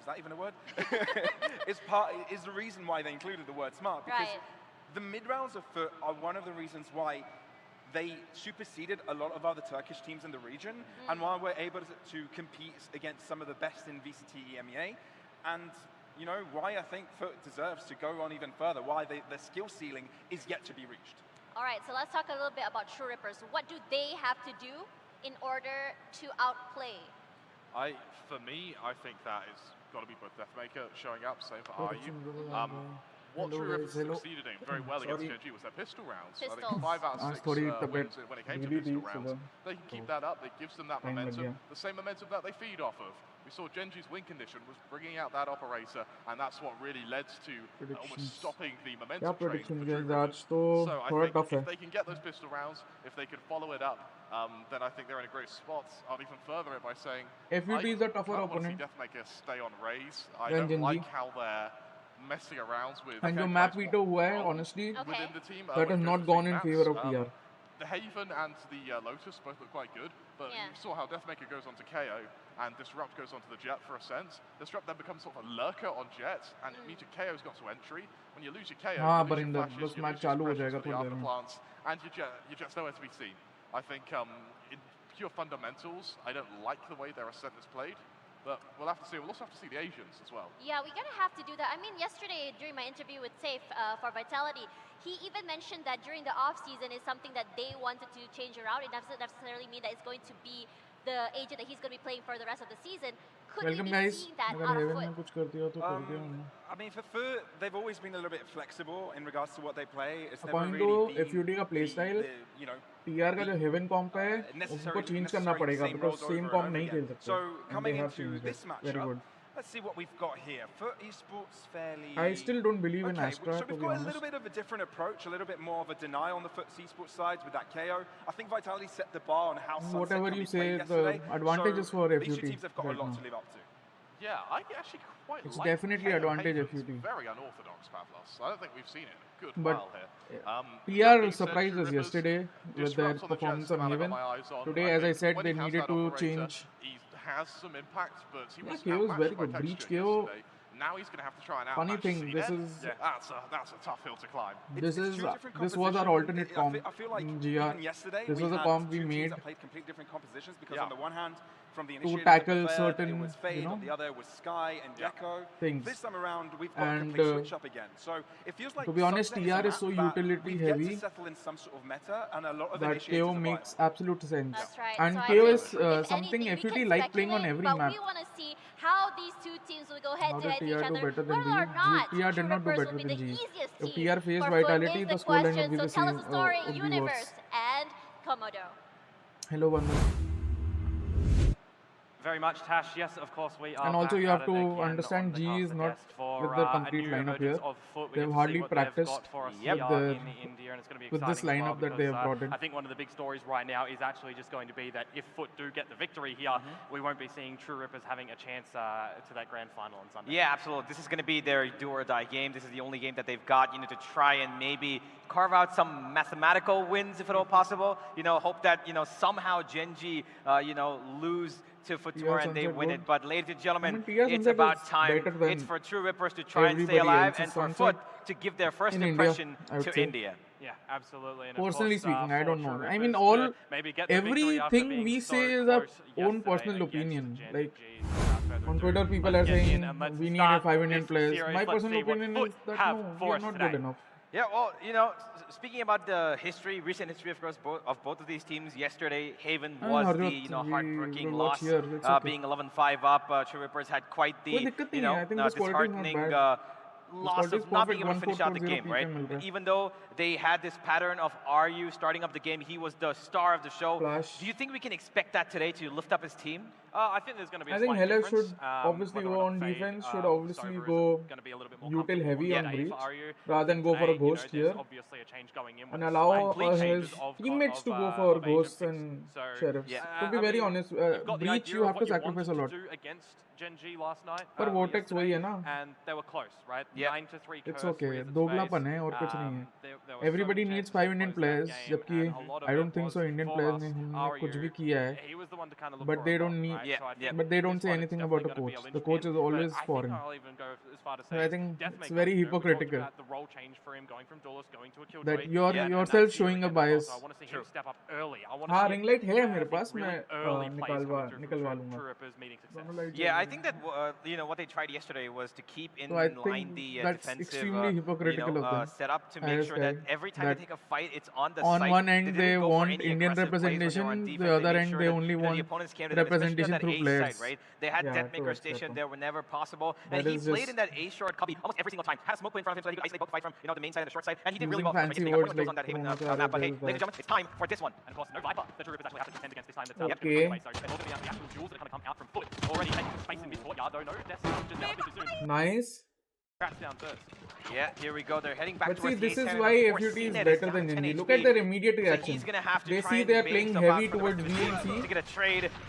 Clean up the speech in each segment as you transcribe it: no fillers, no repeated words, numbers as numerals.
that even a word? is the reason why they included the word smart. Because the mid-rounds of FUT are one of the reasons why they superseded a lot of other Turkish teams in the region, and why we're able to compete against some of the best in VCT EMEA, and you know, why I think FUT deserves to go on even further, why the skill ceiling is yet to be reached. All right, so let's talk a little bit about True Rippers. What do they have to do in order to outplay? For me, I think that it's got to be both Deathmaker showing up, same for RU. What True Rippers succeeded in very well against GG was their pistol rounds. I think 5 out of 6 wins when it came to pistol rounds. They can keep that up, it gives them that momentum, the same momentum that they feed off of. We saw Genji's win condition was bringing out that operator, and that's what really led to almost stopping the momentum train for True Rippers. So I think if they can get those pistol rounds, if they can follow it up, then I think they're in a great spot. I'll even further it by saying FUT is a tougher opponent. Deathmaker stay on Raze. I don't like how they're messing around with. And the map veto हुआ है, honestly, that has not gone in favor of TR. The Haven and the Lotus both look quite good, but you saw how Deathmaker goes on to KO and Disrupt goes on to the Jet for a sense. Disrupt then becomes sort of a lurker on Jet, and it means your KO's got to entry. When you lose your KO, you lose your flashes, you lose your pressures for the afterplants, and your Jet's nowhere to be seen. I think in pure fundamentals, I don't like the way their Ascent is played. But we'll have to see. We'll also have to see the Asians as well. Yeah, we're gonna have to do that. I mean, yesterday during my interview with Safe for Vitality, he even mentioned that during the off season is something that they wanted to change around. It doesn't necessarily mean that it's going to be the agent that he's going to be playing for the rest of the season. Could we be seeing that out of FUT? I mean, for FUT, they've always been a little bit flexible in regards to what they play. It's never really been FUT का play style, TR का जो Heaven comp है, उसको change करना पड़ेगा because same comp नहीं खेल सकते. So coming into this matchup, let's see what we've got here. FUT Esports fairly... I still don't believe in Astra, so we've got a little bit of a different approach, a little bit more of a deny on the FUT Esports side with that KO. I think Vitality set the bar on how whatever you say, the advantages for FUT. These two teams have got a lot to live up to. Yeah, I actually quite it's definitely advantage FUT. Very unorthodox, Pavlos. I don't think we've seen it in a good while here. PR surprised us yesterday with their performance on Heaven. Today, as I said, they needed to change. Has some impact, but he was KO is very good. Breach KO. Now he's going to have to try and funny thing, this is that's a tough hill to climb. This was our alternate comp in GR. This was a comp we made played completely different compositions because on the one hand, from the to tackle certain, it was Fade, on the other was Sky and Gecko. Things. This time around, we've got a complete switch up again. So it feels like to be honest, TR is so utility heavy settle in some sort of meta, and a lot of that KO makes absolute sense. That's right. And so KO is something FUT like playing on every map. We want to see how these two teams will go head to head each other. Better than TR did not do better than G. If TR faced for Vitality, the scoreline would be the same. So tell us the story, Universe and Komodo. Hello, Vandu. Very much, Tash. Yes, of course we are. And also you have to understand G is not with the complete lineup here. They have hardly practiced with this lineup that they have brought in. I think one of the big stories right now is actually just going to be that if FUT do get the victory here, we won't be seeing True Rippers having a chance to that grand final on Sunday. Yeah, absolutely. This is going to be their do or die game. This is the only game that they've got, to try and maybe carve out some mathematical wins if at all possible. Hope that, somehow Genji, lose to FUT and they win it. But ladies and gentlemen, it's about time. It's for True Rippers to try and stay alive and for FUT to give their first impression to India. Yeah, absolutely. And personally speaking, I don't know. I mean, everything we say is our own personal opinion. Like, on Twitter, people are saying we need a 5 Indian players. My personal opinion is that no, we are not good enough. Yeah, well, speaking about the recent history, of course, of both of these teams, yesterday, Haven was the, heartbreaking loss, being 11-5 up. True Rippers had quite the, disheartening loss of not being able to finish out the game, right? Even though they had this pattern of RU starting up the game, he was the star of the show. Do you think we can expect that today to lift up his team? I think there's going to be I think Hellas should obviously go on defense, should obviously go util heavy on breach, rather than go for a ghost here, and allow his teammates to go for ghosts and sheriffs. To be very honest, breach you have to sacrifice a lot. Gen G last night. पर Vortex वही है ना? And they were close, right? Yeah. 9-3. It's okay. दोगलापन है और कुछ नहीं है. Everybody needs 5 Indian players. जबकि I don't think so Indian players ने हमने कुछ भी किया है. But they don't need. But they don't say anything about the coach. The coach is always foreign. So I think it's very hypocritical that you're yourself showing a bias. हाँ, ring light है मेरे पास. मैं निकलवा लूँगा. Yeah, I think that what they tried yesterday was to keep in line the defensive setup to make sure that every time they take a fight, it's on the side. On one end they want Indian representation, the other end they only want representation through players. Right? They had Deathmaker stationed there whenever possible, and he played in that A short copy almost every single time. Had a smoke play in front of him so that he could isolate both the fight from the main side and the short side, and he did really well. Fancy words like on that Haven map. But hey, ladies and gentlemen, it's time for this one. And of course, no Viper. The True Rippers actually have to contend against this time. That's okay. So it's all going to be the actual duels that are going to come out from FUT. Already taking some space in mid courtyard, though. No, that's just now a bit too soon. Nice. Cracks down first. Yeah, here we go. They're heading back but see, towards this the is why FUT is better than Indy. Look at their immediate reaction. They see they are playing heavy towards B and C.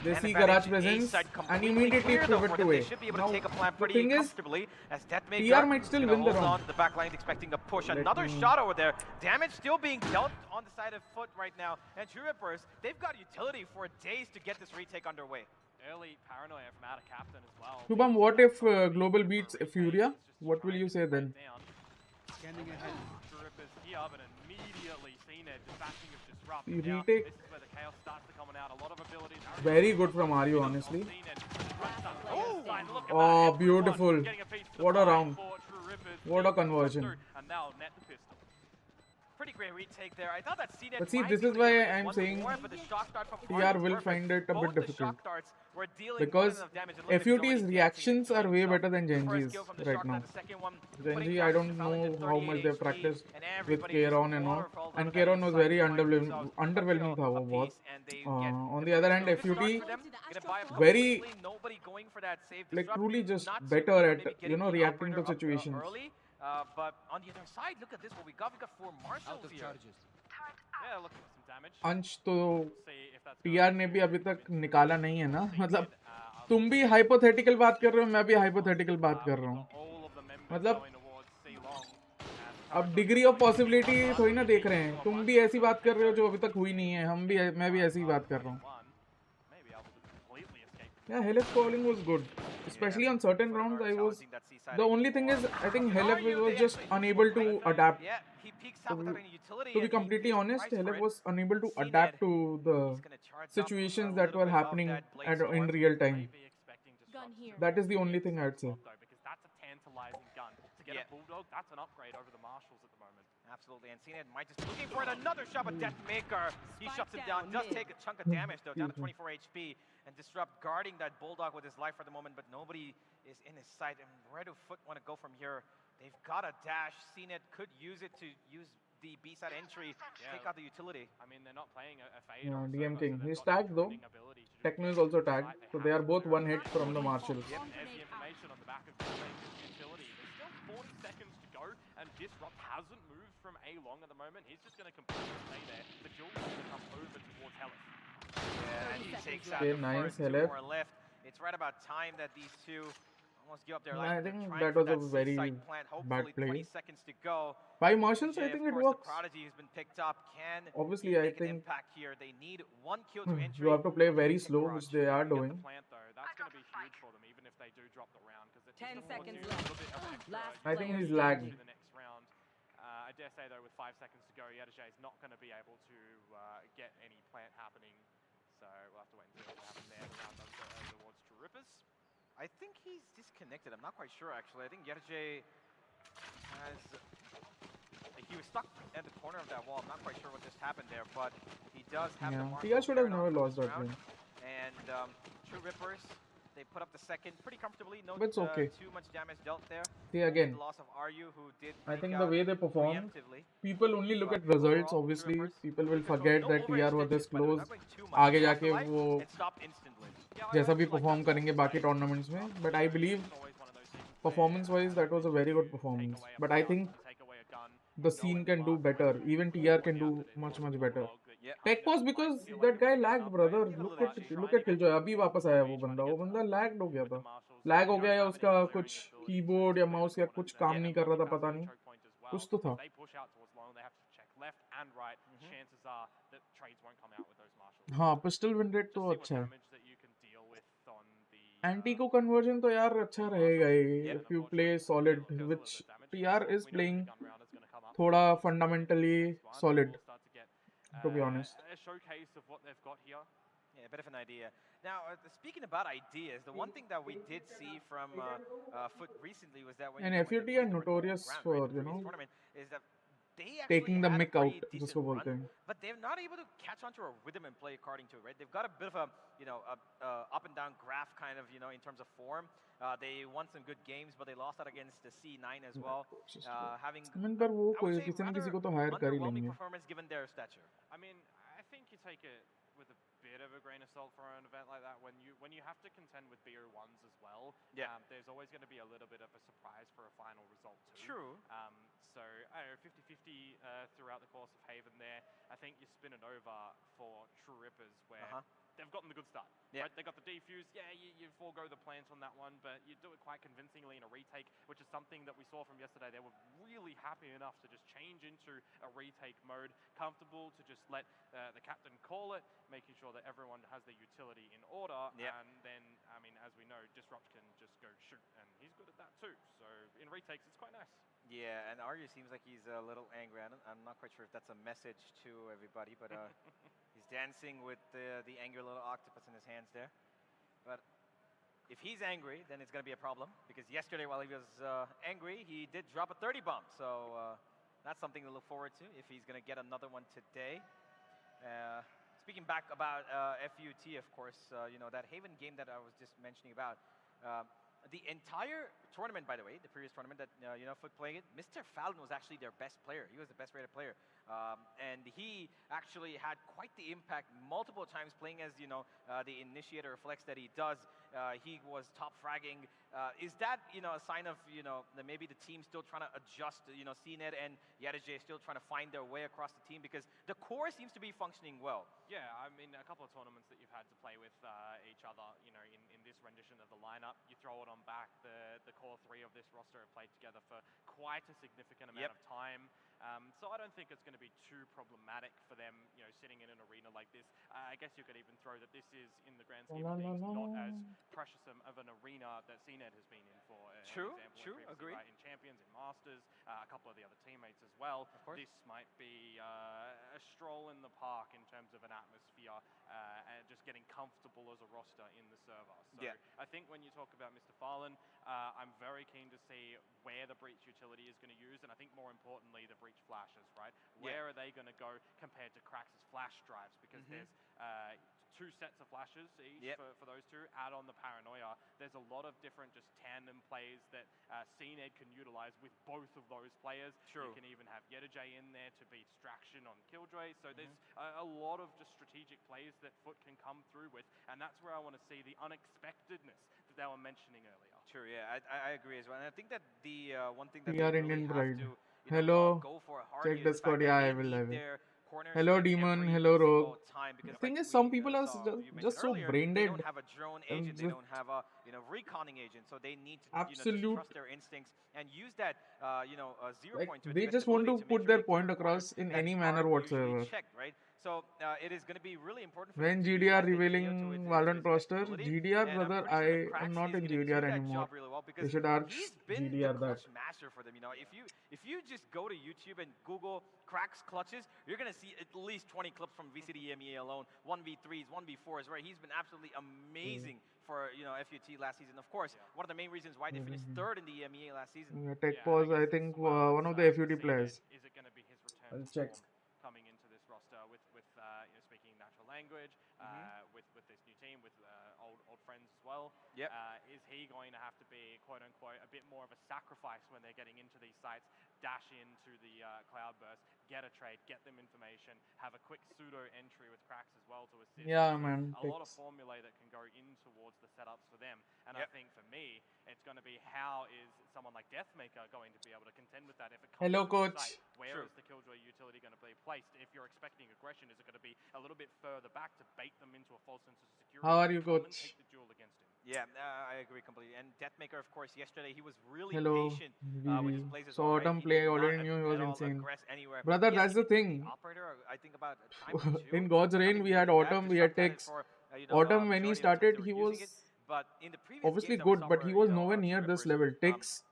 They see Garage presence and immediately pivot to A. Now, the thing is, TR might still win the round. The back line expecting a push. Another shot over there. Damage still being dealt on the side of FUT right now. And True Rippers, they've got utility for days to get this retake underway. Early paranoia from out of captain as well. Shubham, what if Global beats Furia? What will you say then? Scanning ahead. True Rippers here, but immediately seen it. Dispatching of Disrupt. Retake. This is where the chaos starts to come out. A lot of abilities. Very good from Aryu, honestly. Oh, beautiful. What a round. What a conversion. And now net the pistol. Pretty great retake there. I thought that CNET but see, this is why I'm saying TR will find it a bit difficult. Because FUT's reactions are way better than Gen G's right now. Gen G, I don't know how much they've practiced with Kayron and all. And Kayron was very underwhelming tha wo bahut. On the other hand, FUT very like truly just better at reacting to situations. But on the other side, look at this. What we got 4 marshals here. Yeah, looking for some damage. अंश तो TR ने भी अभी तक निकाला नहीं है ना. मतलब तुम भी हाइपोथेटिकल बात कर रहे हो, मैं भी हाइपोथेटिकल बात कर रहा हूँ. मतलब अब डिग्री ऑफ पॉसिबिलिटी थोड़ी ना देख रहे हैं. तुम भी ऐसी बात कर रहे हो जो अभी तक हुई नहीं है. मैं भी ऐसी बात कर रहा हूँ. Yeah, Helef calling was good. Especially on certain rounds, the only thing is, I think Helef was just unable to adapt. To be completely honest, Helef was unable to adapt to the situations that were happening in real time. That is the only thing I'd say. That's a tantalizing gun. To get a Bulldog, that's an upgrade over the Marshals at the moment. Absolutely, and CNET might just looking for it. Another shot, but Deathmaker, he shuts him down. Does take a chunk of damage though, down to 24 HP. And Disrupt guarding that Bulldog with his life for the moment, but nobody is in his sight. And where do FUT want to go from here? They've got a dash. CNET could use it to use the B-side entry, take out the utility. I mean, they're not playing a fade. No, DM King. He's tagged though. Techno is also tagged. So they are both one hit from the Marshals. Yep. There's the information on the back of the utility. There's still 40 seconds to go, and Disrupt hasn't moved from A long at the moment. He's just going to completely stay there. The duel is going to come over towards Helef. Yeah, and he takes out the first 2 more left. It's right about time that these two almost give up their life. I think that was a very bad play. 20 seconds to go. By Marshals, I think it works. The Prodigy has been picked up. Obviously, I think impact here. They need 1 kill to entry. You have to play very slow, which they are doing. That's going to be huge for them, even if they do drop the round. 10 seconds left. I think he's lagged. I dare say though, with 5 seconds to go, Yadajay is not going to be able to get any plant happening. So we'll have to wait and see what happens there. The round does go towards True Rippers. I think he's disconnected. I'm not quite sure actually. I think Yadajay has... he was stuck at the corner of that wall. I'm not quite sure what just happened there, but he does have the mark. TR should have never lost that game. And True Rippers, they put up the second pretty comfortably. No but it's okay. Too much damage dealt there. See again, the loss of Aryu, who did I think the way they perform, people only look at results. Obviously, people will forget that TR was this close. आगे जाके वो जैसा भी perform करेंगे बाकी tournaments में. But I believe performance-wise, that was a very good performance. But I think the scene can do better. Even TR can do much better. Tech pause because that guy lagged, brother. Look at Killjoy. अभी वापस आया वो बंदा lagged हो गया था. Lag हो गया या उसका कुछ कीबोर्ड या माउस या कुछ काम नहीं कर रहा था, पता नहीं, कुछ तो था. हाँ, पिस्टल विन रेट तो अच्छा है. एंटी को कन्वर्जन तो यार अच्छा रहेगा ही if you play solid, which TR is playing थोड़ा fundamentally solid, to be honest. A showcase of what they've got here. Yeah, a bit of an idea. Now, speaking about ideas, the one thing that we did see from FUT recently was that when and FUT are notorious for, you know, tournament, is that they taking the mick out, जिसको बोलते हैं, but they're not able to catch onto a rhythm and play according to it, right? They've got a bit of a, you know, a up and down graph kind of, you know, in terms of form. They won some good games, but they lost out against the C9 as well. Having पर वो कोई किसी न किसी को तो higher कर ही लेंगे. Performance given their stature. I mean, I think you take it with a bit of a grain of salt for an event like that. When you have to contend with BO1s as well, there's always going to be a little bit of a surprise for a final result too. True. So I don't know, 50-50 throughout the course of Haven there. I think you spin it over for True Rippers where they've gotten the good start. Right? They got the defuse. Yeah, you forego the plants on that one, but you do it quite convincingly in a retake, which is something that we saw from yesterday. They were really happy enough to just change into a retake mode, comfortable to just let the captain call it, making sure that everyone has their utility in order. And then, I mean, as we know, Disrupt can just go shoot, and he's good at that too. So in retakes, it's quite nice. Yeah, and AORUS seems like he's a little angry. I'm not quite sure if that's a message to everybody, but he's dancing with the angry little octopus in his hands there. But if he's angry, then it's going to be a problem, because yesterday while he was angry, he did drop a 30 bomb. So that's something to look forward to if he's going to get another one today. Speaking back about FUT, of course, you know, that Haven game that I was just mentioning about, the entire tournament, by the way, the previous tournament that, you know, FUT playing it, Mr. Fallon was actually their best player. He was the best rated player. And he actually had quite the impact multiple times playing as, you know, the initiator flex that he does. He was top fragging. Is that, you know, a sign of, you know, that maybe the team still trying to adjust, you know, CNET and YADJ still trying to find their way across the team, because the core seems to be functioning well? Yeah, I mean, a couple of tournaments that you've had to play with each other, you know, in this rendition of the lineup, you throw it on back, the core three of this roster have played together for quite a significant amount of time. So I don't think it's going to be too problematic for them, you know, sitting in an arena like this. I guess you could even throw that this is, in the grand scheme of things, not as precious of an arena that CNET has been in for true, agree. Right, in Champions, in Masters, a couple of the other teammates as well. Of course. This might be a stroll in the park in terms of an atmosphere and just getting comfortable as a roster in the server. So I think when you talk about Mr. Farlan, I'm very keen to see where the breach utility is going to use, and I think more importantly the breach flashes, right? Where are they going to go compared to Krax's flash drives? Because there's two sets of flashes each for those two. Add on the paranoia. There's a lot of different just tandem plays that CNED can utilize with both of those players. True. You can even have YADJ in there to be distraction on Killjoy. So there's a lot of just strategic plays that FUT can come through with, and that's where I want to see the unexpectedness that they were mentioning earlier. True, yeah, I agree as well. And I think that the one thing that we are really Indian have bride. to, Hello, go for hard check is Discord. the fact Yeah, that I will have it. corners Hello Demon, hello Rogue. The thing is, some people are just so brain they dead. don't have a drone agent, they don't have a, you know, reconning agent, so they need to, Absolute, you know, just trust their instincts and use that, you know, 0 point to they just want to put their point across in any manner whatsoever. Checked, right? So it is going to be really important for when GDR revealing Valorant roster, GDR brother, I am not in GDR anymore. They should ask GDR that. Master for them, you know, if you just go to YouTube and Google Krax clutches, you're going to see at least 20 clips from VCD EMEA alone, 1v3s, 1v4s, right? He's been absolutely amazing for, you know, FUT last season. Of course, one of the main reasons why they finished third in the EMEA last season. Tech Pause, I think one of the FUT players. Is it going to be his return I'll check. Coming into this roster with you know, speaking natural language, with this new team, with old friends as well? Is he going to have to be, quote unquote, a bit more of a sacrifice when they're getting into these sites, dash into the Cloudburst, get a trade, get them information, have a quick pseudo entry with Krax as well to assist? Yeah, man. A lot of formulae that can go in towards the setups for them. And I think for me, it's going to be how is someone like Deathmaker going to be able to contend with that if it comes Hello, to coach. the site? Where is the Killjoy utility going to be placed? If you're expecting aggression, is it going to be a little bit further back to bait them into a false sense of security? How are you, Come and coach? take the duel against him? Yeah, I agree completely. And Deathmaker, of course, yesterday he was really Hello. patient with his plays as So well. Right? Autumn He play did already not knew he was at all insane. aggress anywhere. Brother, Yes, that's he the did beat thing. the operator, I think about a time or two. In God's Reign, we had Autumn, we had Tex. Autumn, when he started, he was but in the previous obviously games that we good, saw but for, he was nowhere near this level. Tex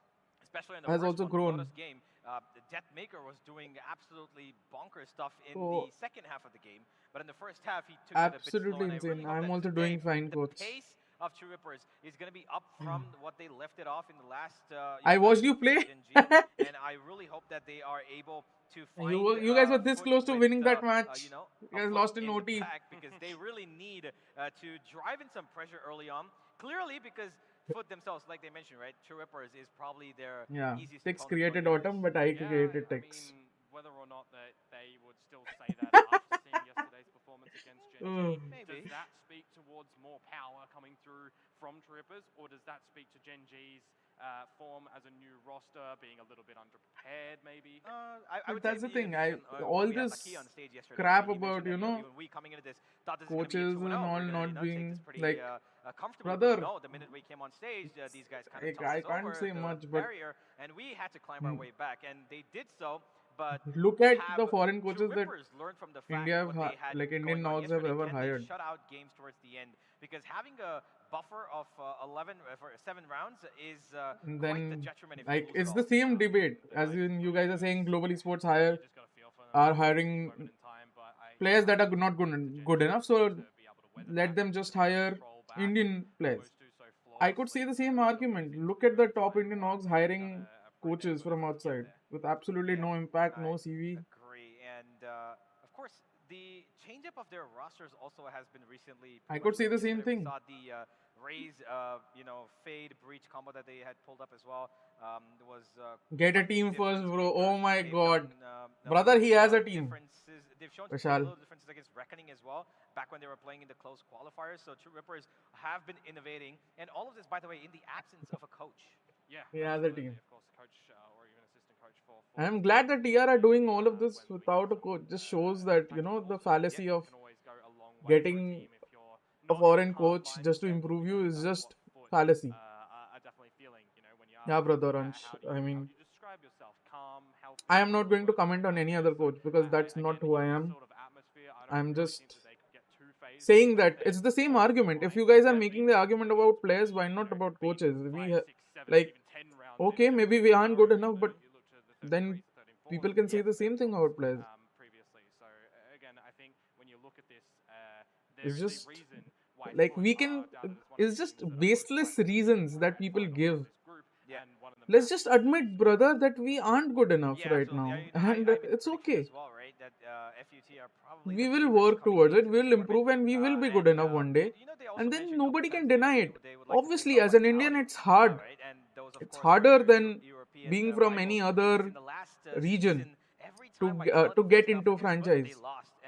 especially in the has first also one, grown. Lotus game, the Deathmaker was doing absolutely bonkers stuff in So, the second half of the game, but in the first half he took it a bit slow. absolutely And I really insane. hope I'm that also today, doing fine, the coach. pace of True Rippers is going to be up from what they left it off in the last. I watched you play. And I really hope that they are able to find. You guys were this FUT close to with, winning that match. You know, You guys lost in OT. because they really need to drive in some pressure early on. Clearly, because FUT themselves, like they mentioned, right, True Rippers is probably their easiest. Tex created Autumn, but I created Tex. I mean, whether or not they would still say that after seeing yesterday's performance against Gen G, does that speak towards more power coming through from True Rippers, or does that speak to Gen G's form as a new roster being a little bit underprepared, maybe? But that's the thing. All this crap about, you know, coaches and all not being like, brother. The minute we came on stage, these guys I can't say much, but and we had to climb our way back, and they did so. But look at the foreign coaches that India like Indian Nogs have ever hired. Shut out games towards the end, because having a buffer of 7 rounds is and quite then the detriment. Like it's the same debate as in you guys are saying global esports are hiring players that are not good enough, so let them just hire Indian players. I could say the same argument. Look at the top Indian Nogs hiring coaches from outside with absolutely no impact, no CV. Agree, and of course the change-up of their rosters also has been recently. I could say the same thing. We saw the Raze, Fade Breach combo that they had pulled up as well. Get a team first, bro. Oh my god, brother, he has a team. They've shown little differences against Reckoning as well, back when they were playing in the close qualifiers. So True Rippers have been innovating, and all of this, by the way, in the absence of a coach. Yeah, he has a team. Of course, coach or even assistant coach for I'm glad that TR are doing all of this without a coach. Just shows that, you know, the fallacy of getting a foreign coach just to improve you is just fallacy. Yeah, brother Ansh. I mean, I am not going to comment on any other coach because that's not who I am. I'm just saying that it's the same argument. If you guys are making the argument about players, why not about coaches? Okay, maybe we aren't good enough, but then people can say the same thing about players. It's just like it's just baseless reasons that people give. Let's just admit, brother, that we aren't good enough right now, and it's okay. We will work towards it, we will improve, and we will be good enough one day, and then nobody can deny it. Obviously, as an Indian, it's hard. It's harder than being from any other region to get into franchise.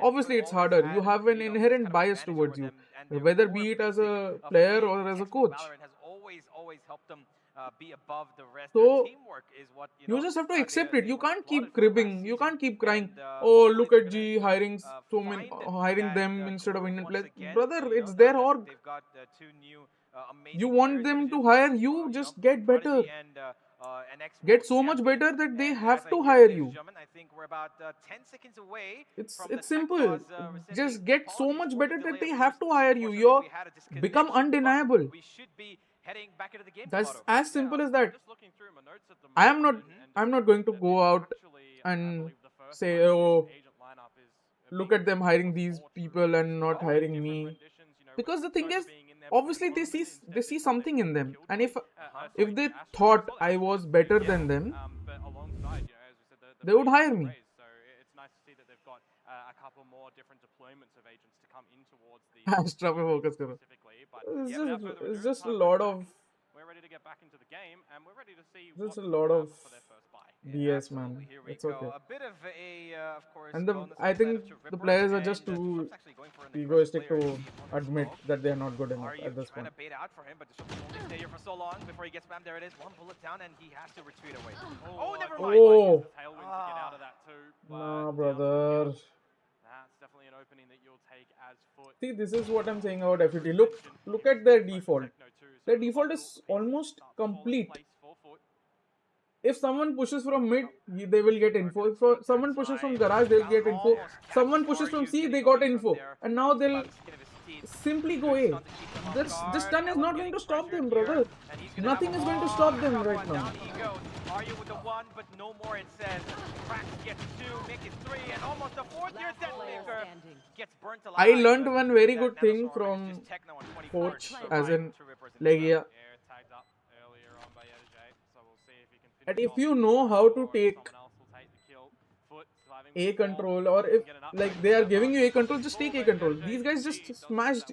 Obviously, it's harder. You have an inherent bias towards you, whether be it as a player or as a coach. So you just have to accept it. You can't keep cribbing. You can't keep crying. Oh, look at G hiring so many, hiring them instead of Indian players. Brother, it's their org. You want them to hire you, just get better. Get so much better that they have to hire you. It's simple. Just get so much better that they have to hire you. You become undeniable. That's as simple as that. I'm not going to go out and say, oh, look at them hiring these people and not hiring me. Because the thing is, obviously they see something in them, and if they thought I was better than them, they would hire me. A couple more different deployments of agents to come in towards the Astra pe focus karo. It's just a lot of. We're ready to get back into the game, and we're ready to see just a lot of BS, man. It's okay. A bit of a, of course, and I think the players are just too egoistic to admit that they are not good enough at this point. Trying to bait out for him, but Disruptor stay here for so long before he gets spammed. There it is, one bullet down, and he has to retreat away. Oh, never mind. Oh. Tailwind to get out of that too. Nah, brother. That's definitely an opening that you'll take as FUT. See, this is what I'm saying about FUT. Look at their default. Their default is almost complete. If someone pushes from mid, they will get info. If someone pushes from garage, they'll get info. Someone pushes from C, they got info. And now they'll simply go A. This stun is not going to stop them, brother. Nothing is going to stop them right now. Argue with the one, but no more instead. Cracks gets 2, make it 3, and almost a 4th-year Deathmaker gets burnt alive. I learned one very good thing from coach, as in Legia. And if you know how to take A control, or if like they are giving you A control, just take A control. These guys just smashed,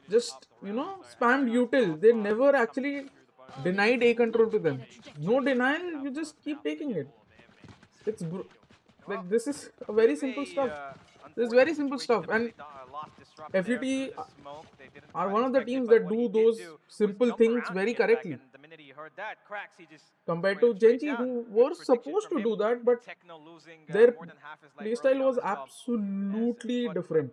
just spammed util. They never actually denied A control to them. No denial, you just keep taking it. It's like this is a very simple stuff. This is very simple stuff, and FUT are one of the teams that do those simple things very correctly. Compared to Genji, who were supposed to do that, but their playstyle was absolutely different.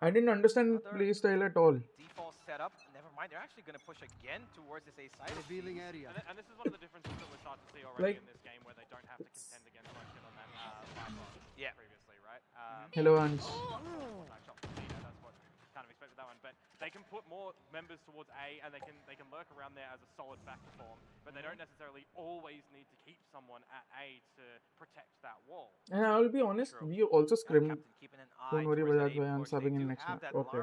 I didn't understand playstyle at all. Default setup. Never mind, they're actually going to push again towards this A side. Revealing area. And this is one of the differences that we're starting to see already in this game, where they don't have to contend against Rocket on that previously, right? Hello, Ange. That's what kind of expected that one, but they can put more members towards A, and they can lurk around there as a solid backer form, but they don't necessarily always need to keep someone at A to protect that wall. And I will be honest, we also scrimmed. Don't worry about that, I'm subbing in next match. Okay.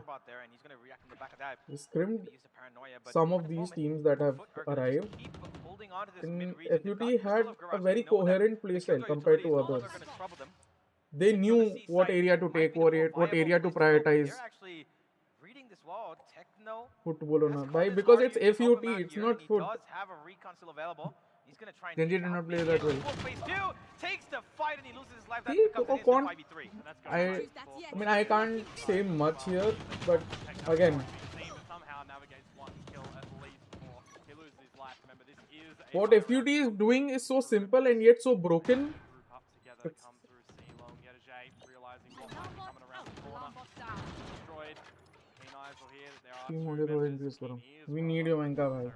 We scrimmed some of these teams that have arrived. And FUT had a very coherent playstyle compared to others. They knew what area to take, what area to prioritize. Football or not. Why? Because it's FUT, it's not foot. Genji did not play that well. I mean, I can't say much here, but again, what FUT is doing is so simple and yet so broken. We need your Venka, bhai.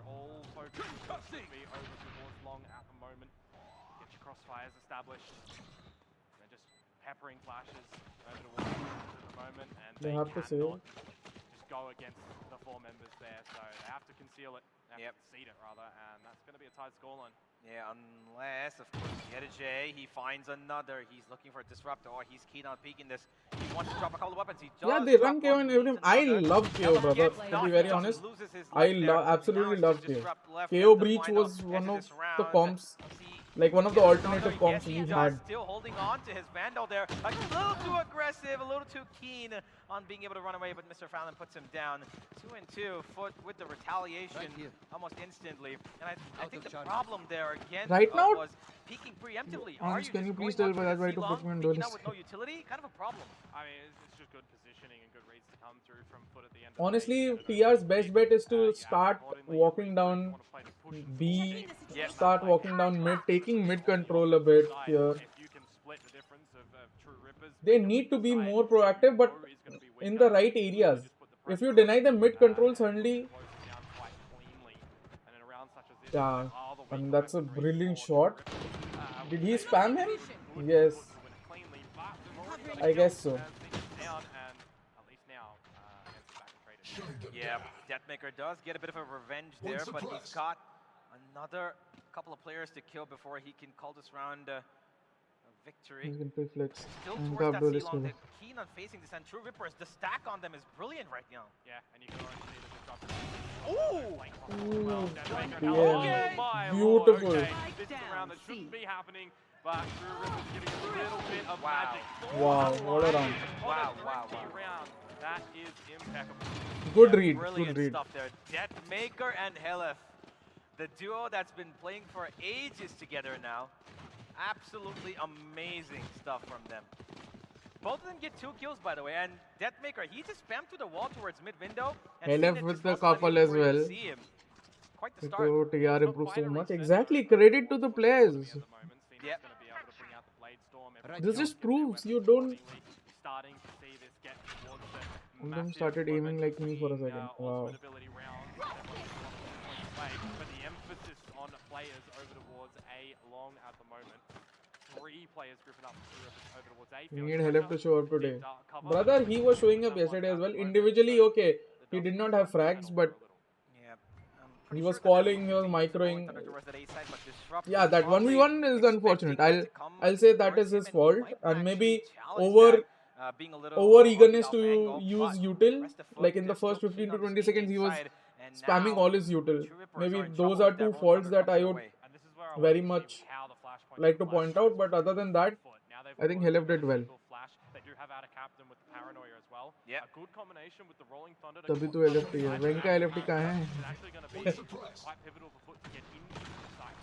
Crossfires established. They're just peppering flashes over the wall at the moment, and they cannot just go against the 4 members there, so they have to conceal it. They have to concede it rather, and that's going to be a tight scoreline. Yeah, unless, of course, J, he finds another. He's looking for a disruptor, or he's keen on peeking this. He wants to drop a couple of weapons. He does they run KO and everything. I love KO, brother. To be very honest, I absolutely love KO. KO Breach was one of the comps. Like one of the alternative comps we had. Still holding on to his Vandal there. A little too aggressive, a little too keen on being able to run away, but Mr. Fallon puts him down. 2 and 2, FUT with the retaliation almost instantly. And I think the problem there again was peeking preemptively. Can you please tell that why to put me in duelist? With no utility, kind of a problem. I mean, it's just good positioning and good reads to come through from FUT at the end. Honestly, TR's best bet is to start walking down B, start walking down mid, taking mid control a bit here. They need to be more proactive, but in the right areas. If you deny them mid control, suddenly, yeah, and that's a brilliant shot. Did he spam him? Yes, I guess so. Yeah, Deathmaker does get a bit of a revenge there, but he's got another couple of players to kill before he can call this round a victory. He's going to play flex. Still towards that C-long, they're keen on facing this, and True Rippers, the stack on them is brilliant right now. Yeah, and you can already see the drop. Yeah, beautiful. Okay. This is a round that shouldn't be happening, but True Rippers getting a little bit of magic. Wow, what a round. Wow. That is impeccable. Good read, brilliant good read. Stuff there. Deathmaker and Helef, the duo that's been playing for ages together now. Absolutely amazing stuff from them. Both of them get 2 kills, by the way, and Deathmaker, he just spammed through the wall towards mid-window. Helef with the couple as well. Quite the start. So TR improved so much. Exactly, credit to the players. Yep. This just proves you don't... One of them started aiming like me for a second. Wow. way, but the emphasis on players over towards A long at the moment. 3 players grouping up over towards A. We need help to show up today. Brother, he was showing up yesterday as well. Individually, okay, he did not have frags, but he was calling, he was microing. Yeah, that 1v1 is unfortunate. I'll say that is his fault, and maybe over eagerness to use util. Like in the first 15 to 20 seconds, he was spamming all his util. Maybe those are 2 faults that I would very much like to point out, but other than that, I think Helef did well. They do have out a captain with the paranoia as well. Yeah. A good combination with the rolling thunder. तभी तो LFT है. Venka LFT कहाँ है? It's actually going to be quite pivotal for FUT to get into the site.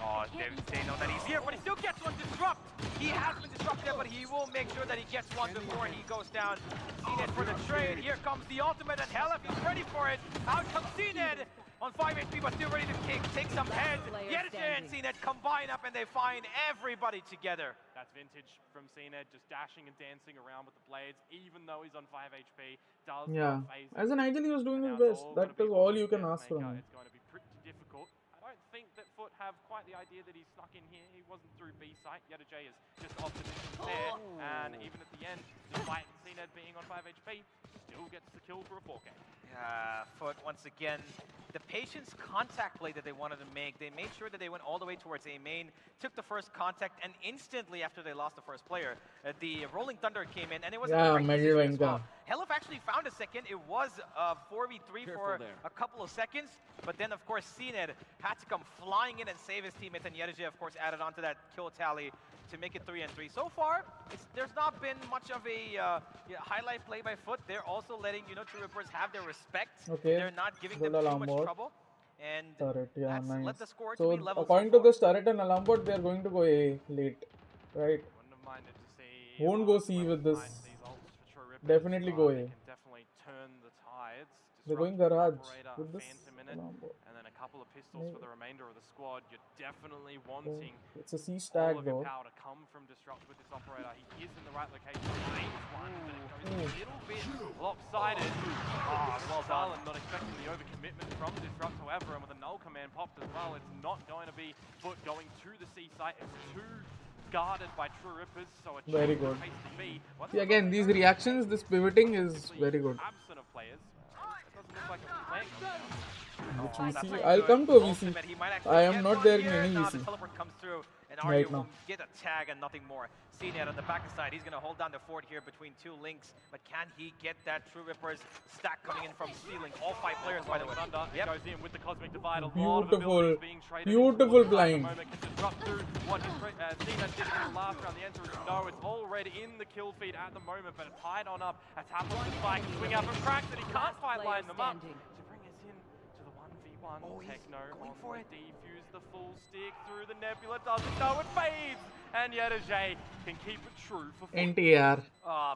Oh, they know that he's here, but he still gets one disrupt. He has been disrupted, but he will make sure that he gets one before he goes down. CNED for the trade. Here comes the ultimate, and Helef is ready for it. Out comes CNED on 5 HP, but still ready to take some heads. Yet and CNED combine up, and they find everybody together. That's vintage from CNED, just dashing and dancing around with the blades, even though he's on 5 HP. Does not phase him. As an ideal, he was doing his best. That is all you can ask from him. It's going to be pretty difficult. I don't think that FUT have quite the idea that he's snuck in here. He wasn't through B site. Yettajay is just off position there, and even at the end, despite CNED being on 5 HP, still gets the kill for a 4K. FUT, once again, the patience contact play that they wanted to make, they made sure that they went all the way towards A main, took the first contact, and instantly after they lost the first player, the Rolling Thunder came in, and it was a great decision as well. Helef actually found a second. It was 4v3 for a couple of seconds, but then, of course, CNED had to come flying in and save his teammates, and Yettajay, of course, added on to that kill tally to make it 3-3. So far, there's not been much of a highlight play by FUT. They're also letting, True Rippers have their respect. Okay. They're not giving them too much trouble. And turret, yeah, nice. let the score so to be level according to this turret and alarm bot, they are going to go A late, right? Wouldn't have minded to see won't go C with this. Definitely go A. Can definitely turn the tides. They're going garage with this alarm bot. And then a couple of pistols for the remainder of the squad. You're definitely wanting it's a C stack all of though. your power to come from Disrupt with this operator. He is in the right location. One, but it goes a little bit lopsided. Well done. Not expecting the overcommitment from Disrupt, however, and with a null command popped as well, it's not going to be FUT going to the C site. It's too guarded by True Rippers, so it's very good. B. See, again, these reactions, this pivoting is very good. Absent of players. It doesn't look like a plan. Which VC? I'll come to a VC. I am not there in any VC. The teleport comes through, and right Arya will get a tag and nothing more. CNED on the back side, he's going to hold down the fort here between 2 links, but can he get that True Rippers stack coming in from stealing all 5 players, by the way? Yep. Goes in with the Cosmic Divide. Beautiful, beautiful blind. What CNED did in the last round, the answer is no. It's already in the kill feed at the moment, but it's tied on up. As happens to Spike, swing out from cracks, and he can't quite line them up. Techno going for it. Defuse the full stick through the nebula, doesn't know it fades, and Yettajay can keep it true for NTR.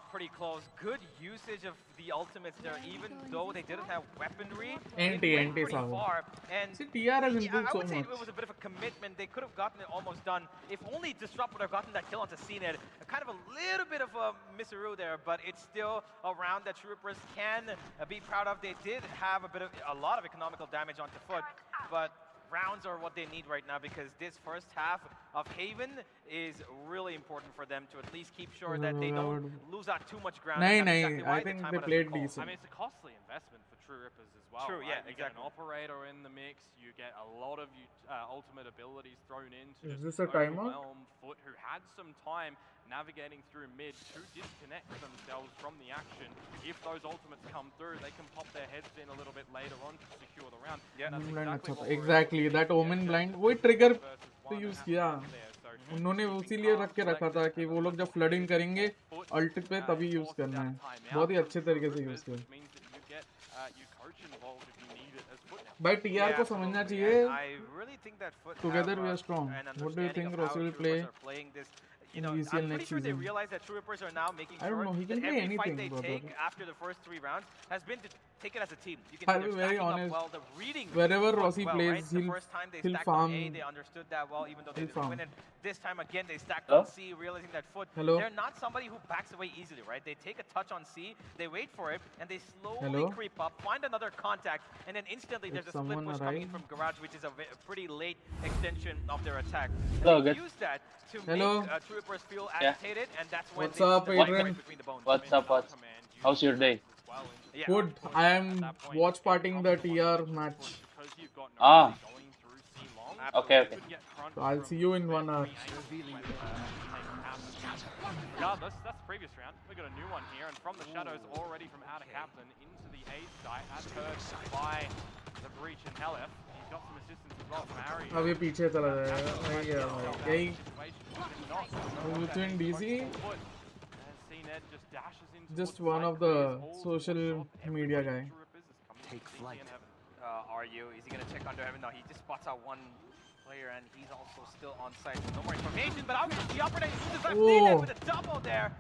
Pretty close. Good usage of the ultimates there, even though they didn't have weaponry. NT far. And see, TR has improved I so would say much. it was a bit of a commitment. They could have gotten it almost done. If only Disrupt would have gotten that kill onto CNED. Kind of a little bit of a misseroo there, but it's still a round that True Rippers can be proud of. They did have a lot of economical damage onto FUT, but rounds are what they need right now, because this first half of Haven is really important for them to at least keep sure that they don't lose out too much ground. I think they played decent. I mean, it's a costly investment for True Rippers as well. True, yeah, you exactly. Get an operator in the mix, you get a lot of ultimate abilities thrown in to is this a timeout? FUT, who had some time navigating through mid to disconnect themselves from the action. If those ultimates come through, they can pop their heads in a little bit later on to secure the round. Yeah, exactly. That Omen blind, वो trigger तो use किया. उन्होंने उसीलिए रख के रखा था कि वो लोग जब फ्लडिंग करेंगे अल्ट पे तभी यूज करना है. बहुत ही अच्छे तरीके से यूज किया. By TR को समझना चाहिए. Together we are strong. What do you think Rossi will play in VCL next season? They realize that True Rippers are now making I don't know. He can that play every anything, fight they brother. take after the first 3 rounds has been to take it as a team. You can I'll be very honest. well, the reading wherever Rossi plays, right? The first time they stacked farm. on A, they understood that well, even though they didn't win it. This time again, they stacked Hello? on C, realizing that FUT, Hello? they're not somebody who backs away easily, right? They take a touch on C, they wait for it, and they slowly Hello? creep up, find another contact, and then instantly there's a split push coming in from Garage, which is a pretty late extension of their attack. Hello, They good. use that to Hello? make True Rippers feel Yeah. agitated, and that's when What's they up, the Adrian? right between the bones. What's up? How's your day? Yeah. Good. I am watch partying the TR match. Ah. Okay, okay. So I'll see you in 1 hour. Regardless, that's the previous round. We got a new one here, and from the shadows already from out of Captain into the A site, as heard by the breach in Helef. He's got some assistance as well from Ari. अब ये पीछे चला जाएगा यही between DC just one of the social media guy. Take flight. Are you? Is he gonna check under heaven? No, he just spots out one player, and he's also still on site. No more information, but out the operator uses it with a double there.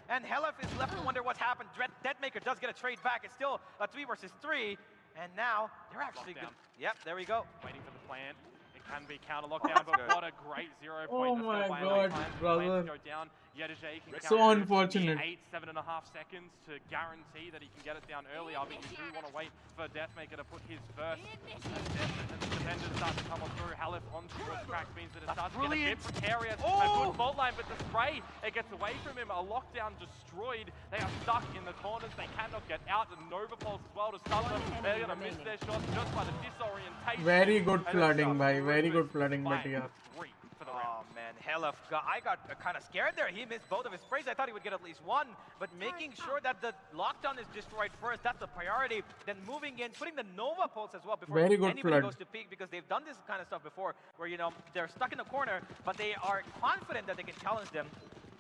And Helef is left to wonder what's happened. Deadmaker does get a trade back. It's still a 3 versus 3. And now they're actually good. Yep, there we go. Waiting for the plan. It can be counter lockdown, but what a great 0 point. Oh my god, brother. Go down. Yedajay can So unfortunate. 7.5 seconds to guarantee that he can get it down early. I mean, you do want to wait for Deathmaker to put his first. And the defenders start to come on through. Halef onto the track means that it starts to get a bit precarious. A good fault line, but the spray, it gets away from him. A lockdown destroyed. They are stuck in the corners. They cannot get out. And Nova Pulse as well to stun them. They're going to miss their shots just by the disorientation. Very good flooding by TR. Oh man, Helef, I got kind of scared there. He missed both of his sprays. I thought he would get at least one, but making sure that the lockdown is destroyed first, that's the priority. Then moving in, putting the Nova Pulse as well before anybody goes to peak, because they've done this kind of stuff before, where, you know, they're stuck in the corner, but they are confident that they can challenge them.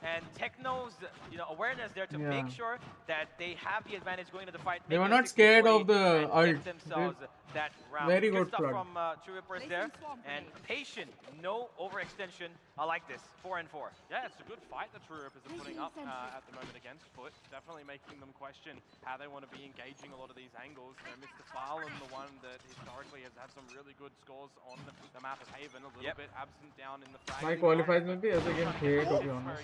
And Techno's, you know, awareness there to make sure that they have the advantage going into the fight. They were not scared of the ult. That round. Very good stuff flood. from True Rippers there. And patient, no overextension. I like this. 4 and 4. Yeah, it's a good fight that True Rippers are putting up at the moment against FUT. Definitely making them question how they want to be engaging a lot of these angles. You know, Mr. Farland, the one that historically has had some really good scores on the map of Haven, a little bit absent down in the frag. My qualifies will be as again hate, to be honest.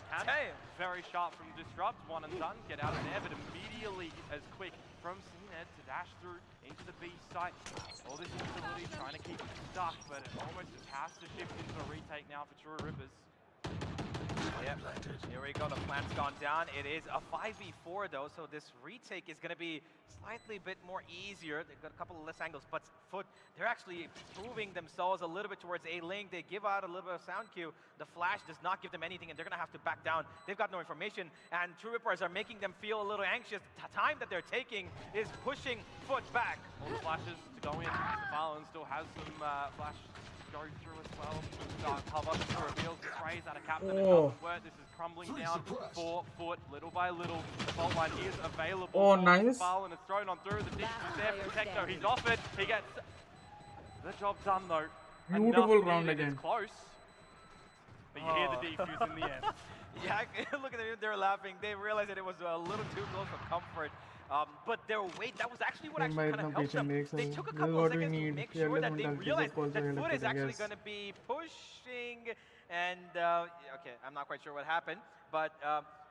Very sharp from Disrupt, 1 and done, get out of there, but immediately as quick from CNED to dash through into the B site. All this instability trying to keep it stuck, but it almost just has to shift into a retake now for True Rippers. Yep, here we go, the plan's gone down. It is a 5v4 though, so this retake is going to be slightly bit more easier. They've got a couple of less angles, but FUT, they're actually proving themselves a little bit towards A-Link. They give out a little bit of sound cue. The flash does not give them anything, and they're going to have to back down. They've got no information, and True Rippers are making them feel a little anxious. The time that they're taking is pushing FUT back. All the flashes to go in. Farland still has some flash go through as well. Cover reveals the sprays out of Captain. This is crumbling down for FUT little by little. The fault line is available. Oh, nice. Farland is thrown on through. The distance is there for Techno. He's offered. He gets the job done though. Beautiful round again. It's close. But you hear the defuse in the end. Yeah, look at them. They're laughing. They realized that it was a little too close for comfort. But their weight, that was actually what actually kind of helped them. They took a couple of seconds to make sure that they realized that FUT is actually going to be pushing. And, okay, I'm not quite sure what happened. But,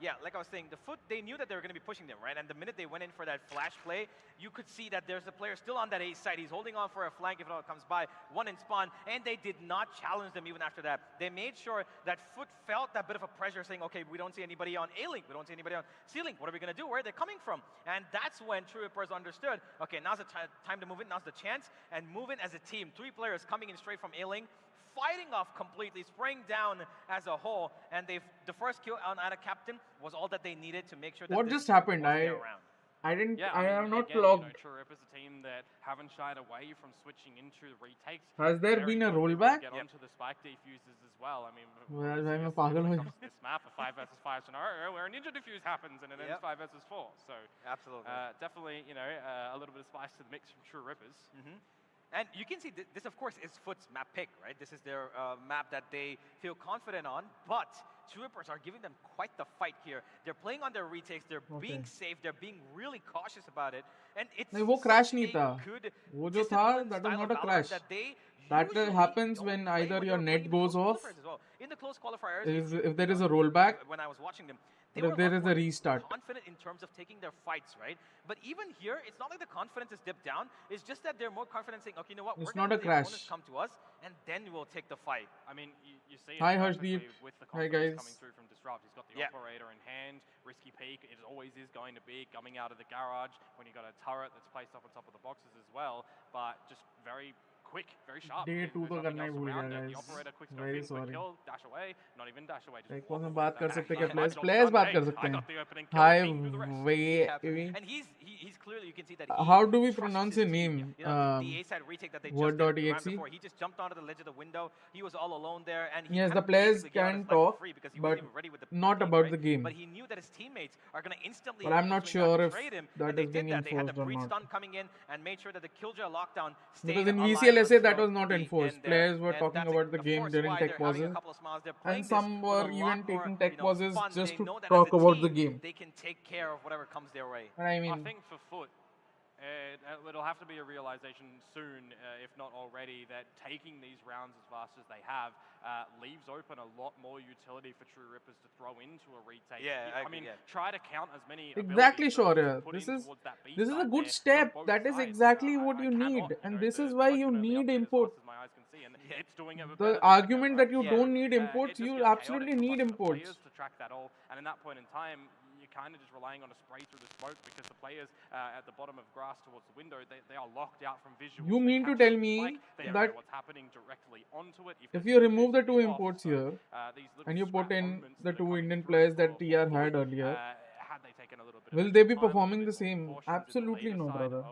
yeah, like I was saying, the FUT, they knew that they were going to be pushing them, right? And the minute they went in for that flash play, you could see that there's a player still on that A side. He's holding on for a flank if it all comes by. 1 in spawn, and they did not challenge them even after that. They made sure that FUT felt that bit of a pressure saying, okay, we don't see anybody on A-Link. We don't see anybody on C-Link. What are we going to do? Where are they coming from? And that's when True Rippers understood, okay, now's the time to move in. Now's the chance. And move in as a team. 3 players coming in straight from A-Link, fighting off completely, spraying down as a whole, and the first kill on ADATA Captain was all that they needed to make sure that what just happened? I have not logged. True Rippers, a team that haven't shied away from switching into retakes. Has there been a rollback? Get onto the spike defusers as well. I mean, this map, a 5 versus 5 scenario where a ninja defuse happens and it ends 5 versus 4. So absolutely, definitely, you know, a little bit of spice to the mix from True Rippers. And you can see this, of course, is FUT's map pick, right? This is their map that they feel confident on. But Troopers are giving them quite the fight here. They're playing on their retakes. They're being safe. They're being really cautious about it. And it's नहीं, वो crash नहीं था. good वो जो था, that was not a crash. That happens when either your net goes off, in the close qualifiers, if there is a rollback, when I was watching them, if there is a restart. Confident in terms of taking their fights, right? But even here, it's not like the confidence is dipped down. It's just that they're more confident saying, okay, you know what, it's we're not a crash. Come to us, and then we'll take the fight. I mean, you see it Hi, Harshdeep. with the Hi, confidence guys. coming through from Disrupt. He's got the operator in hand, risky peek. It always is going to be coming out of the garage when you've got a turret that's placed up on top of the boxes as well. But just very quick, very sharp. Day 2 तो करना ही भूल गया guys. Very sorry. Kill, dash away, not even dash away. Like कौन सा बात कर सकते हैं क्या players बात कर सकते हैं. Hi, and he's clearly, you can see that how do we pronounce your name? The A-side retake that they Word.exe. He just jumped onto the ledge of the window. He was all alone there, and yes, the players can talk, but not about the game. But he knew that his teammates are going to instantly. But I'm not sure if that is being enforced or not. They had the breach stun coming in and made sure that the Killjoy lockdown stayed because in alive. VCLSA that was not enforced. Players were talking about the game during tech pauses, and some were even taking tech pauses just to talk about the game. They can take care of whatever comes their way. I mean, I think for FUT, it'll have to be a realization soon, if not already, that taking these rounds as fast as they have leaves open a lot more utility for True Rippers to throw into a retake. Yeah, I mean, try to count as many. Exactly, Shaurya. This is a good step. That is exactly what you need, and this is why you need imports. The argument that you don't need imports, you absolutely need imports. To track that all, and in that point in time, you're kind of just relying on a spray through the smoke because the players at the bottom of grass towards the window, they are locked out from visual. You mean to tell me that what's happening directly onto it. If you remove the 2 imports here and you put in the 2 Indian players that TR had earlier, will they be performing the same? Absolutely no, brother.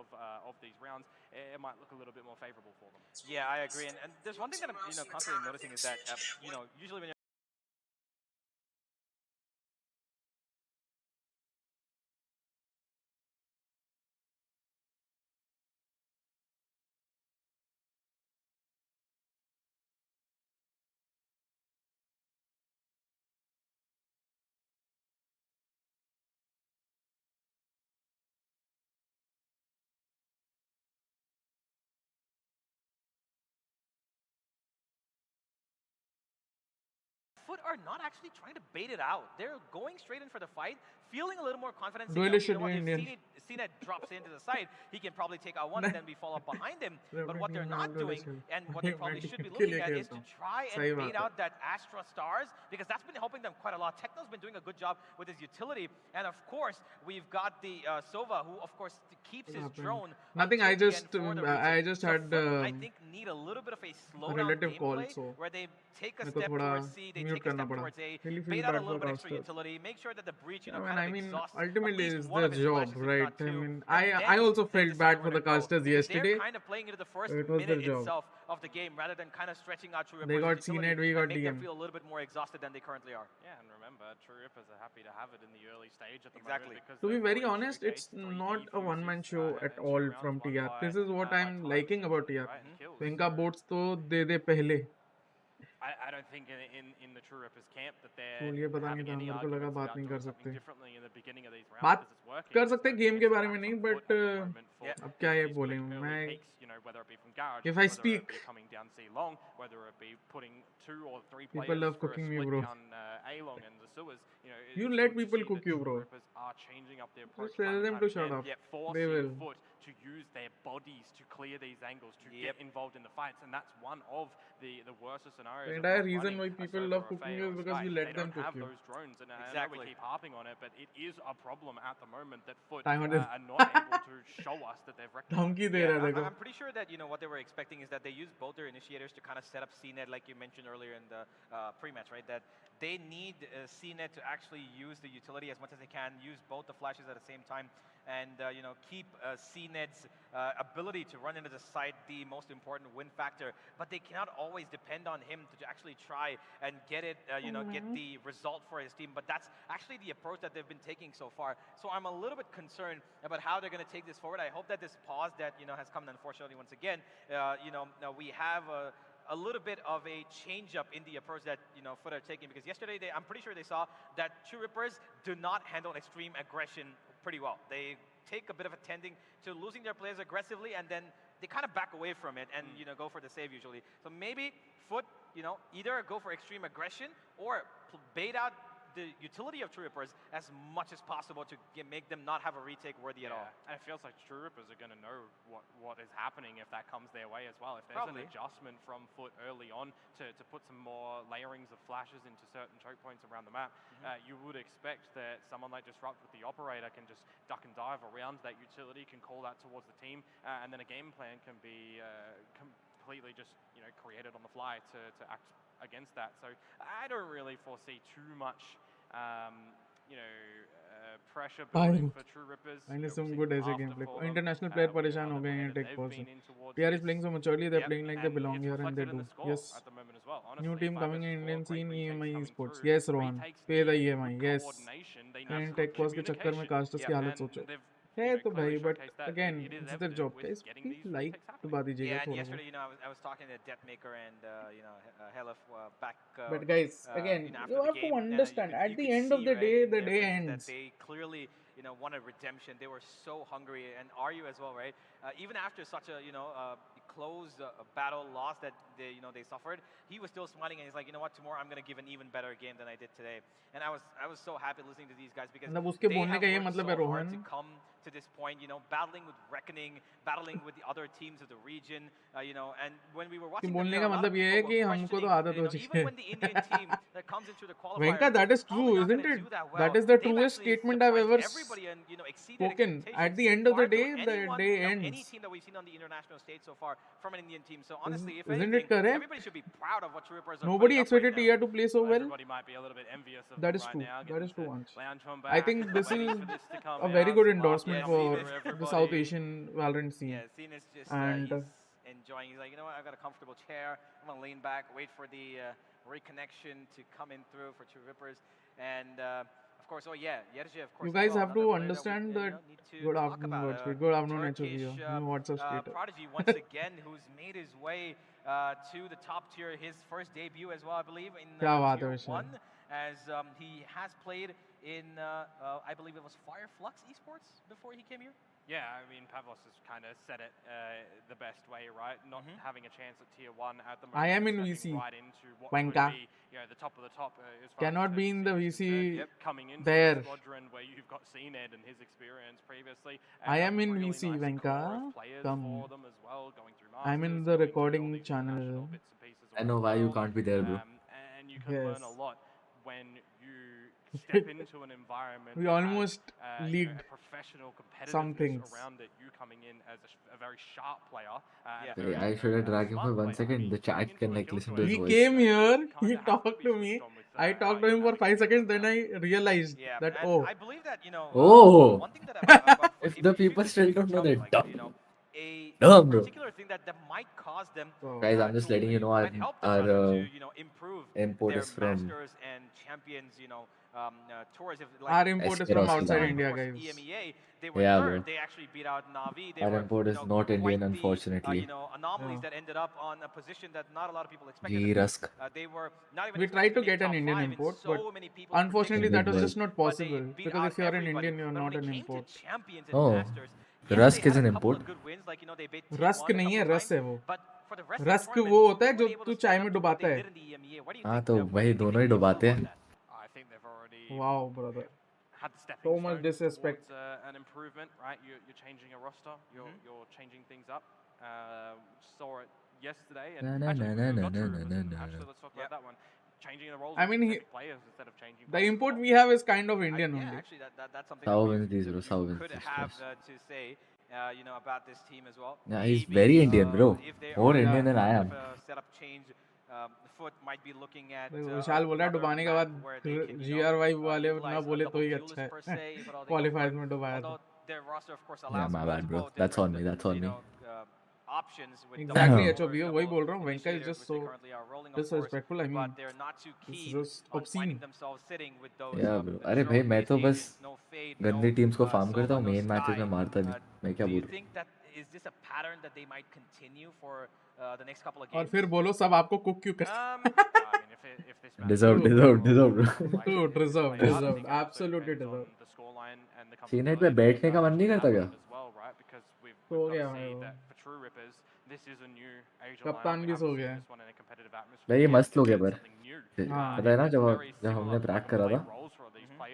Of these rounds, it might look a little bit more favorable for them. Yeah, I agree, and there's one thing that I'm constantly noticing is that usually when you're FUT are not actually trying to bait it out. They're going straight in for the fight, feeling a little more confident. If CNET drops into the side, he can probably take out one and then we fall up behind him. But what they're not doing, and what they probably should be looking at, is to try and bait out that Astra Stars, because that's been helping them quite a lot. Techno's been doing a good job with his utility, and of course, we've got the Sova, who of course keeps his drone. Nothing, I just had I think need a little bit of a slowdown gameplay, where they take a step towards C, they take a step towards A, bait out a little bit extra utility, make sure that the breach, kind of exhausts ultimately is their job, right? I mean, I also felt bad for the casters yesterday. They're kind of playing into the first minute itself of the game, rather than kind of stretching out True Rippers. They got CNET, we got make DM. them feel a little bit more exhausted than they currently are. Yeah, and remember, True Rippers are happy to have it in the early stage at the moment. Because to be very honest, it's not a one-man show at all from TR. This is what I'm liking about TR. So इनका boats तो दे दे पहले. I don't think in the True Rippers camp that they're ये पता नहीं था, मेरे को लगा बात नहीं कर सकते. बात बात कर सकते गेम के बारे में नहीं, but अब क्या ये बोले मैं. If I speak, people love cooking me, bro. You let people cook you, bro. Just tell them to shut up. They will. To use their bodies to clear these angles, to get involved in the fights, and that's one of the worst scenarios. The entire reason why people love cooking is because you let them cook you. Those drones, and I know we keep harping on it, but it is a problem at the moment that FUT are not able to show us that they've rectified. I'm pretty sure that what they were expecting is that they use both their initiators to kind of set up CNET, like you mentioned earlier in the pre-match, right? That they need CNET to actually use the utility as much as they can, use both the flashes at the same time, and keep CNET's ability to run into the site the most important win factor. But they cannot always depend on him to actually try and get it, get the result for his team. But that's actually the approach that they've been taking so far. So I'm a little bit concerned about how they're going to take this forward. I hope that this pause that has come, unfortunately, once again, we have a little bit of a change up in the approach that FUT are taking, because yesterday I'm pretty sure they saw that True Rippers do not handle extreme aggression pretty well. They take a bit of a tending to losing their players aggressively, and then they kind of back away from it and go for the save usually. So maybe FUT either go for extreme aggression or bait out the utility of True Rippers as much as possible to make them not have a retake worthy at all. And it feels like True Rippers are going to know what is happening if that comes their way as well. If there's an adjustment from FUT early on to put some more layerings of flashes into certain choke points around the map, you would expect that someone like Disrupt with the operator can just duck and dive around that utility, can call that towards the team, and then a game plan can be completely just created on the fly to act against that. So I don't really foresee too much pressure building for True Rippers. Find some good as a gameplay. International player परेशान हो गए हैं tech person. TR is playing so maturely, they're playing like they belong here, and they do. Yes. New team coming in Indian scene, EMI Esports. Yes, Rohan. Pay the EMI. Yes. And tech pause के चक्कर में casters की हालत सोचो. है तो भाई, but again, it's their job. Guys, please like दबा दीजिएगा थोड़ा. And yesterday, I was talking to Deathmaker and Helif back. But guys, again, you have to understand. At the end of the day, the day ends. They clearly, wanted redemption. They were so hungry, and you as well, right? Even after such a, close battle loss that they suffered, he was still smiling, and he's like, you know what, tomorrow I'm going to give an even better game than I did today. And I was so happy listening to these guys, because they have worked so hard to come to this point, battling with Reckoning, battling with the other teams of the region, and when we were watching them, बोलने का मतलब ये है कि हमको तो आदत हो चुकी है. even when the Indian team that comes into the qualifier, Venka, that is true, isn't it? That is the truest statement I've ever spoken. At the end of the day ends. Any team that we've seen on the international stage so far from an Indian team. So honestly, if isn't it correct? Everybody should be proud of what True Rippers are. Nobody expected TR to play so well. Everybody might be a little bit envious of that is right true. Now, that is true. I think this is a very good endorsement for the South Asian Valorant scene. Yeah, scene is just and he's enjoying. He's like, you know what? I've got a comfortable chair. I'm gonna lean back, wait for the reconnection to come in through for True Rippers, and. Of course, Yerje, of course. You guys have to understand that. Good afternoon, Watchparty. Good afternoon, HOV. What's up, Prodigy once again, who's made his way to the top tier. His first debut as well, I believe, in tier 1, as he has played in, I believe it was Flux Esports before he came here. Yeah, I mean, Pavlos has kind of said it the best way, right? Not having a chance at tier 1 at the moment. I am in VC. Right into what Venka. Be, the top of the top. Cannot be in the VC coming into there. The squadron where you've got CNED and his experience previously. I am in really VC, Venka. Come. Well, I'm in the recording channel. I know why you can't be there, bro. And you can learn a lot when you step into an environment. We almost leaked professional some things around it. You coming in as a very sharp player. I should have dragged him for 1 second. The chat can listen to his voice. He came here. He talked to me. I talked to him for 5 seconds. Then I realized that I believe that one thing that if the people still don't know, they're dumb. Dumb, bro. Particular thing that might cause them. Guys, I'm just letting you know our improve import their is from masters and champions, tours. Our import is from outside India, guys. EMEA, they were third. They actually beat out Navi. Our import is not Indian, unfortunately. Anomalies that ended up on a position that not a lot of people expected. G-Rusk. They were not even. We tried to get an Indian import, but unfortunately that was just not possible, because if you are an Indian, you are not an import. Oh. Rusk is an import. Rusk नहीं है, रस है वो. Rusk वो होता है जो तू चाय में डुबाता है. हाँ तो वही दोनों ही डुबाते हैं. Wow, brother. So much disrespect. An improvement, right? You're changing a roster. You're changing things up. Saw it yesterday. And actually, let's talk about that one. Changing the roles. I mean, players instead of changing. The import we have is kind of Indian only. Actually, that's something that could have to say, about this team as well. Yeah, he's very Indian, bro. More Indian than I am. Setup change. FUT might be looking at. विशाल बोल रहा है डुबाने के बाद GRY वाले ना बोले तो ही अच्छा है. Qualifiers में डुबाया था. Yeah, my bad, bro. That's on me. That's on me. Exactly, HOV, वही बोल रहा हूँ. Venka is just so disrespectful. I mean, it's just obscene. Yeah, bro. अरे भाई मैं तो बस गंदी टीम्स को फार्म करता हूँ. मेन मैचेस में मारता नहीं. मैं क्या बोलूँ? is this a pattern that they might continue for the next couple of games? और फिर बोलो सब आपको कुक क्यों करते Deserved. Absolutely deserved. सीनेट पे बैठने का मन नहीं करता क्या? सो गया भाई वो। कप्तान भी सो गया है। भाई ये मस्त लोग है पर पता है ना जब हमने प्रैक करा था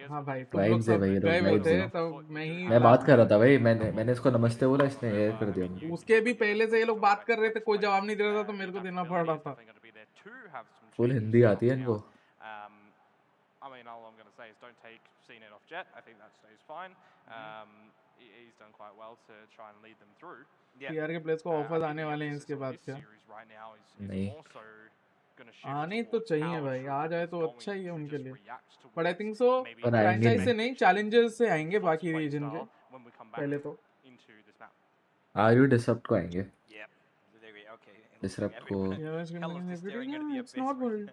हाँ भाई वाइब्स है भाई गए हुए थे तब मैं बात कर रहा था भाई मैंने इसको नमस्ते बोला इसने ये कर दिया उसके भी पहले से ये लोग बात कर रहे थे कोई जवाब नहीं दे रहा था तो मेरे को देना पड़ रहा था फुल हिंदी आती है इनको I mean, all I'm going to say is don't take CNET off Jet. I think that stays fine. He's done quite well to try and lead them through. PR के प्लेयर्स को offers आने वाले हैं इसके बाद क्या? नहीं आने तो चाहिए भाई आ जाए तो अच्छा ही है उनके लिए but I think so franchise से नहीं चैलेंजर्स से आएंगे बाकी रीजन के पहले तो आर यू डिसरप्ट को आएंगे डिसरप्ट को it's not world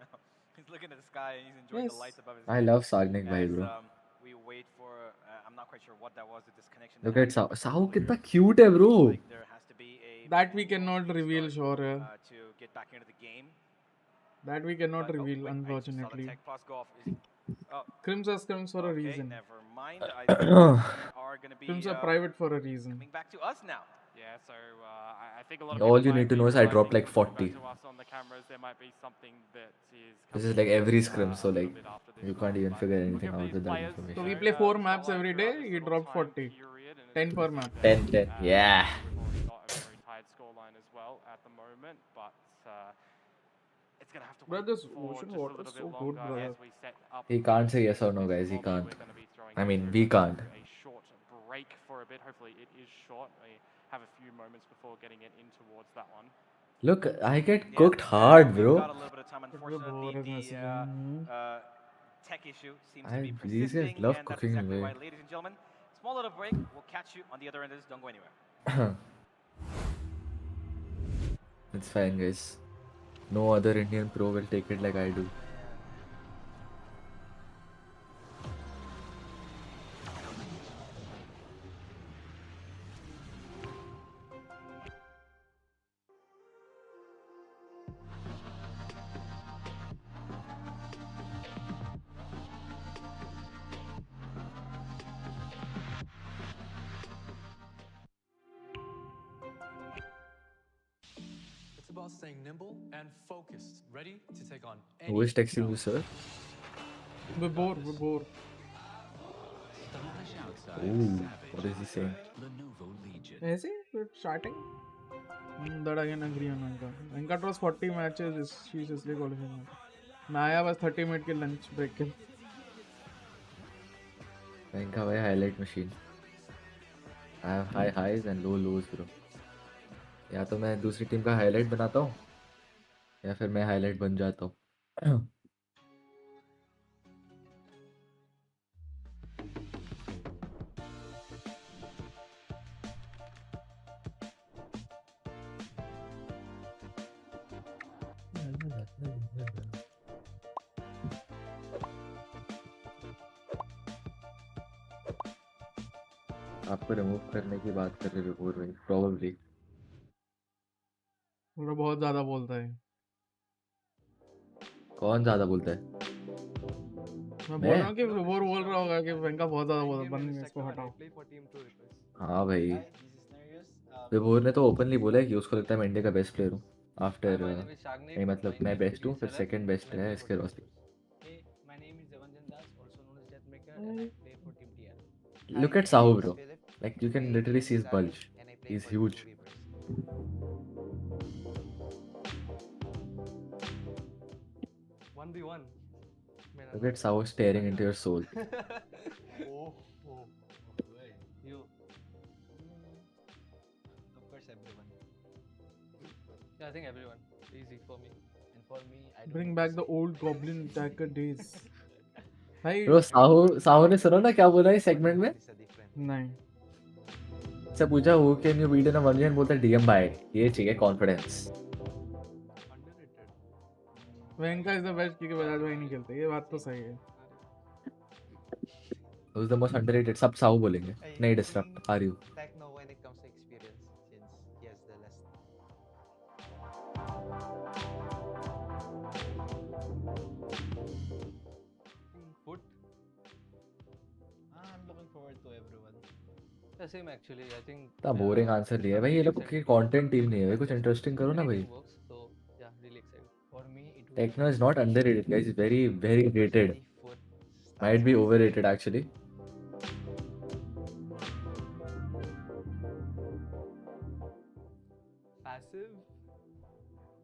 He's looking at the sky and he's enjoying the lights above his I love Sarnik bhai bro we wait for I'm not quite sure what that was the disconnection look at Sahu kitna cute hai bro there has to be a that we cannot reveal sure to get back into the game that we cannot reveal unfortunately Crims are scrims for a reason never mind I think are going to be Crims are private for a reason coming back to us now Yeah, so I think a lot of all you need to know is I dropped like 40 on the cameras there might be something that is this is like every scrim so like you can't even figure anything out with that information so we play 4 maps every day he dropped 40 10 per map 10 yeah got a very tight scoreline as well at the moment but it's going to have to brother this ocean water is so good brother he can't say yes or no guys he can't I mean we can't a short break for a bit hopefully it is short we have a few moments before getting it in towards that one look I get cooked hard bro got a little bit of time unfortunately the tech issue seems to be persisting these guys love and cooking that's exactly away why ladies and gentlemen small little break we'll catch you on the other end of this don't go anywhere it's fine guys no other Indian pro will take it like I do about staying nimble and focused, ready to take on any who is texting you sir we're bored ooh what is he saying ऐसे we're starting that again agree on Venkat was 40 matches she's इसलिए qualifying मैं आया बस 30 minute के lunch break के Venkat भाई highlight machine I have high highs and low lows bro या तो मैं दूसरी टीम का हाईलाइट बनाता हूँ या फिर मैं हाईलाइट बन जाता हूँ आपको रिमूव करने की बात कर रहे विभोर भाई प्रोबेबली वो बहुत ज्यादा बोलता है कौन ज्यादा बोलता है मैं बोल रहा हूँ कि वो बोल रहा होगा कि वेंका बहुत ज्यादा बोलता है बंद इसको हटाओ हाँ भाई विभोर ने तो ओपनली बोला है कि उसको लगता है मैं इंडिया का बेस्ट प्लेयर हूँ आफ्टर नहीं मतलब मैं बेस्ट हूँ फिर सेकंड बेस्ट है इसके roster look at Sahu bro like you can literally see his bulge he's huge 1v1 look at Sahu staring into your soul you of course everyone yeah I think everyone easy for me and for me I bring back the old goblin attacker days भाई bro Sahu ने सुना ना क्या बोला है segment में नहीं से पूछा who can you beat in a 1v1 बोलता है DM भाई ये चाहिए कॉन्फिडेंस वेंका इज द बेस्ट क्योंकि बजाज भाई नहीं खेलते ये बात तो सही है who's the most underrated सब साहू बोलेंगे नहीं disturb are you techno when it comes to experience since to everyone. The same actually. I think. इतना बोरिंग आंसर दिया है भाई, ये लोग की कंटेंट टीम नहीं है, कुछ इंटरेस्टिंग करो ना भाई. So yeah, really excited. For me, it was. Techno is not underrated, guys. It's very, very rated. Might be overrated actually.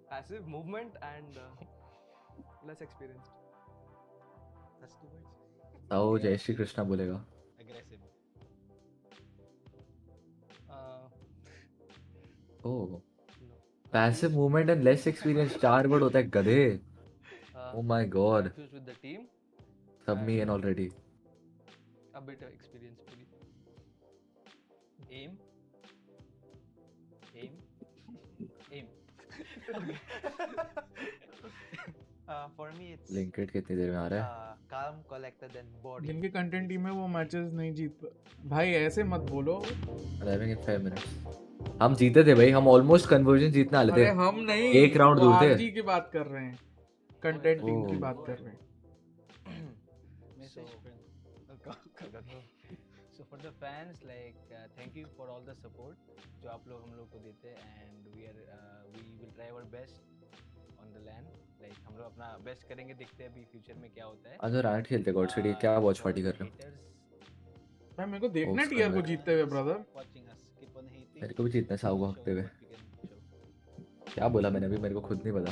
Passive movement and less experienced. That's two words. आओ जय श्री कृष्णा बोलेगा. Aggressive. Oh. Passive movement and less experience. 4 word होता है गधे. Oh my god. Confused with the team. Sub me in already. A bit of experience maybe. Aim. For me it's linked कितनी देर में आ रहा है? calm, collected and boring. जिनकी content team है वो मैचेस नहीं जीत भाई, ऐसे मत बोलो. Arriving in 5 minutes. हम जीते थे भाई, हम ऑलमोस्ट कन्वर्जन जीतने वाले थे. अरे हम नहीं, एक राउंड दूर थे. आरजी की बात कर रहे हैं, कंटेंट टीम की बात कर रहे हैं. So for the fans, like thank you for all the support जो आप लोग हम लोग को देते हैं, and we will try our best on the land. Like हम लोग अपना बेस्ट करेंगे, देखते हैं अभी फ्यूचर में क्या होता है. आज रात खेलते गॉडस्पीड, क्या वॉच पार्टी कर रहे हो? भाई मेरे को देखना है टीआर को जीतते हुए ब्रदर. मेरे को भी जीतना है साउ को हकते हुए. क्या बोला मैंने अभी, मेरे को खुद नहीं पता.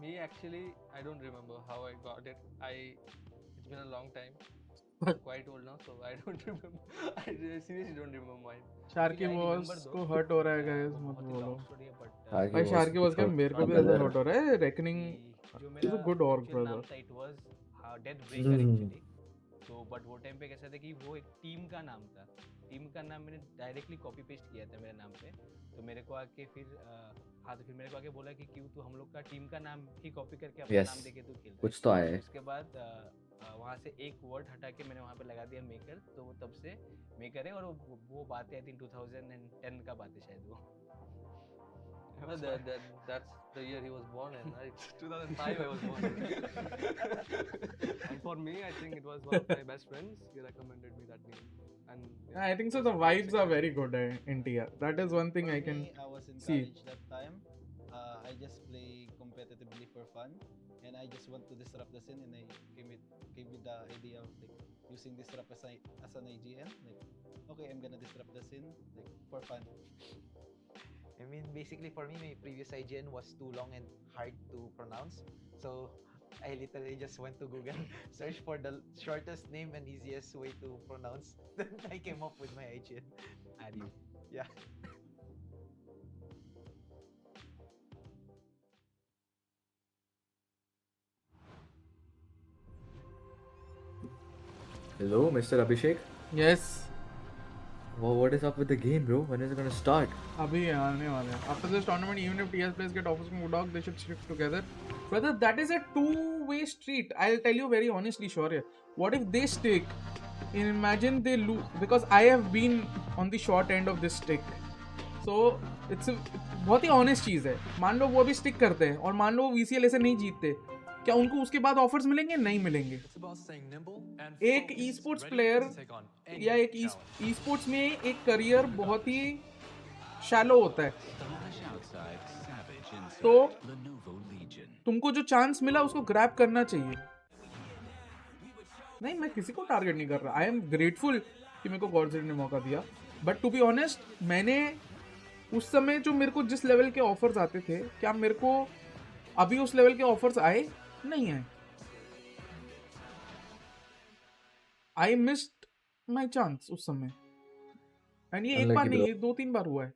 Me actually, I don't remember how I got it. It's been a long time. Quite old now, so I don't remember. I seriously don't remember mine. Sharky boss को हर्ट हो रहा है गाइस, मत बोलो. भाई शार्की बॉस का मेरे को भी ऐसा हर्ट हो रहा है. Reckoning is a good org brother. It was Death Breaker actually. तो बट वो टाइम पे कैसा था कि वो एक टीम का नाम था. टीम का नाम मैंने डायरेक्टली कॉपी पेस्ट किया था मेरे नाम पे. तो मेरे को आके फिर फिर मेरे को आके बोला कि क्यों तू हम लोग का टीम का नाम ही कॉपी करके अपना नाम देके तू खेल. कुछ तो आया है. उसके बाद वहाँ से एक वर्ड हटा के मैंने वहाँ पे लगा दिया मेकर. तो वो तब से मेकर है, और वो बात है आई थिंक 2010 का बात है शायद वो. That's the year he was born in, right? 2005 I was born. And for me, I think it was one of my best friends. He recommended me that name. And I think so. The vibes are very good in TR. That is one thing I can I was in see. college that time. I just play competitively for fun, and I just want to disrupt the scene, and I came with the idea of like using disrupt as an IGN. Like, okay, I'm gonna disrupt the scene like for fun. I mean, basically for me, my previous IGN was too long and hard to pronounce. So I literally just went to Google, searched for the shortest name and easiest way to pronounce. Then I came up with my IGN. Ariu. Yeah. Hello, Mr. Abhishek. Yes. Well, what is up with the game, bro? When is it gonna start? अभी आने वाला है. After this tournament, even if TS players get offers from Udog, they should stick together. Brother, that is a two-way street. I'll tell you very honestly, Shaurya. What if they stick? Imagine they lose, because I have been on the short end of this stick. So it's बहुत ही honest चीज़ है. मान लो वो भी stick करते हैं और मान लो VCL ऐसे नहीं जीतते, क्या उनको उसके बाद ऑफर्स मिलेंगे? नहीं मिलेंगे. एक ई स्पोर्ट्स प्लेयर या एक ई स्पोर्ट्स में एक करियर बहुत ही शैलो होता है. तो तुमको जो चांस मिला उसको ग्रैब करना चाहिए. नहीं, मैं किसी को टारगेट नहीं कर रहा. आई एम ग्रेटफुल कि मेरे को गॉडस्पीड ने मौका दिया, बट टू बी ऑनेस्ट, मैंने उस समय जो मेरे को जिस लेवल के ऑफर्स आते थे, क्या मेरे को अभी उस लेवल के ऑफर्स आए? नहीं है. आई मिस्ड माई चांस उस समय, एंड ये एक बार नहीं, ये 2-3 बार हुआ है.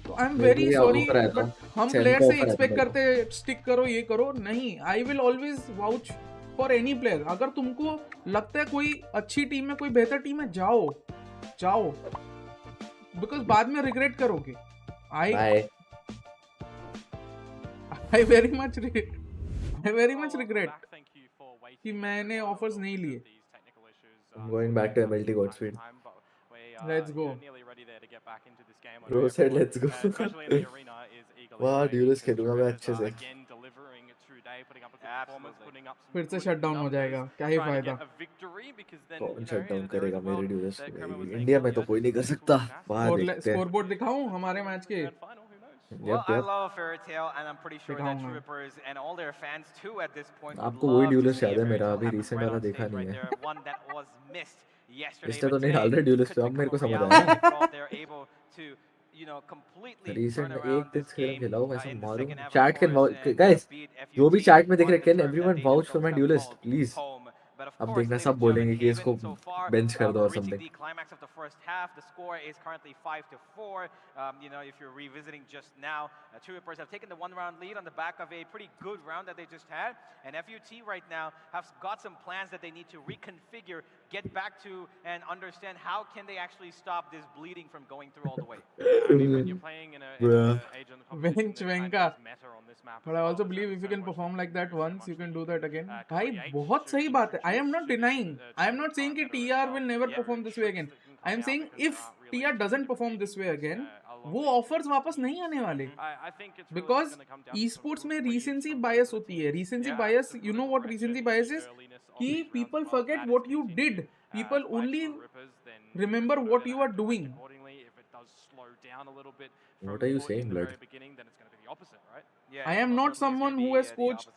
तो I am very sorry, but हम प्लेयर से एक्सपेक्ट करते स्टिक करो, ये करो. नहीं, I will always vouch for any player. अगर तुमको लगता है कोई अच्छी टीम है, कोई बेहतर टीम है, जाओ, बिकॉज बाद में रिग्रेट करोगे. आई वेरी मच रिग्रेट कि मैंने ऑफर्स नहीं लिए. I'm going back to MLT Godspeed. Let's go. Bro said let's go. वाह, ड्यूलिस खेलूंगा मैं अच्छे से. फिर से शट डाउन हो जाएगा, क्या ही फायदा। कौन शट डाउन करेगा मेरे ड्यूलिस्ट को? इंडिया में तो कोई नहीं कर सकता। बाहर देखते हैं। स्कोरबोर्ड दिखाऊं हमारे मैच के? Well, I love a fairy tale, and I'm pretty sure that Troopers and all their fans too at this point. आपको वही ड्यूलिस्ट याद है मेरा? अभी रिसेंट वाला देखा नहीं है। One that was missed yesterday. इसलिए तो नहीं डाल रहे ड्यूलिस्ट पे, अब मेरे को समझ आया। रिसेंट में एक दिन स्क्रीन खेला हूँ, ऐसे मारूं। चैट के गाइस, जो भी चैट में देख रहे, can everyone vouch for my dualist please? अब देखना सब बोलेंगे कि इसको बेंच कर दो और something. The climax of the first half, the score is currently 5-4. You know, if you're revisiting just now, Troopers have taken the one-round lead on the back of a pretty good round that they just had, and FUT right now have got some plans that they need to reconfigure, get back to, and understand how can they actually stop this bleeding from going through all the way. I mean, when you're playing in a age on the competition, meta on this map. But I also believe if you can perform like that once, you can do that again. भाई बहुत सही बात है. I am not denying. I am not saying कि TR will never perform this way again. I am saying if TR doesn't perform this way again, वो offers वापस नहीं आने वाले. Because esports में recency bias होती है. Recency bias, you know what recency bias is? कि people forget what you did. People only remember what you are doing. What are you saying, Blood? I am not someone who has coached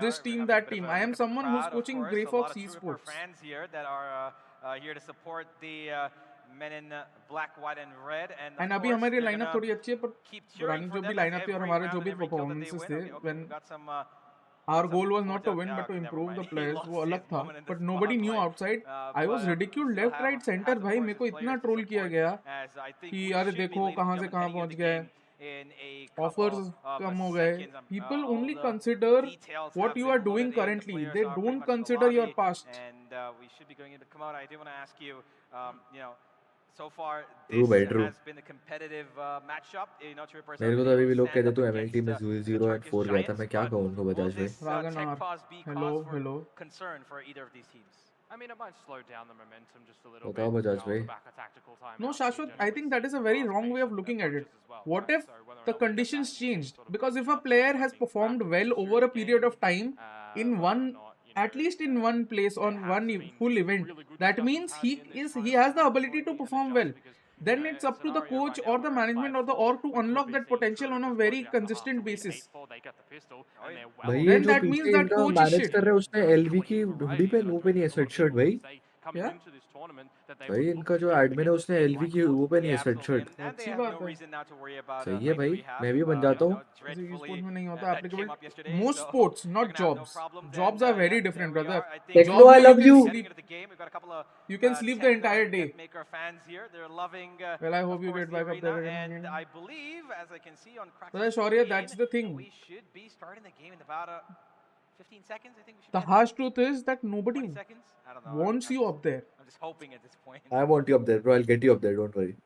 this team, that team. I am someone who's coaching Grey Fox Esports. Fans here that are here to support the men in black, white, and red. And अभी हमारी lineup थोड़ी अच्छी है, पर पुरानी जो भी lineup थी और हमारे जो भी परफॉर्मेंसेस थे, when our goal was not to win but to improve the players, वो अलग था. But nobody knew outside. I was ridiculed left, right, center. भाई मेरे को इतना ट्रोल किया गया कि यार देखो कहाँ से कहाँ पहुँच गए. Offers कम हो गए. People only consider what you are doing currently. They don't consider your past. And we should be going into come out. I do want to ask you, you know, so far this has been a competitive matchup. You know, Troopers. मेरे को तो अभी भी लोग कहते तो MLT में 0-4 गया था. मैं क्या कहूँ उनको बजाज भाई? Hello. Concern for either of these teams. I mean, it might slow down the momentum just a little बताओ बजाज भाई. No, Shashwat, I think that is a very wrong way of looking at it. What if the conditions changed? Because if a player has performed well over a period of time in one, at least in one place on one full event, that means he has the ability to perform well. Then it's up to the coach or the management or the org to unlock that potential on a very consistent basis. Then that means that coach is shit. कर रहे उसने LV की hoodie पे लो पे नहीं है sweatshirt भाई. क्या? भाई इनका जो एडमिन है उसने LV की वो पे नहीं है स्वेटशर्ट. अच्छी बात है. सही है भाई, मैं भी बन जाता हूँ. स्पोर्ट्स में नहीं होता applicable. Most sports, not jobs. Jobs are very different, brother. Techno, I love you. You can sleep the entire day. Well, I hope you get back up there again. And I believe, as I can see on But Shaurya, that's the thing. we should be starting the game in about 15 seconds. I think we should. The harsh truth is that nobody 20 seconds? I don't know. wants you up there. I'm just hoping at this point. I want you up there, bro. I'll get you up there. Don't worry.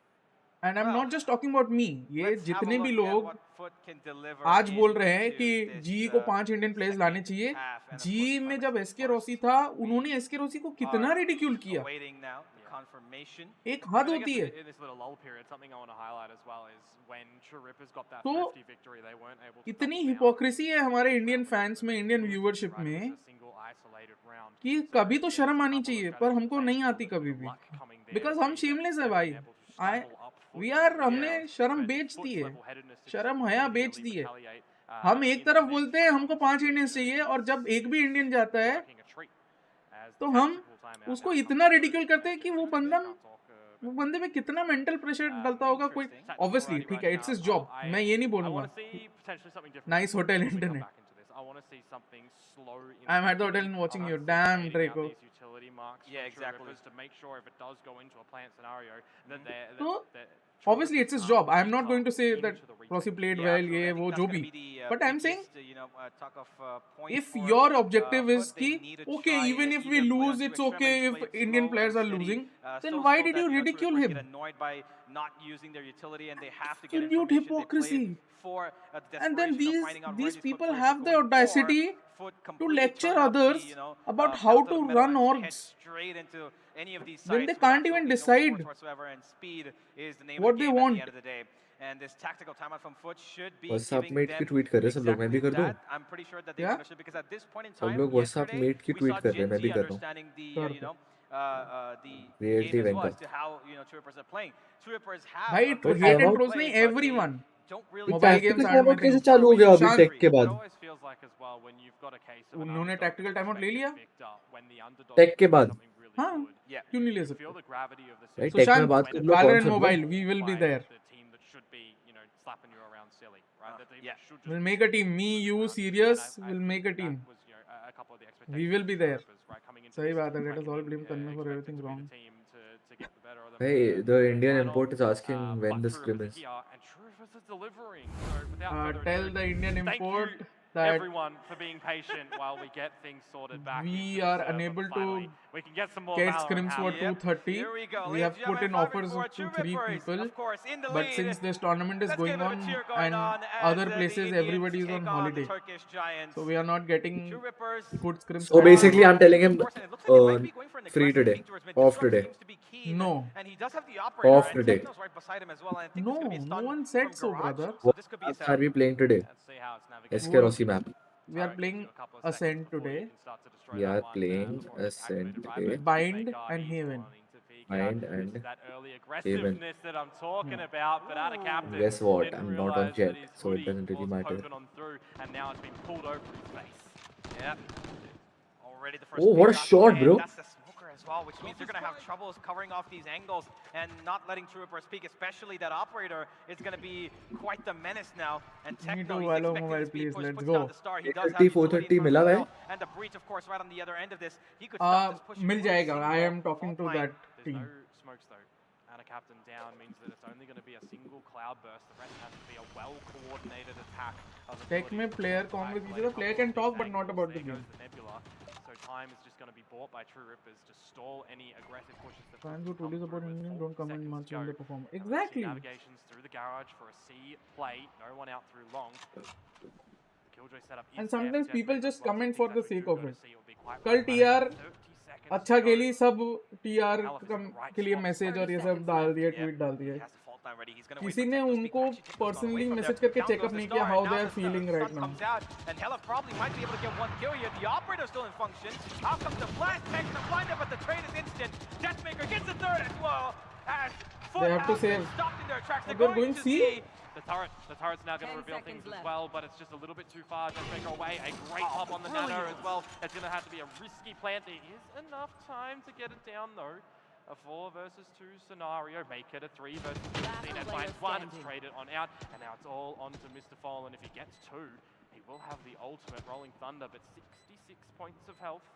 And I'm not just talking about me. ये Let's have a जितने भी look at लोग what FUT can deliver आज बोल रहे हैं into कि this, जी को 5 इंडियन प्लेयर्स लाने चाहिए. half, and of जी course, में Clemens, जब of एसके course, रोसी था, उन्होंने एसके रोसी को कितना रिडिक्यूल किया. awaiting now the confirmation. एक हद I guess होती है. in this little lull period, something I want to highlight as well is when Chirippers got that तो 50 victory, they weren't able to इतनी double down. Hypocrisy है हमारे Indian fans में, Indian viewership Right, में, it was a single isolated round. कि कभी तो शर्म आनी चाहिए, पर हमको नहीं आती कभी भी. बिकॉज हम शेमलेस है भाई. हमने शर्म बेच दी है. शर्म हया बेच दी है. हम एक तरफ बोलते हैं हमको 5 इंडियंस चाहिए, और जब एक भी इंडियन जाता है तो हम उसको इतना रिडिक्यूल करते हैं कि वो बंदे में कितना मेंटल प्रेशर डलता होगा. कोई ऑब्वियसली ठीक है, इट्स हिज जॉब, मैं ये नहीं बोलूंगा. Nice hotel internet. I'm at the hotel and watching you. Damn, Draco. Yeah, exactly. To make sure if it does go into a plant scenario, that So, obviously it's his job. I'm not going to say that Rossi played well, ये वो जो भी. But I'm saying, if your objective is कि okay, even if we lose, it's okay if Indian players are losing, then why did you ridicule him? Not using their utility, and they have to get Absolute hypocrisy. And then these people have the audacity to lecture others about how to run orgs when they can't even decide what they want. And this tactical timeout from FUT should be WhatsApp giving mate की them tweet कर रहे हैं सब लोग, मैं भी कर दूं? that. I'm pretty sure that they understood because at this point in सब time, लोग WhatsApp mate की tweet कर रहे हैं, मैं भी कर रहा हूँ. understanding the you know the Reality game as well Venka. as to how you know True Rippers are playing. True Rippers have भाई a good hate and play, pros नहीं, but they everyone. don't really Mobile games tactical timeout कैसे चालू हो गया अभी take के बाद? उन्होंने tactical timeout ले लिया? टेक के बाद? हाँ, क्यों नहीं ले सकते? भाई टेक में बात कर लो कौन Valorant सा Mobile, we will be there. We'll make a team. Me, you, Sirius, will make a team. We will be there. सही बात है. Let us all blame Tanmay for everything wrong. Hey, the Indian import is asking when the scrim is. Tell the Indian import that everyone for being patient while we get things sorted back. We are unable to we can get some more get scrims for 230. We have put in offers to 3 people, but since this tournament is going on and other places everybody is on holiday, so we are not getting good scrims. So basically I'm telling him free today, off today. No. Off today. No, no one said so, brother. What are we playing today? SK Rossi map. We are playing Ascent today. We are playing Ascent today. Bind and Haven. Bind and Haven. That I'm talking about, but out of captain, Guess what? I'm not on jet, so it doesn't really matter. And now it's been pulled over his face. Yep. Already the first Oh, what a shot, bro. That's the smoker as well, which means they're going to have troubles covering off these angles and not letting True Rippers peek, especially that operator is going to be quite the menace now. And Techno, he's expecting this speed push, puts down the star. He does have 430 मिला है? and the breach, of course, right on the other end of this. He could stop this push. मिल जाएगा. I am talking to that team. No smokes though. And a captain down means that it's only going to be a single cloud burst. The rest has to be a well-coordinated attack. Tech में player कौन भी किसी का player can talk but not about the game. So time is just going to be bought by True Rippers to stall any aggressive pushes. Fans who truly support England don't comment much when they perform. Exactly. Navigations through the garage for a C play. No one out through long. Killjoy setup. And sometimes people just comment for the sake of it. कल TR अच्छा खेली सब TR के लिए message और ये सब डाल दिए ट्वीट डाल दिए किसी ने उनको पर्सनली मैसेज करके चेकअप नहीं किया how they are feeling right now and Hella probably might be able to get one kill here. The operator still in function. Out comes the flash tech to blind up, but the trade is instant. Deathmaker gets the third as well. As they have to save. Stopped in their tracks. They're going to see. The turret's now going to reveal things as well, but it's just a little bit too far. Deathmaker away. A great pop on the nano as well. It's going to have to be a risky plant. There is enough time to get it down though. A 4 versus 2 scenario, make it a 3 versus 2. That finds one, it's traded on out, and now it's all on to Mr. Fallen. If he gets 2, he will have the ultimate Rolling Thunder, but 66 points of health.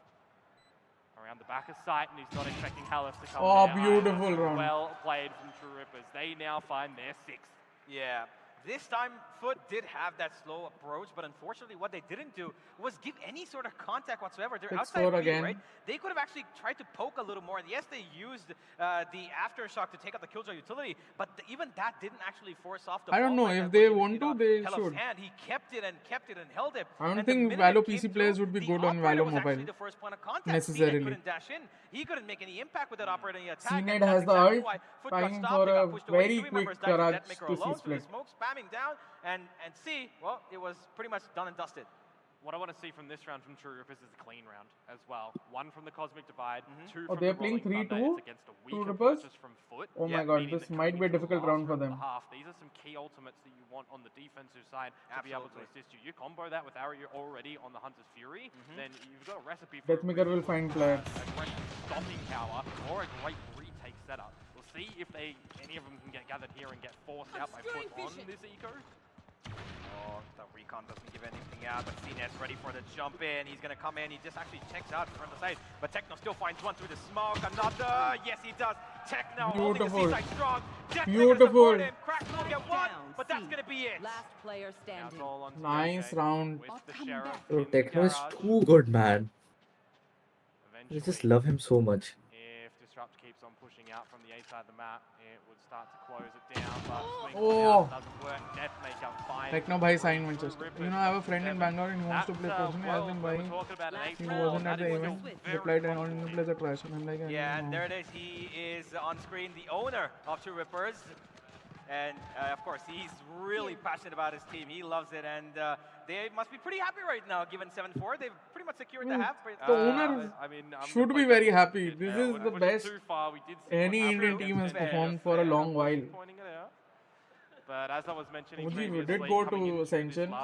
Around the back of sight, and he's not expecting Hallis to come Oh, down. beautiful run. Well played from True Rippers. They now find their 6th. Yeah. This time, FUT did have that slow approach, but unfortunately what they didn't do was give any sort of contact whatsoever. They're outside B, right? They could have actually tried to poke a little more, and yes, they used the Aftershock to take out the Killjoy utility, but even that didn't actually force off the I don't know, if they want to, they should. Hand. He kept it and held it. I don't think Valo PC players would be good on Valo Mobile, necessarily. He couldn't make any impact with that operator in the attack. CNET has the ult, trying for a very quick garage to C-split. Down and see, well, it was pretty much done and dusted. What I want to see from this round from True Rippers is a clean round as well. 1 from the Cosmic Divide, 2 from they're the playing 3-2 True Rippers? From FUT. Oh my god, this might be a difficult round for them. These are some key ultimates that you want on the defensive side to be able to assist you. You combo that with Arrow already on the Hunter's Fury, then you've got a recipe for Deathmaker will find players. A great stopping power or a great retake setup. We'll see if any of them can get gathered here and get forced out by FUT on this eco. Oh, the recon doesn't give anything out, but CNET's ready for the jump in. He's going to come in. He just actually checks out from the side, but Techno still finds one through the smoke. Another, yes, he does. Techno holding the C-side strong. Beautiful. Crack will get one, but that's going to be it. Last player standing. Nice round. Bro, Techno is too good, man. I just love him so much. If Disrupt keeps on pushing out from the A side of the map, it would start to close it down, but doesn't work. Deathmaker finds Techno bhai signed Manchester. You know, I have a friend in Bangalore and he wants to play personally. I asked him why he wasn't at the event. He replied, I only play the trash. And I'm like, yeah, and there it is. He is on screen, the owner of True Rippers. And of course, he's really passionate about his team. He loves it, and they must be pretty happy right now, given 7-4. They've pretty much secured the half. The owner should be very happy. This is the best any Indian team has performed for a long while. But as I was mentioning, we did go to Ascension,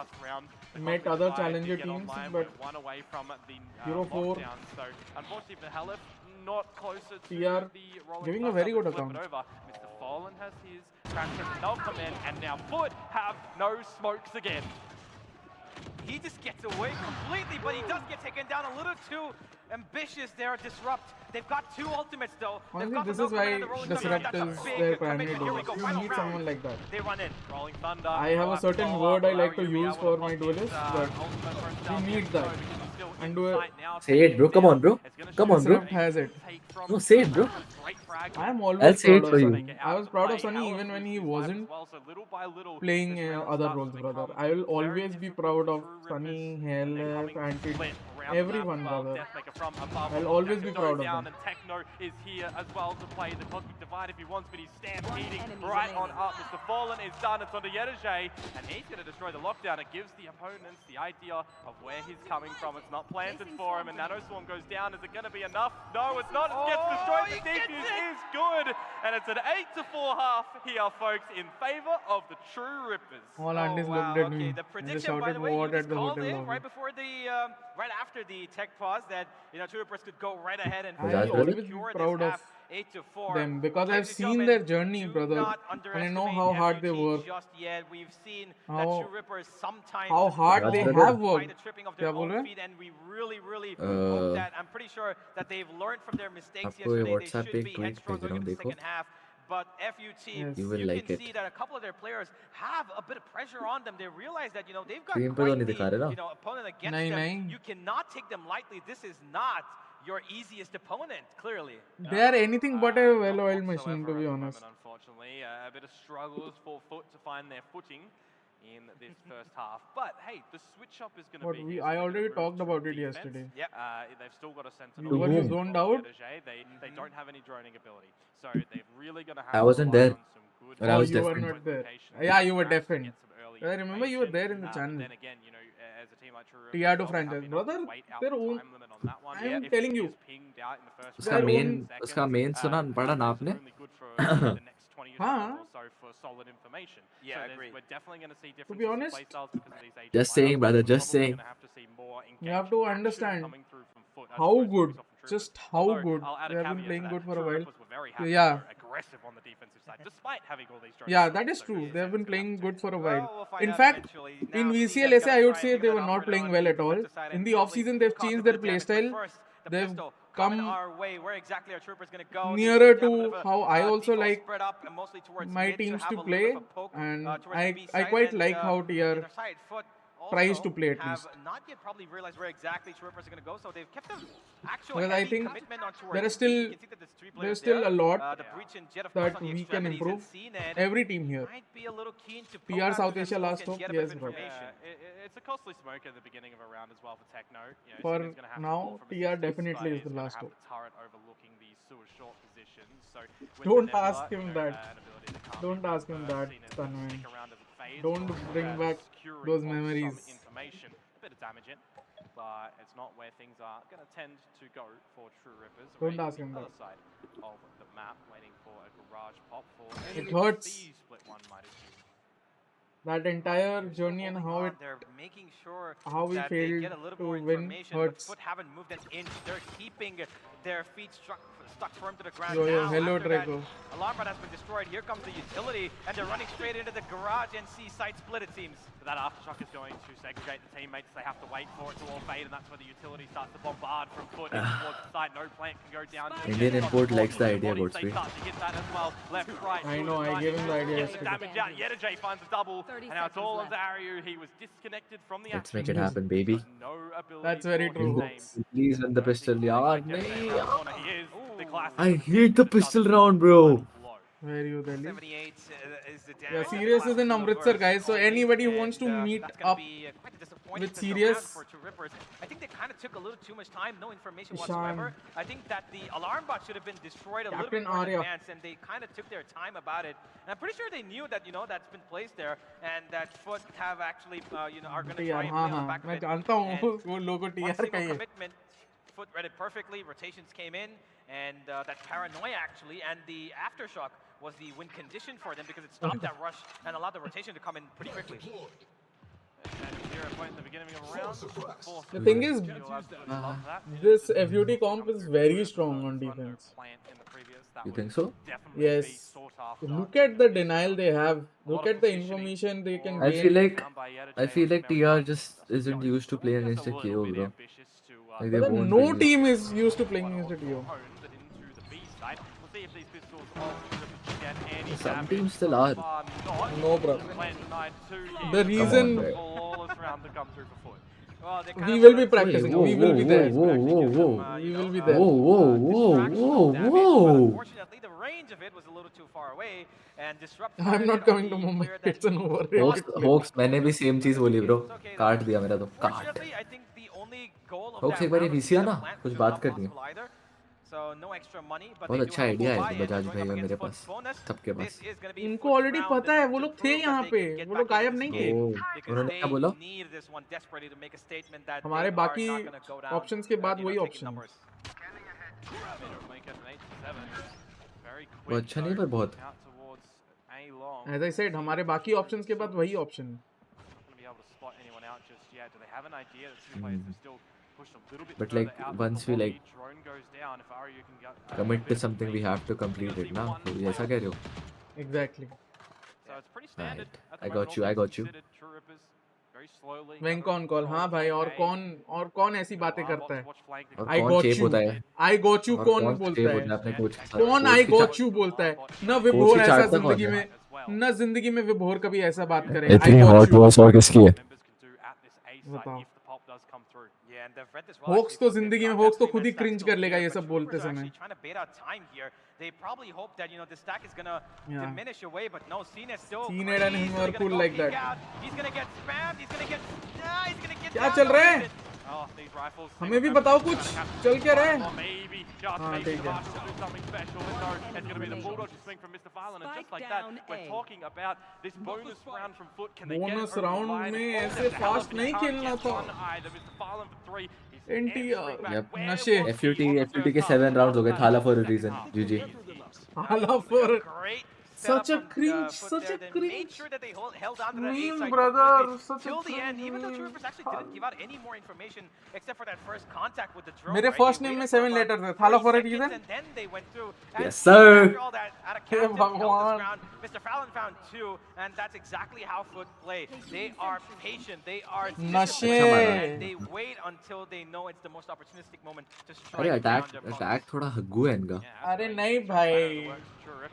met other challenger teams, but one away from the 0-4. So unfortunately for Halef, not closer to TR the giving a very good flip account. it over. Mr. Fallen has his transfer, they'll come in, and now FUT have no smokes again. He just gets away completely, but he does get taken down a little too ambitious there. Disrupt. They've got 2 ultimates though. Honestly, this is why Disrupt is their primary duelist. You need someone like that. They run in. Rolling Thunder. I have a certain word I like to use for my duelists, but you need that. And do it. Say it, bro. Come on, bro. Come on, bro. Disrupt has it. No, say it, bro. I am I'll always say it proud for of you. Sunny. I was proud of Sunny even when he wasn't playing other roles, brother. I will always be proud of Sunny, Halef, Anti, everyone, brother. I'll always be proud of them. And Techno is here as well to play the Cosmic Divide if he wants, but he's stampeding right on up. Mr. Fallen is done. It's onto Yedajay, and he's going to destroy the lockdown. It gives the opponents the idea of where he's coming from. It's not planted for him, and Nanoswarm goes down. Is it going to be enough? No, it's not. It gets destroyed. The defuse is good, and it's an 8-4 half here, folks, in favor of the True Rippers. All aunties looked at me. The I prediction, just by shouted the way, what you at the called hotel in lobby. right before the, right after the tech pause that True Rippers could go right ahead and I'll always be proud of 8-4 them because I've seen their journey, brother, and I know how hard they work, just yet. We've seen that how True Rippers sometimes hard they have worked. Their own feet, and we really hope that. I'm pretty sure that they've learned from their mistakes yesterday. They should be headstrong going into the second half. But FUT, You will you like can it. see that a couple of their players have a bit of pressure on them. They realize that they've got Screen पे quite तो नहीं दिखा रहे ना? the opponent against नहीं, them. नहीं. You cannot take them lightly. This is not your easiest opponent, clearly. They are anything but a well-oiled machine, to be honest. Unfortunately, a bit of struggles for FUT to find their footing in this first half. But hey, the switch up is going to be. I already talked about it yesterday. Yep. They've still got a sentinel. Were you zoned out? They don't have any droning ability, so they've really going to have. I wasn't there. But I was you were deafened. not there. Yeah, you were deafened. I remember you were there in the channel. Then again, as a team like True Rippers, TR2 franchise, brother. Their own. I am If telling he you. is pinged out in the first Their own- उसका main सुना पढ़ा ना आपने? only good for the next 20 हाँ. or so for solid information. Yeah, so I agree. We're definitely going to see be differences in honest, play styles because of these age Just saying, lineups. brother, We're just probably saying. gonna have to see more You have to engaged action understand coming through from FUT as how opposed to good, Microsoft and True just Rippers. how Although, good I'll add a they have been caveat playing to good that. for a True while. Rippers were very happy. Yeah. They were aggressive on the defensive side, despite having all these drones. Yeah, that is So true. yeah, They have been it's playing up good to- for a Well, while. we'll find In out fact, eventually. in Now, VCLSA, Steve's I would gonna say try and they figure were that not out playing on well the at all. defensive side, In and the probably off-season, they've cause changed a their bit of damage. playstyle. But first, the They've pistol come coming our way. Where exactly are Troopers going to go? nearer They have a bit to of a, how I also default like spread up and mostly towards my mid teams have to a little play, bit of a poke, and towards the B I side, quite and, like how on TR their side, FUT tries also to play at have least. not yet probably realized where exactly Troopers are going to go, so they've kept an actual Well, I heavy think commitment on towards there is B. still- You can see that there's three there's players still there. a lot The breach and Jet, of course, that on the we can extremities improve. and scene, and Every team here. might be a little keen to poke PR out South to Asia the last smoke and stop, get a bit yes, of bro. information. It's a costly smoke at the beginning of a round as well for Techno. For Simon's gonna have to now, pull from a TR distance, definitely but is the he's gonna last have hope. the turret overlooking the sewer short position. So with Don't the Nebula, ask him an that. ability to calm Don't people, ask him that, seen as a Tanvir. stick around as a phase, Don't or bring back securing those of some memories. information. A bit of damage in, but it's not where things are going to tend to go for True Rippers. Don't Already ask him on the that. other side of the map, waiting for a garage pop for It hurts. the split one, might assume. That entire journey and how it, They're making sure how we that they failed get a little to more win information. hurts. But FUT haven't moved an inch. They're keeping their feet stuck firm to the ground. Yo, yo, now. hello, After that Draco. alarm pad has been destroyed. Here comes the utility, and they're running straight into the garage and C site split, it seems. So that aftershock is going to segregate the teammates. They have to wait for it to all fade, and that's where the utility starts to bombard from FUT in towards the side. No plant can go down. Indian import likes the idea, They Godspeed. start to hit that as well. Left, right. I know, I gave him the idea Gets the yesterday. damage out. Yedajay finds a double, 30 and now it's all on seconds Zaryu. He was disconnected from the Let's action. make it happen, baby. No ability That's very for true. his name. Please win the pistol. यार He नहीं. is the classic. I hate the pistol round, bro. Where you, Delhi? 78 is the Yeah, damage. Sirius is in Amritsar, guys. So anybody who wants to meet that's gonna up be quite a disappointment with serious. For Rippers. I think they kind of took a little too much time, no information whatsoever. I think that the alarm bot should have been destroyed a little bit more in advance, and they kind of took their time about it. And I'm pretty sure they knew that that's been placed there, and that FUT have actually are going to try and play on the back of it. Commitment. FUT read it perfectly. Rotations came in, and that paranoia actually, and the aftershock was the win condition for them because it stopped that rush and allowed the rotation to come in pretty quickly. The thing is, this FUT comp is very strong on defense. You think so? Yes. Look at the denial they have. Look at the information they can gain. I feel like TR just isn't used to play against a KO, bro. Like no team is used to playing against a KO. Some teams still are. No, bro. The reason we will be practicing. We will be there. We will be there. Unfortunately, the range of it was a little too far away, and disrupted. I'm not coming to Mumbai. It's an overrated. Hoax, मैंने भी same चीज बोली bro. काट दिया मेरा तो. काट. Hoax एक बार ये VC ना कुछ बात करनी है. बहुत अच्छा आइडिया है बजाज भाई और मेरे पास सबके पास. इनको ऑलरेडी पता है, वो लोग थे यहाँ पे, वो लोग गायब नहीं थे. उन्होंने क्या बोला? हमारे बाकी ऑप्शंस के बाद वही ऑप्शन. वो अच्छा नहीं पर बहुत. As I said, हमारे बाकी ऑप्शंस के बाद वही option. But like once we like commit to something, we have to complete it now. So ऐसा कह रहे हो? Exactly. Right. I got you. Wing on call. हाँ भाई, और कौन ऐसी बातें करता है? I got you होता है. I got you कौन बोलता है? कौन I got you बोलता है? ना विभोर ऐसा जिंदगी में, ना जिंदगी में विभोर कभी ऐसा बात करे. इतनी हॉट वॉइस और किसकी है? बताओ. होक्स तो जिंदगी में होक्स तो खुद ही क्रिंज कर लेगा ये सब बोलते समय. They probably hope that the stack is gonna diminish away, but no, CNET still. CNET and him are cool like that. He's gonna get spammed. He's gonna get. क्या चल रहा है? हमें भी बताओ कुछ. चल क्या रहा है? हाँ ठीक है. बोनस राउंड में ऐसे फास्ट नहीं खेलना था. नशे. FUT के 7 rounds हो गए. Thala for a reason. GG. Thala for such a cringe. Made sure that they held on to that mean brother. Such till the end, even though Troopers actually didn't give out any more information except for that first contact with the drone. मेरे first name में 7 letters है. Thala for a reason. And then they went through. Yes sir. Mr. Fallon found 2, and that's exactly how FUT play. They are patient. They are नशे. They wait until they know it's the most opportunistic moment to strike. अरे attack थोड़ा हग्गू है इनका. अरे नहीं भाई.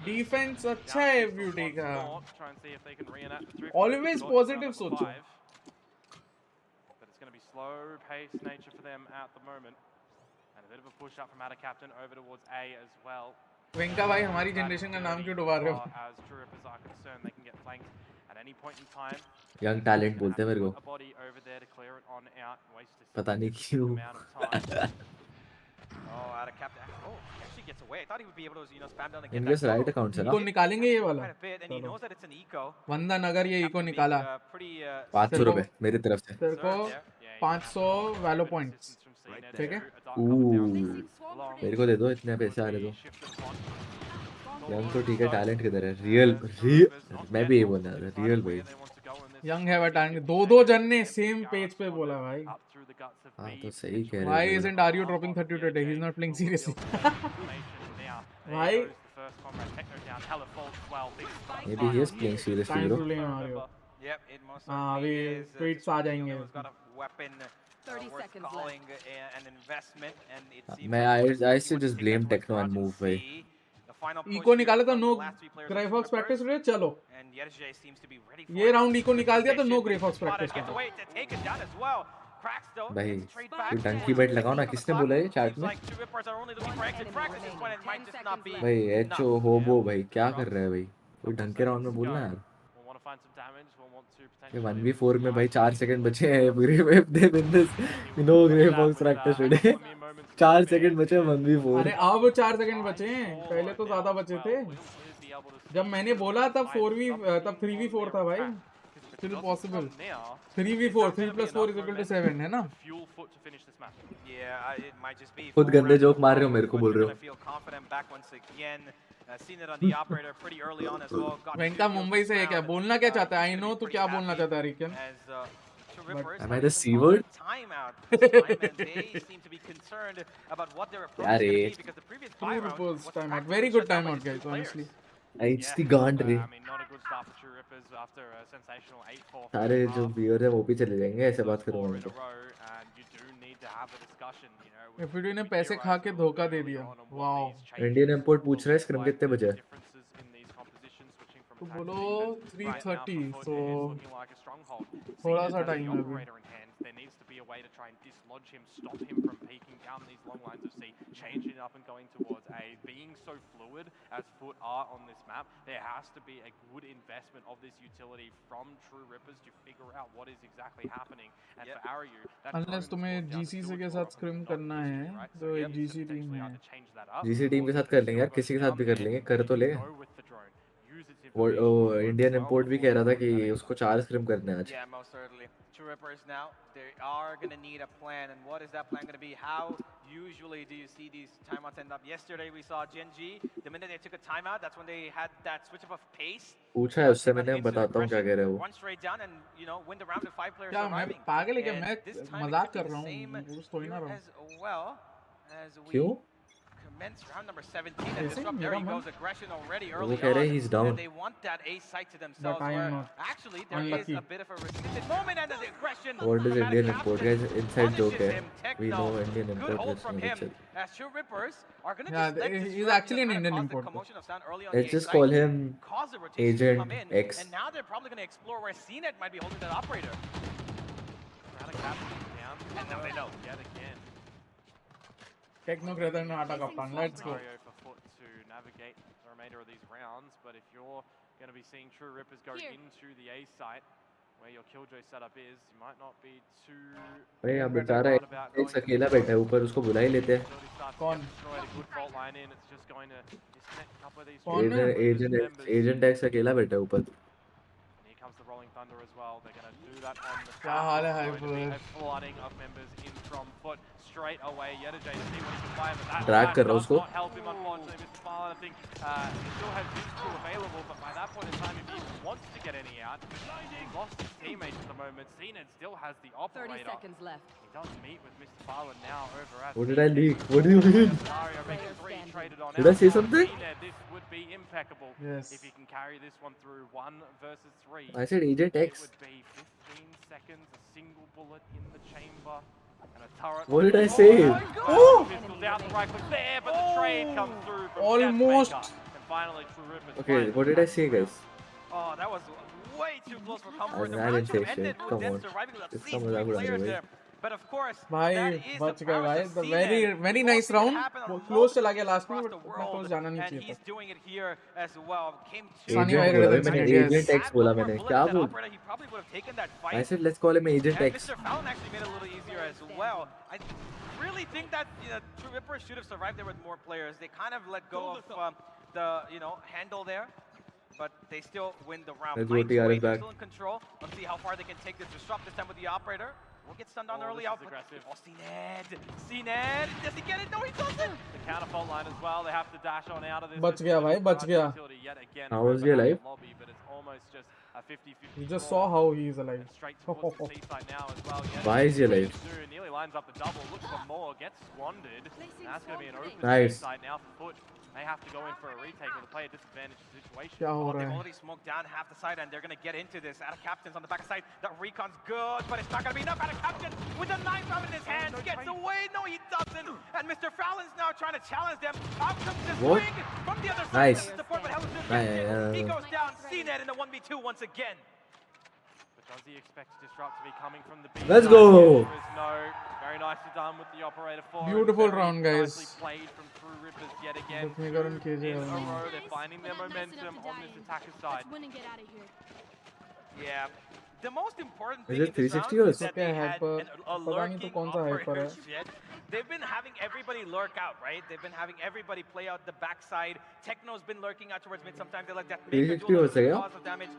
Defense अच्छा है FUT का. Always positive सोचो. But it's going to be slow paced nature for them at the moment. And a bit of a push up from ADATA captain over towards A as well. वेंका भाई हमारी generation का नाम क्यों डुबा रहे हो? Young talent बोलते हैं मेरे को. पता नहीं क्यों. इनके राइट अकाउंट से ना. इको निकालेंगे ये वाला. वंदन अगर ये इको निकाला 500 रुपए मेरी तरफ से. तेरे को 500 वैलो पॉइंट्स. ठीक है. मेरे को दे दो इतने पैसे आ रहे दो. यंग तो ठीक है. टैलेंट किधर है? रियल मैं भी ये बोलना था. रियल भाई. यंग है टैलेंट. दो जन ने सेम पेज पे बोला भाई. हाँ तो सही कह रहे हो. Why isn't Aryu dropping 30 today? He's not playing seriously. भाई. Maybe he is playing seriously bro. हाँ अभी tweets आ जाएंगे. 30 seconds left. मैं I still just blame Techno and move भाई. इको निकाला तो नो ग्रेफॉक्स प्रैक्टिस रहे. चलो ये राउंड इको निकाल दिया तो नो ग्रेफॉक्स प्रैक्टिस करो भाई. तू डंकी बैट लगाओ ना. किसने बोला ये चैट में? भाई एचओ होबो भाई क्या कर रहा है भाई? कोई ढंग के राउंड में बोलना यार. find some damage. We'll want to ये potentially 1v4 में भाई 4 सेकंड बचे हैं. If they win this, no grey box practice today. 4 second बचे 1v4. अरे अब 4 सेकंड बचे हैं. पहले तो ज्यादा बचे थे. जब मैंने बोला तब 3v4 था भाई. Still possible. 3v4, 3 plus 4 is equal to 7 है ना? खुद गंदे जोक मार रहे हो मेरे को बोल रहे हो. वेंका मुंबई से है क्या? बोलना क्या चाहता है? I know तू क्या बोलना चाहता है रिकन? Am I the C word? यार ये. Very good timeout guys, honestly. HD गांड रे. सारे जो व्यूअर है वो भी चले जाएंगे ऐसे बात करूँगा तो. FUT ने पैसे खा के धोखा दे दिया. वाओ. इंडियन इंपोर्ट पूछ रहा है स्क्रिम कितने बजे? तो बोलो 3:30. So थोड़ा सा टाइम है अभी. There needs to be a way to try and dislodge him, stop him from peeking down these long lines of C, changing it up and going towards A. Being so fluid as FUT are on this map, there has to be a good investment of this utility from True Rippers to figure out what is exactly happening. And for AORUS, unless तुम्हें GC के साथ scream करना है तो एक GC team है. GC team के साथ कर लेंगे यार, किसी के साथ भी कर लेंगे, कर तो ले. वो इंडियन इंपोर्ट भी कह रहा था कि उसको 4 स्क्रिम करने आज. Yeah, most certainly. True Rippers now, they are going to need a plan, and what is that plan going to be? How usually do you see these timeouts end up? Yesterday we saw Gen G, the minute they took a timeout, that's when they had that switch of pace. पूछा है उससे, मैंने बताता हूँ क्या कह रहे हो. Run straight down and, you know, win the round with 5 players क्या surviving. मैं पागल है क्या? मैं मजाक कर रहा हूँ. रोज थोड़ी ना रहा हूँ. As well as we क्यों? commence round number 17 and disrupt. There he goes, aggression already वो early कह रहे हैं on. he's down. And they want that A site to themselves. But I am Where not. actually there is a bit of a restricted moment and the aggression. What is Indian import guys? Inside joke है. We know Indian Good import. hold from him. As True Rippers are going to Yeah, he's actually an Indian import. Let's just call him Agent X. And now they're probably going to explore where CNET might be holding that operator. And now they know. Yet again. Techno greater than Ata Kaptan. Let's go. For FUT to navigate the remainder of these rounds, but if you're going to be seeing True Rippers go into the A site where your killjoy setup is, you might not be too. अरे यहाँ बेचारा एक अकेला बैठा है ऊपर, उसको बुला ही लेते हैं. कौन? Agent X अकेला बैठा है ऊपर. Thunder as well. They're going to do that on the क्या हाल है hyper? A flooding of members in from FUT straight away. Yet to see what he can buy, but that track कर रहा हूँ उसको. help him unfortunately. Mr. Fallen, I think he still has these two available, but by that point in time, if he wants to get any out, he's lost his teammates at the moment. CNET still has the operator. 30 seconds left. He does meet with Mr. Fallen now over at. What did I leak? What do you mean? Did I say something? This would be impeccable. Yes. If he can carry this one through 1 versus 3. I said Agent X. It would be 15 seconds, a single bullet in the chamber, and a turret. What did I say? Oh! Pistol down the right click there, but the trade comes through from almost. And finally, True Rippers. Okay, what did I say, guys? Oh, that was way too close for comfort. I didn't say shit. Come on. इसका मजाक उड़ा रहे भाई. But of course, भाई बच गए भाई. The very nice round. Close चला गया last में, but उतना close जाना नहीं चाहिए था. He's doing it here as well. Came Sunny Agent भाई बोला रहते मैंने, हैं. Agent X बोला मैंने. क्या बोल? He probably would have taken that fight. I said let's call him Agent And X. Mr. Fallon actually made it a little easier as well. I really think that True Rippers should have survived there with more players. They kind of let go of the handle there. But they still win the round. Let's go TR is back. Still in control. Let's see how far they can take this disrupt this time with the operator. We'll get stunned down early out. Oh, CNED! Does he get it? No, he doesn't! The counter fault line as well. They have to dash on out of this. बच गया भाई, बच गया. How was he alive? But it's almost just a 50-50. You just saw how he is alive. Straight towards the C-side now as well. Why is he alive? Nearly lines up the double. Looks for more. Gets squandered. That's going to be an open Nice. C-side now for FUT. They have to go in for a retake with a player disadvantage situation. क्या हो रहा They've है? already smoked down half the side and they're going to get into this. Out of captains on the back side. That recon's good, but it's not going to be enough. Out of captain with a knife out in his hand. Gets away. No, he doesn't. And Mr. Fallon's now trying to challenge them. Out comes this swing from the other side. Nice. Support, but he goes down. CNET in the 1v2 once again. Does he expect Disrupt to be coming from the B? Let's go. No. Very nicely done with the operator forward. Beautiful round, guys. Nicely played from True Rippers yet again. Let me go and KJ. In a row, they're finding their momentum on this attacker's side. Let's win and get out of here. Yeah. The most important Is thing it in this 360 round or is that they had a lurking operator jet. They've been having everybody lurk out, right? They've been having everybody play out the backside. Techno's been lurking out towards mid. Sometimes they like that make a duel cause of damage.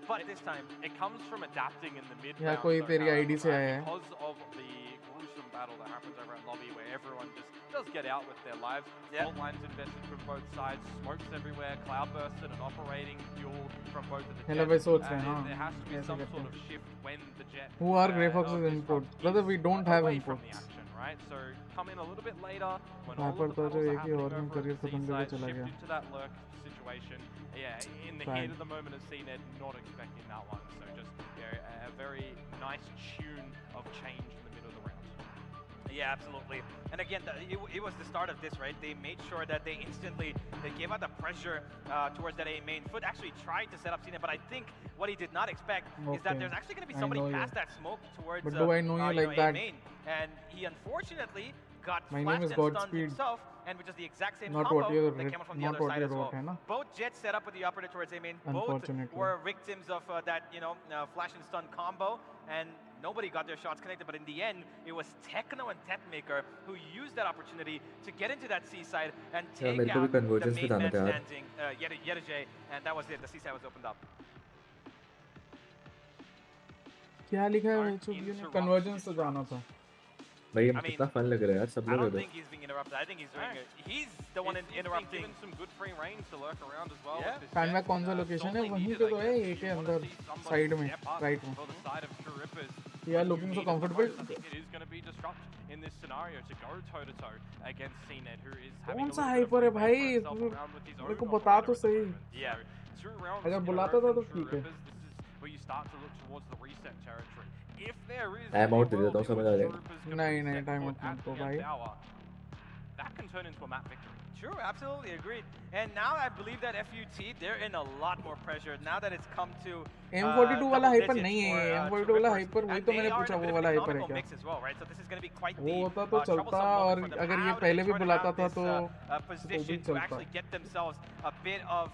But this time, it comes from adapting in the mid round. Because of the gruesome battle that happens over at lobby where everyone just does get out with their lives. Fault lines invested from both sides, smokes everywhere, cloudburst and an operating fuel from both of the jets. There has to be some sort of shift when the jet... Who are Grey Fox's input? Brother, we don't have inputs. Right? So come in a little bit later when all of the battles are happening over on the C-side, shift into that lurk situation. Yeah, in the heat of the moment of CNED, not expecting that one. So just a very nice tune of change in the middle of the round. Yeah, absolutely. And again, it was the start of this, right? They made sure that they gave out the pressure towards that A main. FUT actually tried to set up CNED, but I think what he did not expect is that there's actually going to be somebody past that smoke towards but do I know you like that? A main. And he unfortunately got My flashed name is and stunned Godspeed. himself, and which is the exact same not combo that came out from the not other side as well. Hai na? Both jets set up with the operator towards A main. Both were victims of that, flash and stun combo, and nobody got their shots connected. But in the end, it was Techno and Tetmaker who used that opportunity to get into that C-side and take out the main man standing, Yerijay, and that was it. The C-side was opened up. क्या लिखा है भाई? Convergence तो जाना था. भाई ये कितना फन लग रहा है यार सब लोग I don't think he's being interrupted. I think he's doing it. He's the one interrupting. Given some good free range to lurk around as well. Yeah. Fanback कौन सा लोकेशन है? वहीं पे तो है A के अंदर साइड में, राइट में. We are looking so comfortable. I think it is going to be disrupt in this scenario to go toe to toe against CNED, who is having कौन सा हाइपर है भाई? मेरे को बता तो सही. Yeah. अगर बुलाता था तो ठीक है. Where you start to look towards the reset territory. If there is time out दे देता हूं समझ आ जाएगा. नहीं टाइम आउट मत दो भाई. That can turn into a map victory. True, absolutely agreed. And now I believe that FUT, they're in a lot more pressure now that it's come to M42 वाला हाइपर नहीं है. M42 वाला hyper वही तो मैंने पूछा वो वाला हाइपर है क्या? As well, right? So this is going to be quite वो होता तो चलता और अगर ये पहले भी बुलाता था तो position to actually get themselves a bit of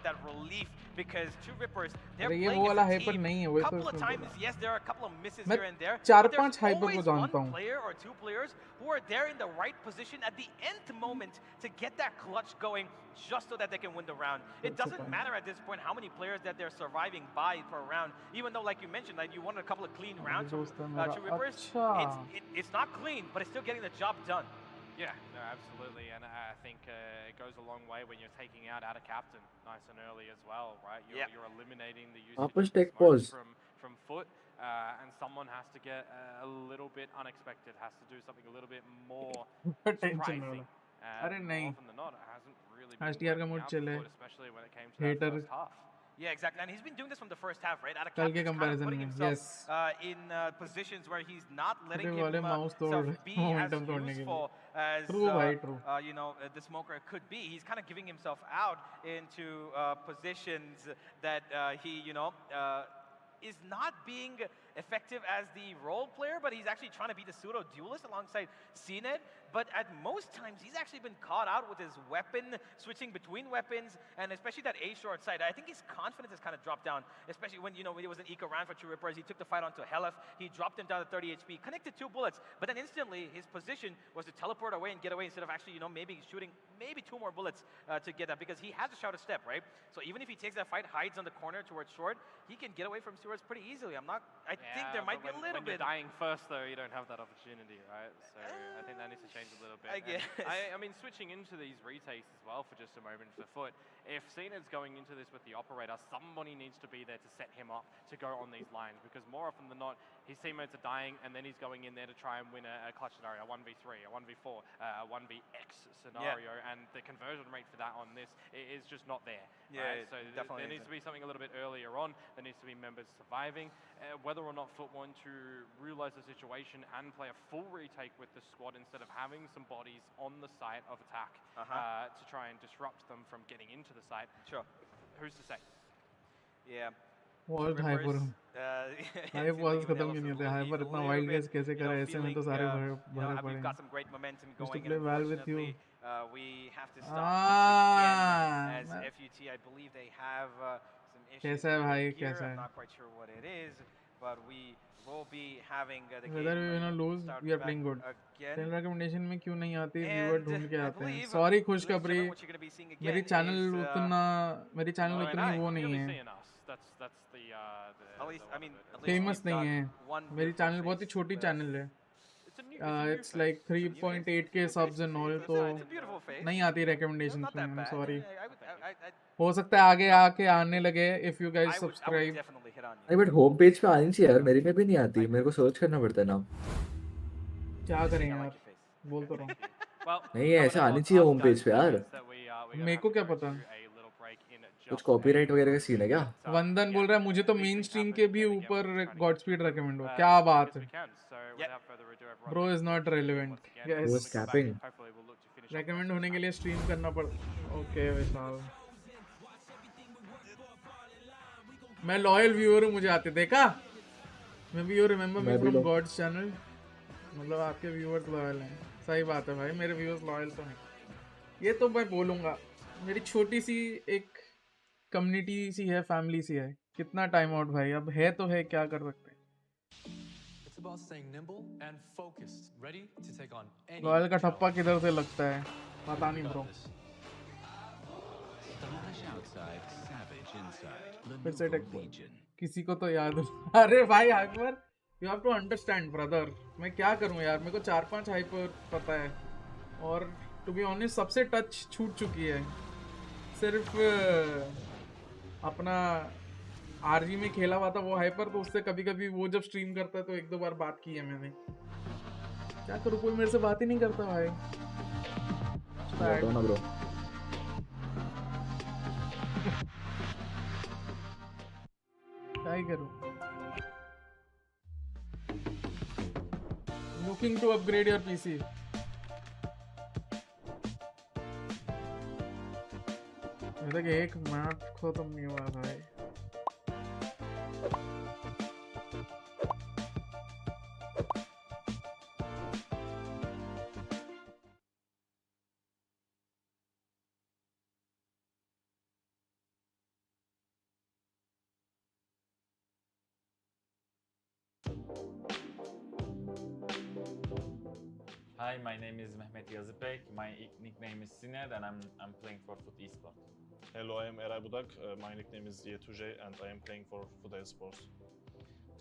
that relief because True Rippers they're playing as a team. A couple of times, yes, there are a couple of misses here and there. चार पांच hyper को जानता हूँ. Player or two players who are there in the right position at the nth moment to get that clutch going just so that they can win the round. It doesn't matter at this point how many players that they're surviving by per round, even though, like you mentioned, like you wanted a couple of clean rounds from True Rippers. It's not clean, but it's still getting the job done. Yeah, no, absolutely, and I think it goes a long way when you're taking out a captain nice and early as well, right? You're eliminating the usage from FUT, and someone has to get a little bit unexpected, has to do something a little bit more surprising. More often than not, it hasn't really been working out, especially when it came to that first half. Yeah, exactly. And he's been doing this from the first half, right? Kal ke comparison putting himself in positions where he's not letting himself be as useful as the smoker could be. He's kind of giving himself out into positions that he is not being effective as the role player, but he's actually trying to be the pseudo duelist alongside CNED. But at most times, he's actually been caught out with his weapon, switching between weapons, and especially that A short side. I think his confidence has kind of dropped down, especially when, when he was an eco round for True Rippers. He took the fight onto Helef. He dropped him down to 30 HP, connected 2 bullets, but then instantly his position was to teleport away and get away instead of actually, maybe shooting maybe 2 more bullets to get that, because he has a shout of step, right? So even if he takes that fight, hides on the corner towards short, he can get away from stewards pretty easily. I think there might be a little bit. When you're dying first, though, you don't have that opportunity, right? So I think that needs to change a little bit. I guess. I mean, switching into these retakes as well for just a moment for FUT, if CNED's going into this with the operator, somebody needs to be there to set him up to go on these lines, because more often than not, his teammates are dying, and then he's going in there to try and win a clutch scenario, a 1v3, a 1v4, a 1vx scenario, and the conversion rate for that on this is just not there. Yeah, right? So definitely there needs to be something a little bit earlier on. There needs to be members surviving. Whether or not FUT want to realize the situation and play a full retake with the squad instead of having some bodies on the site of attack to try and disrupt them from getting into the site. Sure. Who's to say? Yeah. World hyper hype was खत्म ही नहीं होते hyper इतना wild guess कैसे करे ऐसे में तो सारे भरे पड़े got some great momentum going play well with you. We have to stop as FUT. I believe they have some issue here. I'm not quite sure what it is, but we will be having the game. Whether we win or lose, we are playing good. Channel recommendation में क्यों नहीं आती? Viewer ढूंढ के आते हैं. Sorry खुशखबरी. मेरी channel उतना वो नहीं है. Famous नहीं है. मेरी channel बहुत ही छोटी channel है. It's like 3.8k subs and all, तो नहीं आती recommendations में. I'm sorry. हो सकता है आगे आके आने लगे if you guys subscribe. नहीं बट होम पेज पे आनी चाहिए यार, मेरे में भी नहीं आती, मेरे को सर्च करना पड़ता है नाम. क्या करें यार, बोल तो रहा हूँ. नहीं ऐसा आनी चाहिए होम पेज पे यार. मेरे को क्या पता, कुछ कॉपीराइट वगैरह का सीन है क्या? वंदन बोल रहा है मुझे तो मेन स्ट्रीम के भी ऊपर गॉडस्पीड रेकमेंड हो. क्या बात है, bro is not relevant. Recommend होने के लिए स्ट्रीम करना पड़ता. ओके विशाल, मैं लॉयल व्यूअर हूँ, मुझे आते देखा. मैं भी you remember me from God's channel. मतलब आपके व्यूअर्स लॉयल हैं. सही बात है भाई, मेरे व्यूअर्स लॉयल तो हैं. ये तो मैं बोलूँगा, मेरी छोटी सी एक कम्युनिटी सी है, फैमिली सी है. कितना टाइम आउट भाई, अब है तो है, क्या कर सकते हैं. लॉयल का ठप्पा किधर से लगता है पता नहीं ब्रो. फिर से किसी को तो याद. अरे भाई Hyper, you have to understand brother. मैं क्या करूं यार, मेरे को 4-5 हाइपर पता है और टू बी ऑनेस्ट सबसे टच छूट चुकी है. सिर्फ अपना आरजी में खेला हुआ था वो हाइपर, तो उससे कभी कभी वो जब स्ट्रीम करता है तो 1-2 बार बात की है मैंने. क्या करूं, कोई मेरे से बात ही नहीं करता भाई. ब्रो क्या ही करूं. Looking to upgrade your PC. अरे तक एक मैप खत्म नहीं हुआ भाई. Hi, my name is Mehmet Yazıpek. My nickname is Sinet and I'm playing for FUT Esports. Hello, I am Eray Budak. My nickname is Yetuje and I am playing for FUT Esports.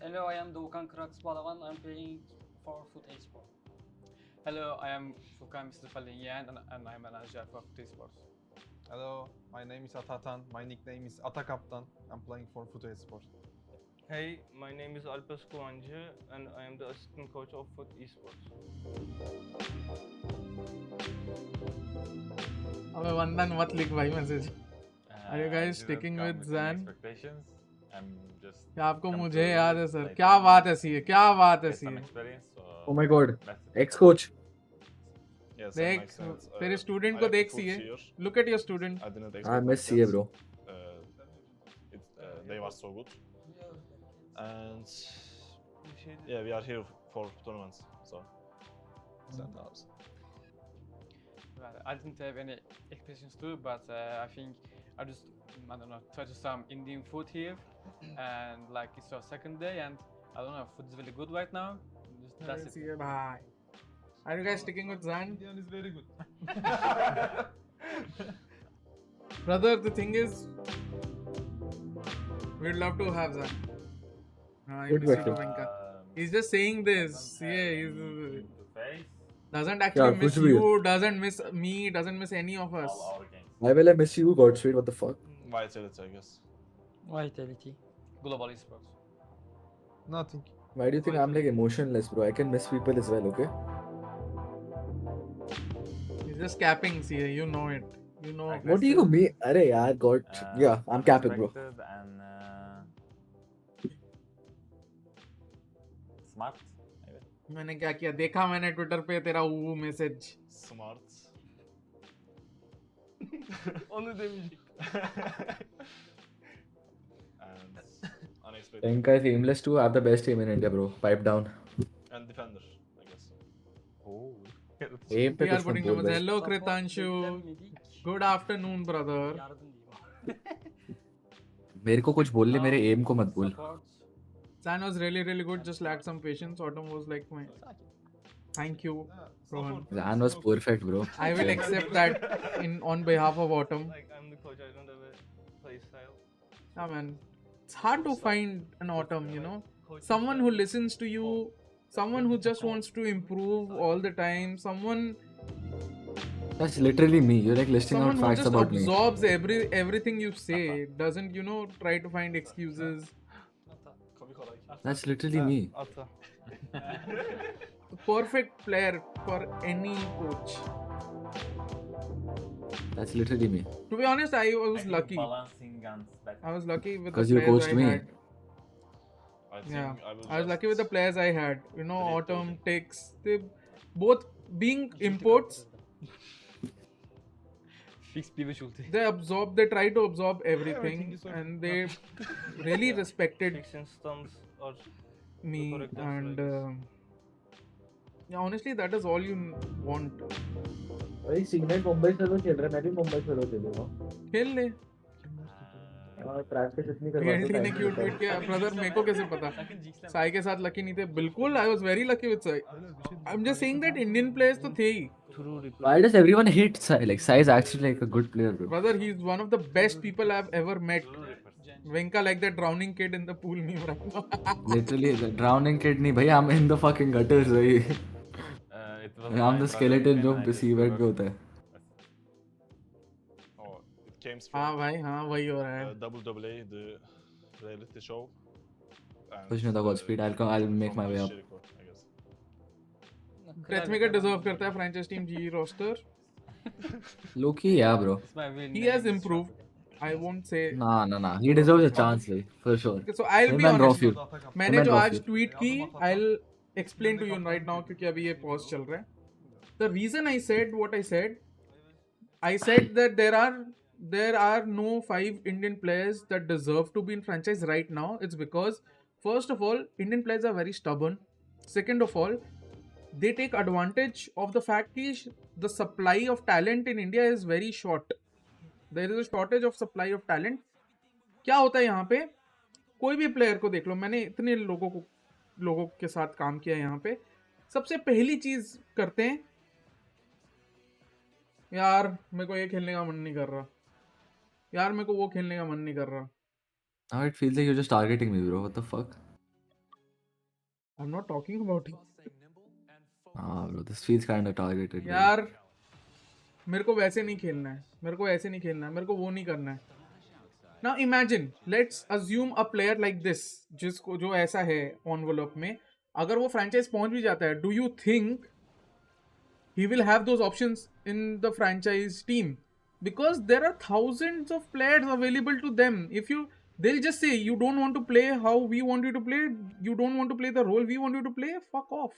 Hello, I am Doğukan Kraks Balaban. I'm playing for FUT Esports. Hello, I am Furkan Mustafa Linyan and I'm a manager for FUT Esports. Hello, my name is Atatan. My nickname is Atakaptan. I'm playing for FUT Esports. Hey, my name is Alpes Kulancı and I am the assistant coach of FUT Esports. अबे वंदन मत लिख भाई message. Are you guys sticking with Zan? क्या आपको मुझे याद है सर. क्या बात ऐसी है, क्या बात ऐसी है. Oh my god, ex-coach. देख तेरे स्टूडेंट को देख CA. Look at your student. I miss CA bro. They were so good. And yeah, we are here for tournaments, so send ours. Well, I didn't have any expectations too, but I think I don't know, try to some Indian food here, and like it's our second day, and I don't know, food is really good right now. That's it. Bye. Are you guys sticking with Zan? Indian is very good. Brother, the thing is, we'd love to have Zan. He's just saying this. Yeah, he doesn't actually miss you, doesn't miss me, doesn't miss any of us. Why will I miss you, Godspeed? What the fuck? Vitality, I guess. Vitality. Global Esports. Nothing. Why do you think I'm like emotionless, bro? I can miss people as well, okay? He's just capping, see, you know it. You know. What do you mean? Arey yaar, God. Yeah, I'm capping, bro. And smart. मैंने क्या किया देखा मैंने Twitter पे तेरा वो message. Smart. Onu demeyecek. And unexpected. Tenka is aimless too. I have the best aim in India, bro. Pipe down. And defender, I guess. Oh. Aim पे कुछ मत बोल. Hello Kritanshu. Good afternoon, brother. मेरे को कुछ बोल ले, मेरे एम को मत बोल. Zan was really good, just lacked some patience. Autumn was like my... Thank you, Rohan. Zan was perfect, bro. I will accept that on behalf of Autumn. Like, I'm the coach, I don't have a play style. Ah man, it's hard to find an Autumn, you know? Someone who listens to you, someone who just wants to improve all the time, someone... That's literally me. You're like listing out facts about me. Someone who just absorbs everything you say, doesn't, you know, try to find excuses. That's literally me. Perfect player for any coach. That's literally me. To be honest, I was lucky. I was lucky with the Because you players coached I me. had. I was lucky with the players I had. You know, Autumn, Tix, they both being imports. They absorb. They try to absorb everything, and they really respected me. And yeah, honestly, that is all you want. भाई signet Mumbai से तो खेल रहा है, मैं भी मुंबई से तो खेलूंगा. खेल ले. प्रैक्टिस इतनी करवा PLT ने क्यों ट्वीट किया? ब्रदर मेरे को कैसे पता? साई के साथ लकी नहीं थे. बिल्कुल, I was very lucky with Sai. I'm just saying that Indian players तो थे ही. Why does everyone hate Sai? Like Sai is actually like a good player, bro. Brother, he's one of the best people I've ever met. Venka like that drowning kid in the pool meme right now. Literally, the drowning kid नहीं भाई, I'm in the fucking gutters भाई. I'm the skeleton जो civet पे होता है. हाँ भाई, हाँ वही हो रहा है. AA, the reality show. कुछ नहीं था Godspeed. I'll make my way up. Pressmaker deserve करता है franchise team G roster. Loki, yeah, bro. He has improved. I won't say. Nah. He deserves a chance, भाई, for sure. Okay, so I'll be honest. मैंने जो आज tweet की, I'll explain to you right now क्योंकि अभी ये pause चल रहा है. The reason I said what I said that there are no 5 Indian players that deserve to be in franchise right now. It's because first of all, Indian players are very stubborn. Second of all, they take advantage of the fact that the supply of talent in India is very short. There is a shortage of supply of talent. क्या होता है यहाँ पे? कोई भी player को देख लो, मैंने इतने लोगों के साथ काम किया यहाँ पे. सबसे पहली चीज करते हैं, यार मेरे को ये खेलने का मन नहीं कर रहा, यार मेरे को वो खेलने का मन नहीं कर रहा. Now it feels like you're just targeting me, bro. What the fuck? I'm not talking about it. Bro, this feels kind of targeted. यार मेरे को वैसे नहीं खेलना है, मेरे को ऐसे नहीं खेलना है, मेरे को वो नहीं करना है. Now imagine, let's assume a player like this, जिसको जो ऐसा है envelope में, अगर वो franchise पहुंच भी जाता है, do you think he will have those options in the franchise team? Because there are thousands of players available to them. They'll just say, you don't want to play how we want you to play, you don't want to play the role we want you to play, fuck off.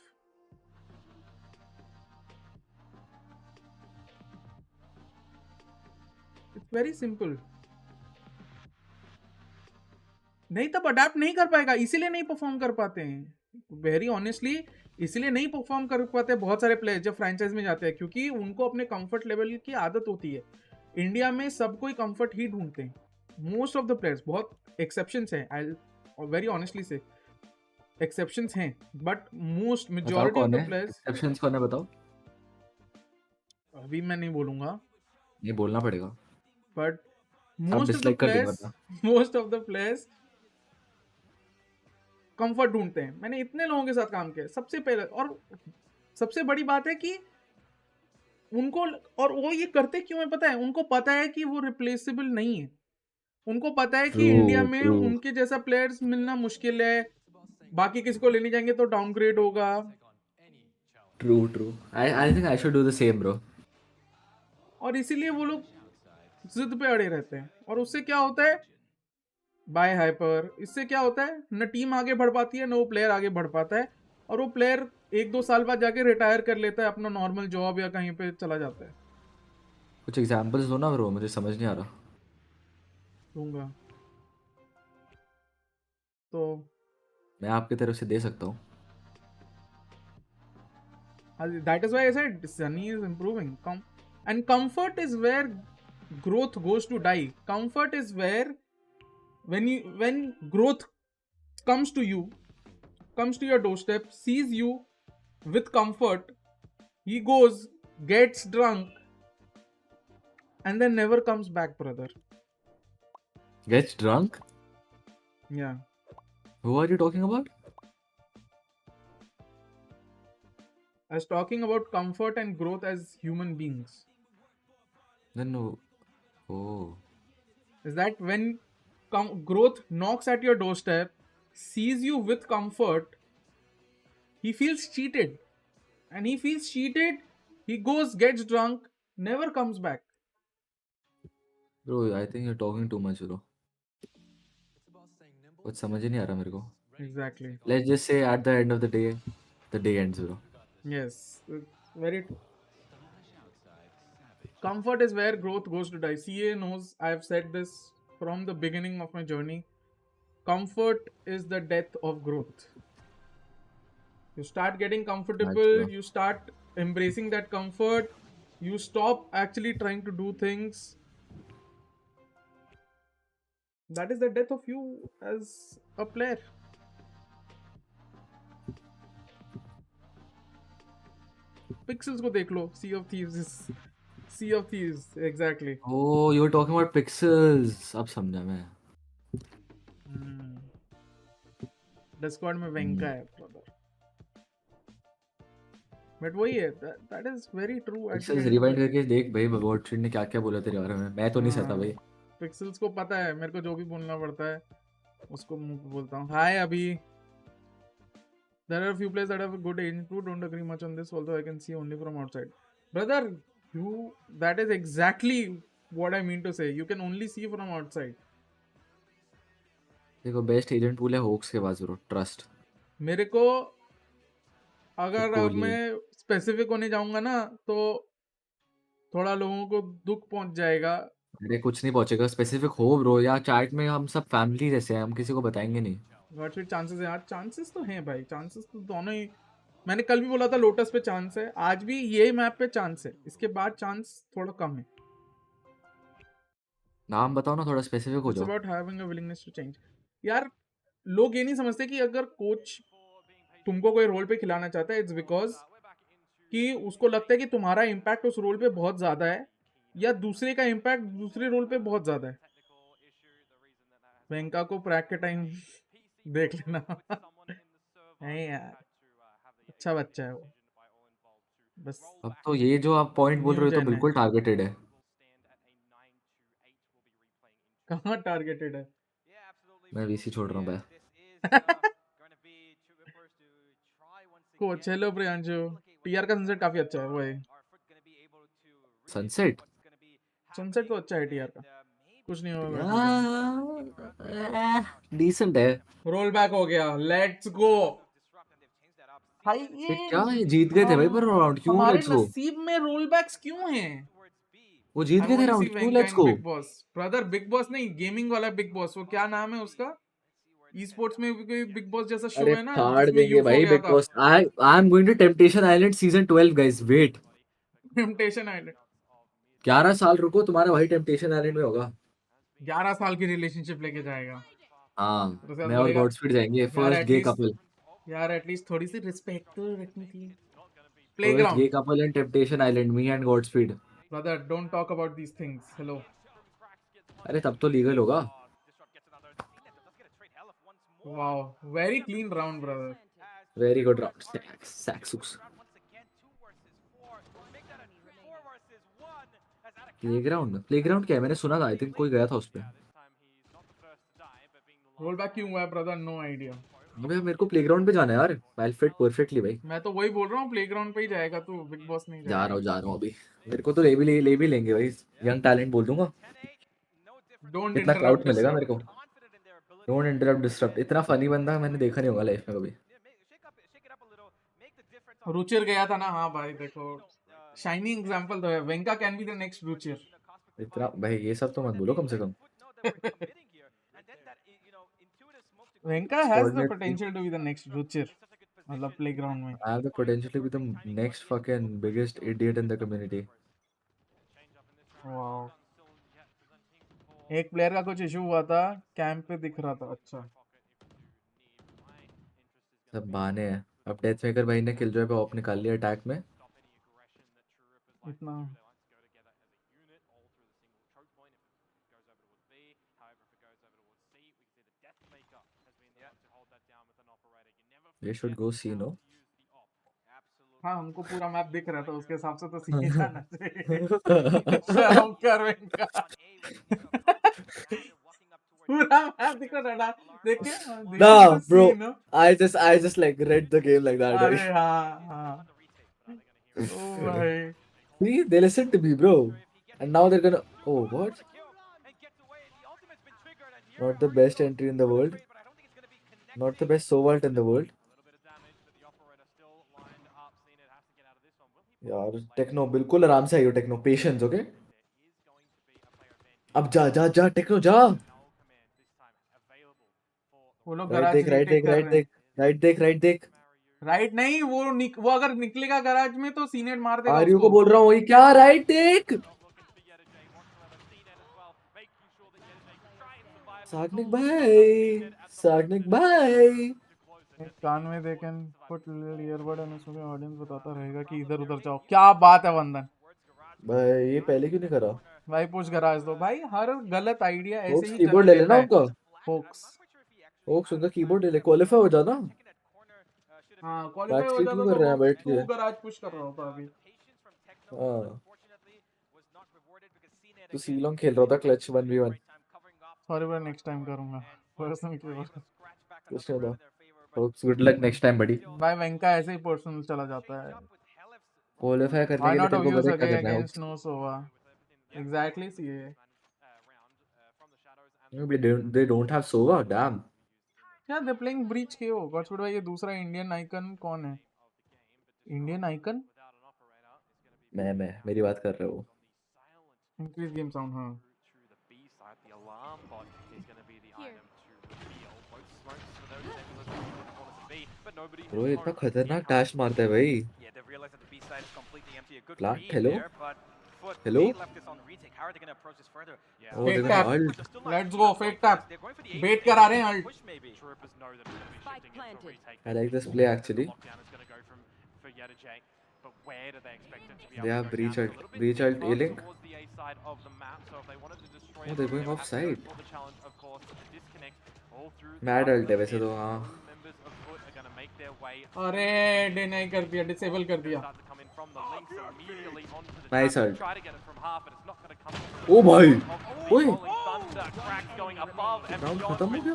It's very simple. नहीं तब adapt नहीं कर पाएगा, इसीलिए नहीं perform कर पाते हैं. वेरी ऑनेस्टली इसलिए नहीं परफॉर्म कर पाते बहुत सारे प्लेयर्स जब फ्रेंचाइज में जाते हैं, क्योंकि उनको अपने कंफर्ट लेवल की आदत होती है. इंडिया में सब कोई कंफर्ट ही ढूंढते हैं, मोस्ट ऑफ द प्लेयर्स. बहुत एक्सेप्शंस हैं, आई वेरी ऑनेस्टली से एक्सेप्शंस हैं, but most majority of the players. Exceptions कौन है बताओ? अभी मैं नहीं बोलूंगा, ये बोलना पड़ेगा. But most of the players comfort ढूंढते हैं. मैंने इतने लोगों के साथ काम किया सबसे पहले, और सबसे बड़ी बात है कि उनको, और वो ये करते क्यों है पता है? उनको पता है कि वो रिप्लेसेबल नहीं है. उनको पता है कि इंडिया में उनके जैसा प्लेयर्स मिलना मुश्किल है, बाकी किसी को लेने जाएंगे तो डाउनग्रेड होगा. True. I think I should do the same bro. और इसीलिए वो लोग जिद पे अड़े रहते हैं, और उससे क्या होता है? Bye Hyper. इससे क्या होता है? न टीम आगे बढ़ पाती है, न वो प्लेयर आगे बढ़ पाता है, और वो प्लेयर 1-2 साल बाद जाके रिटायर कर लेता है, अपना नॉर्मल जॉब या कहीं पे चला जाता है. कुछ एग्जांपल्स दो ना ब्रो, मुझे समझ नहीं आ रहा. दूंगा तो मैं आपकी तरफ से दे सकता हूँ. That is why I said Sunny is improving. And comfort is where growth goes to die. Comfort is where when growth comes to you, comes to your doorstep, sees you with comfort, he goes, gets drunk, and then never comes back, brother. Gets drunk? Yeah. Who are you talking about? I was talking about comfort and growth as human beings. No. Oh. Is that when growth knocks at your doorstep, sees you with comfort, he feels cheated. And he feels cheated, he goes, gets drunk, never comes back. Bro, I think you're talking too much, bro. कुछ समझ ही नहीं आ रहा मेरे को. Exactly. Let's just say at the end of the day ends, bro. Yes, very true. Comfort is where growth goes to die. CA knows I have said this from the beginning of my journey. Comfort is the death of growth. You start getting comfortable, you start embracing that comfort, you stop actually trying to do things. That is the death of you as a player. Pixels को देख लो. Sea of Thieves is Sea of Thieves, exactly. Oh, you were talking about Pixels. अब समझा मैं. Discord में वेंका है, brother. But वही है. That is very true. Pixels rewind करके देख भाई Watchparty ने क्या-क्या बोला तेरे बारे में. मैं तो नहीं सहता भाई. Pixels को पता है मेरे को जो भी बोलना पड़ता है उसको मुंह पे बोलता हूँ. Hi अभी. There are a few players that have a good age too. Don't agree much on this, although I can see only from outside. Brother, that is exactly what I mean to say. You can only see from outside. देखो best agent pool है hoax के पास bro. Trust. मेरे को अगर अब मैं specific होने जाऊंगा ना तो थोड़ा लोगों को दुख पहुंच जाएगा. अरे कुछ नहीं पहुंचेगा. स्पेसिफिक हो ब्रो. यार चैट में हम सब फैमिली जैसे हैं. हम किसी को बताएंगे नहीं. गॉडस्पीड चांसेस है यार. चांसेस तो हैं भाई. चांसेस तो दोनों ही. मैंने कल भी बोला था लोटस पे चांस है. आज भी ये मैप पे चांस है. इसके बाद चांस थोड़ा कम है. नाम बताओ ना थोड़ा स्पेसिफिक हो जाओ. It's about having a willingness to change. यार लोग ये नहीं समझते कि अगर कोच तुमको कोई रोल पे खिलाना चाहता है, इट्स बिकॉज कि उसको लगता है कि तुम्हारा इम्पैक्ट उस रोल पे बहुत ज्यादा है या दूसरे का इम्पैक्ट दूसरे रोल पे बहुत ज्यादा है. वेंका को प्रैक के टाइम देख लेना. नहीं यार अच्छा बच्चा है वो. बस अब तो ये जो आप पॉइंट बोल रहे हो तो बिल्कुल टारगेटेड है. कहाँ टारगेटेड है? मैं वीसी छोड़ रहा हूँ भाई. Coach hello Priyanshu. टीआर का सनसेट काफी अच्छा है. वो है सनसेट. सनसेट तो अच्छा है टीआर का. कुछ नहीं होगा. डिसेंट है. रोल बैक हो गया. लेट्स गो भाई. ये क्या है? जीत गए थे भाई पर राउंड. क्यों लेट्स गो? नसीब में रोल बैक्स क्यों हैं? वो जीत गए थे राउंड. क्यों let's go? Big boss brother. Big boss नहीं, गेमिंग वाला बिग बॉस. वो क्या नाम है उसका? ई स्पोर्ट्स में कोई बिग बॉस जैसा शो है ना जिसमें भाई Bigg Boss. I am going to Temptation Island season 12 guys. Wait. Temptation Island 11 साल रुको. तुम्हारा भाई टेम्पटेशन आइलैंड में होगा. 11 साल की रिलेशनशिप लेके जाएगा. हाँ मैं और गॉडस्पीड जाएंगे. First gay couple. यार एटलीस्ट थोड़ी सी रिस्पेक्ट तो रखनी थी. Playground gay couple and temptation island. Me and Godspeed. Brother don't talk about these things. Hello. अरे तब तो लीगल होगा. Wow very clean round brother. Very good round. सैक्सूस. प्लेग्राउंड क्या है? मैंने सुना था. आई थिंक कोई गया था उस पे. रोल बैक क्यों हुआ है ब्रदर? No idea. अबे मेरे को प्लेग्राउंड पे जाना है यार. आई फिट परफेक्टली भाई. मैं तो वही बोल रहा हूँ प्लेग्राउंड पे ही जाएगा तू. बिग बॉस नहीं जाएगा. जा रहा हूँ अभी. मेरे को तो ले भी लेंगे भाई. यंग टैलेंट बोल दूंगा. डोंट इतना क्राउड मिलेगा मेरे को. Don't interrupt disturb. इतना फनी बंदा मैंने देखा नहीं होगा लाइफ में कभी. रुचिर गया था ना. हाँ भाई देखो शाइनिंग एग्जांपल तो है. वेंका can be the next Ruchir. इतना भाई ये सब तो मत बोलो कम से कम. Venka has the potential to be the next Ruchir. मतलब प्लेग्राउंड में. I have the potential to be the next fucking biggest idiot in the community. Wow. एक प्लेयर का कुछ इशू हुआ था, कैंप पे दिख रहा था। अच्छा सब बहाने हैं। अब डेथ मेकर भाई ने किलजॉय पे ऑफ निकाल लिया अटैक में। इतना ये शुड गो सी नो। हाँ हमको पूरा मैप दिख रहा था, उसके हिसाब से तो सीधे जाना चाहिए। शर्म कर इनका। पूरा मैप दिख रहा था, देखिए Nah, bro. I just like read the game like that. अरे हाँ हाँ ओ भाई See, they listened to me, bro. And now they're gonna. Oh, what? Not the best entry in the world. Not the best Sovalt in the world. यार techno बिल्कुल आराम से आइयो techno, patience okay. अब जा जा जा टेक्नो जा। वो लोग राइट देख राइट देख राइट देख राइट देख राइट देख। राइट नहीं, वो अगर निकलेगा गैराज में तो सीनेट मार देगा आर्यू उसको। को बोल रहा हूँ वही क्या, राइट देख। सागनिक भाई, सागनिक भाई। कान में देखें पुट ईयरबड एंड उसमें ऑडियंस बताता रहेगा कि इधर उधर जाओ। क्या बात है वंदन भाई, ये पहले क्यों नहीं करा भाई? पुश गराज दो भाई, हर गलत आइडिया ऐसे ही कीबोर्ड ले लेना उनका। होक्स उनका कीबोर्ड ले ले, क्वालीफाई हो जाना। हाँ क्वालीफाई हो जाता कर रहे हैं बैठ के। तो गराज पुश कर रहा होता अभी। हाँ तो सीलोंग खेल रहा था क्लच 1v1। सॉरी भाई, नेक्स्ट टाइम करूंगा पर्सनल कीबोर्ड। कुछ नहीं था। गुड लक नेक्स्ट टाइम बड़ी। भाई वेंका ऐसे ही पर्सनल चला जाता है। क्वालीफाई करने के लिए तेरे को बड़े क्या करना है? अगेंस्ट नो सोवा एग्जैक्टली सीए। They don't have Sova, damn. Yeah, they're playing breach KO। Godspeed भाई, ये दूसरा इंडियन आइकन कौन है? इंडियन आइकन मैं मेरी बात कर रहे हो। Increase game sound. हाँ ब्रो इतना खतरनाक डैश मारता है भाई। Plant hello hello. Fake tap, let's go fake tap. Bet करा रहे हैं alt. I like this play actually. They have breach ult A-Link. Oh, they're going offside. Mad ult है वैसे तो। हाँ अरे डिनाई कर दिया, डिसेबल कर दिया। Nice ult। ओ भाई ओए राउंड खत्म हो गया।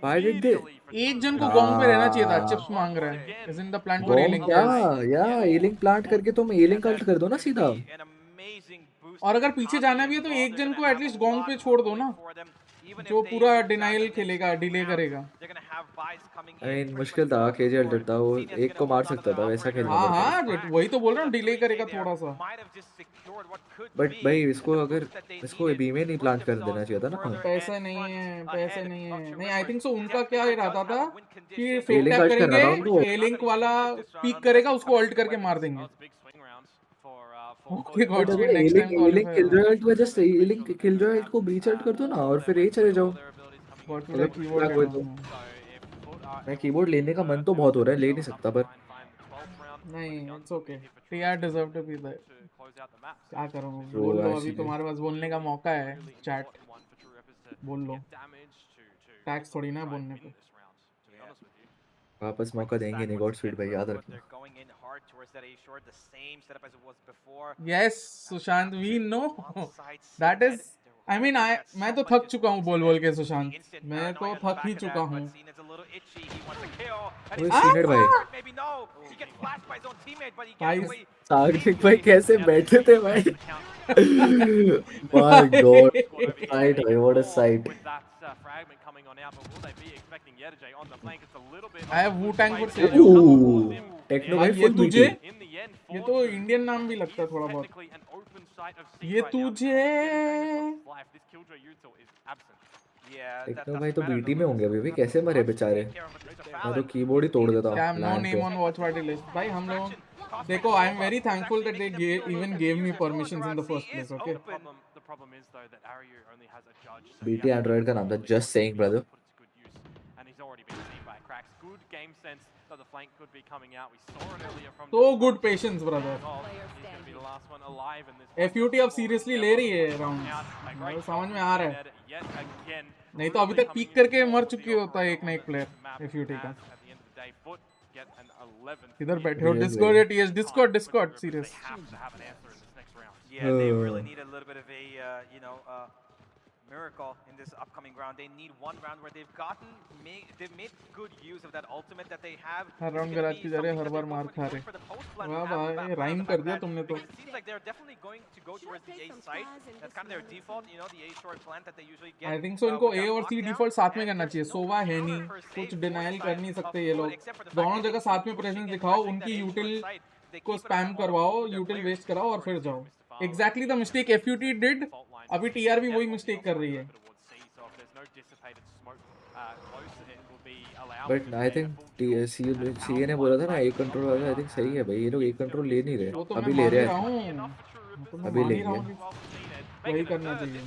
Why did they? एक जन को गोंग पे रहना चाहिए था। चिप्स मांग रहा है। Isn't the plant for A-Link? या A-Link प्लांट करके तुम A-Link ult कर दो ना सीधा। और अगर पीछे जाना भी है तो एक जन को एटलीस्ट गोंग पे छोड़ दो ना, जो पूरा डिनाइल खेलेगा, डिले करेगा। मुश्किल था, केजे अल्ट था, वो एक को मार सकता था, वैसा खेलना पड़ता। हाँ वही तो बोल रहा हूँ, डिले करेगा थोड़ा सा। बट भाई इसको अगर इसको बी में नहीं प्लांट कर देना चाहिए था ना। पैसे नहीं है, पैसे नहीं है। नहीं आई थिंक सो उनका क्या इरादा था कि फेक टैप करेंगे, A-Link वाला पीक करेगा, उसको अल्ट करके मार देंगे। Okay God, next time A-Link Killjoy ult में जस्ट A-Link किलजॉय अल्ट को ब्रीच अल्ट कर दो ना और फिर ए चले जाओ। मैं कीबोर्ड लेने का मन तो बहुत हो रहा है, ले नहीं सकता पर नहीं, it's okay. TR deserve to be there. क्या करूं, बोल लो, अभी तुम्हारे पास बोलने का मौका है। चैट बोल लो, टैक्स थोड़ी ना बोलने पे। वापस मौका देंगे नहीं गॉडस्पीड भाई, याद रखना। Yes Sushant, we know that is, I mean मैं तो थक चुका हूँ बोल बोल के सुशांत, मैं तो थक ही चुका हूँ। भाई सागनिक भाई कैसे बैठे थे भाई। माय गॉड, साइट भाई, what a sight. I have Wu-Tang for sale। Techno भाई ये तुझे, ये तो इंडियन नाम भी लगता है थोड़ा बहुत। ये तुझे टेक्नो भाई तो बीटी में होंगे अभी भी, कैसे मरे बेचारे। मैं तो कीबोर्ड ही तोड़ देता। No name on watch party list. भाई हम लोग देखो, I am very thankful that they even gave me permissions in the first place. Okay problem is though that AORUS only has a judge. BT Android का नाम था, just saying brother. And he's already been seen by cracks. Good game sense that the flank could be coming out. We saw it earlier from. So good patience, brother. He's going to be the last one alive in this. FUT अब seriously ले रही है round. समझ में आ रहा है. नहीं तो अभी तक पीक करके मर चुकी होता है एक ना एक प्लेयर FUT का. इधर बैठे हो Discord या TS Discord serious. Yeah, they really need a little bit of a miracle in this upcoming round. They need one round where they've made good use of that ultimate that they have. Her round garage की जा रहे, हर बार मार खा रहे. वाह भाई, rhyme कर दिया तुमने तो. It seems like they're definitely going to go towards the A side. That's kind of their default, you know, the A short plant that they usually get. I think so. इनको A और C default साथ में करना चाहिए. सोवा है नहीं, कुछ denial कर नहीं सकते ये लोग. दोनों जगह साथ में प्रेजेंस दिखाओ, उनकी यूटिल को स्पैम करवाओ, यूटिल वेस्ट कराओ और फिर जाओ. Exactly the mistake FUT did. अभी TR भी वही मिस्टेक कर रही है. But I think CA ने बोला था ना एक कंट्रोल वाला, I think सही है भाई. ये लोग एक कंट्रोल ले नहीं रहे. अभी ले रहे हैं. अभी लेंगे. वही करना चाहिए.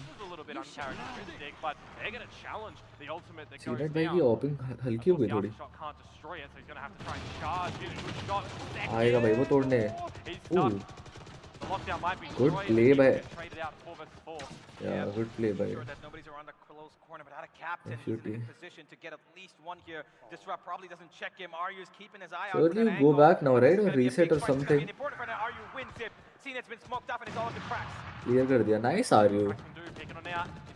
सीनेट भाई की ओपिंग हल्की हो गई थोड़ी. आएगा भाई वो तोड़ने. Good play by. Yeah, good play by. FUT. So you go back now, right, or reset or something? Clear कर दिया. Nice AORUS.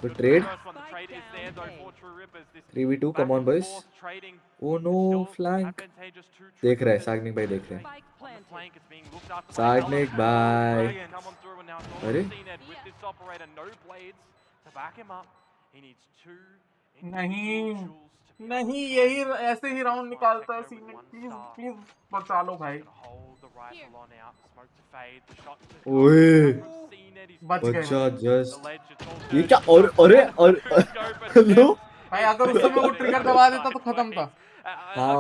Good trade. 3v2, come on boys. Oh no, flank. देख रहा है सागनिक भाई, देख रहे हैं. सागनिक भाई. अरे नहीं यही ऐसे ही राउंड निकालता है सीने. प्लीज बचा लो भाई. ओए बच्चा जस्ट ये क्या. और अरे और लो भाई, अगर उस समय वो ट्रिगर दबा देता तो खत्म था. हाँ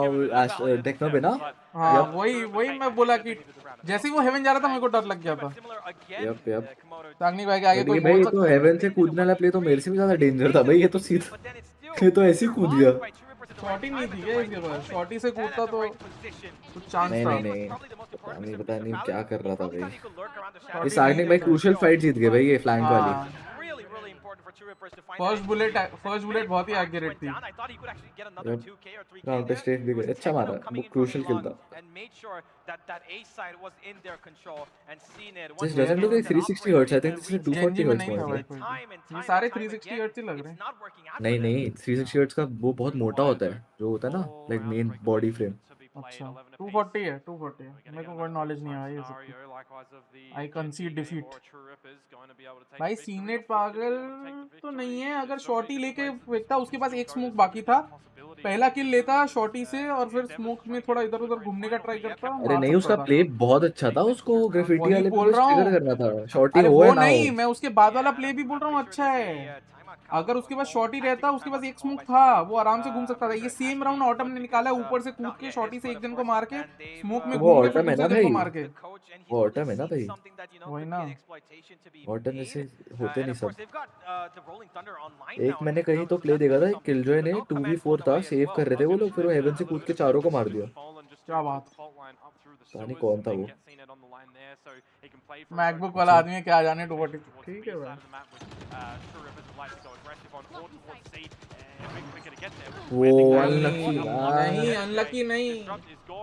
टेक्नो पे ना. हाँ वही मैं बोला कि जैसे ही वो हेवन जा रहा था मेरे को डर लग गया था. यप सागनिक भाई के आगे कोई भाई तो हेवन से कूदने वाला प्ले तो मेरे से भी ज्यादा डेंजर था भाई. ये तो सीधा ये तो ऐसे ही कूद गया. शॉटी नहीं थी क्या इसके पास? शॉटी से कूदता तो कुछ चांस था. नहीं पता नहीं क्या कर रहा था भाई. ये सागनिक भाई क्रूशियल फाइट जीत गए भाई ये फ्लैंक वाली. फर्स्ट बुलेट बहुत ही एक्यूरेट थी. काउंटर स्ट्रेट भी गया. अच्छा मारा. वो क्रूशियल किल था. This doesn't look like 360 Hz. I think this is 240 Hz. ये सारे 360 Hz ही लग रहे हैं. नहीं 360 Hz का वो बहुत मोटा होता है जो होता है ना, लाइक मेन बॉडी फ्रेम. अच्छा 240 है. मेरे को कोई नॉलेज नहीं आया ये सब. आई कंसीड डिफीट. भाई सीनेट पागल तो नहीं है. अगर शॉटी लेके फेंकता, उसके पास एक स्मोक बाकी था, पहला किल लेता शॉटी से और फिर स्मोक में थोड़ा इधर उधर घूमने का ट्राई करता. अरे नहीं, उसका प्ले बहुत अच्छा था. उसको ग्रेफिटी वाले पे ट्रिगर करना था. शॉटी हो है ना. नहीं, मैं उसके बाद वाला प्ले भी बोल रहा हूँ अच्छा है. अगर उसके पास शॉटी रहता, उसके पास एक स्मोक था, वो आराम से घूम सकता था. ये सेम राउंड ऑटम ने निकाला ऊपर से कूद के, शॉटी से एक जन को मार के, स्मोक में वो घूम ऑटम है ना के भाई. मार के. वो ऑटम है ना भाई. वही ना. ऑटम जैसे होते नहीं सब. एक मैंने कहीं तो प्ले देखा था, किलजॉय ने 2v4 था, सेव कर रहे थे वो लोग, फिर वो हेवन से कूद के चारों को मार दिया. क्या बात. पता नहीं कौन था वो. मैकबुक वाला आदमी है, क्या जाने 240. ठीक है भाई. वो अनलकी नहीं.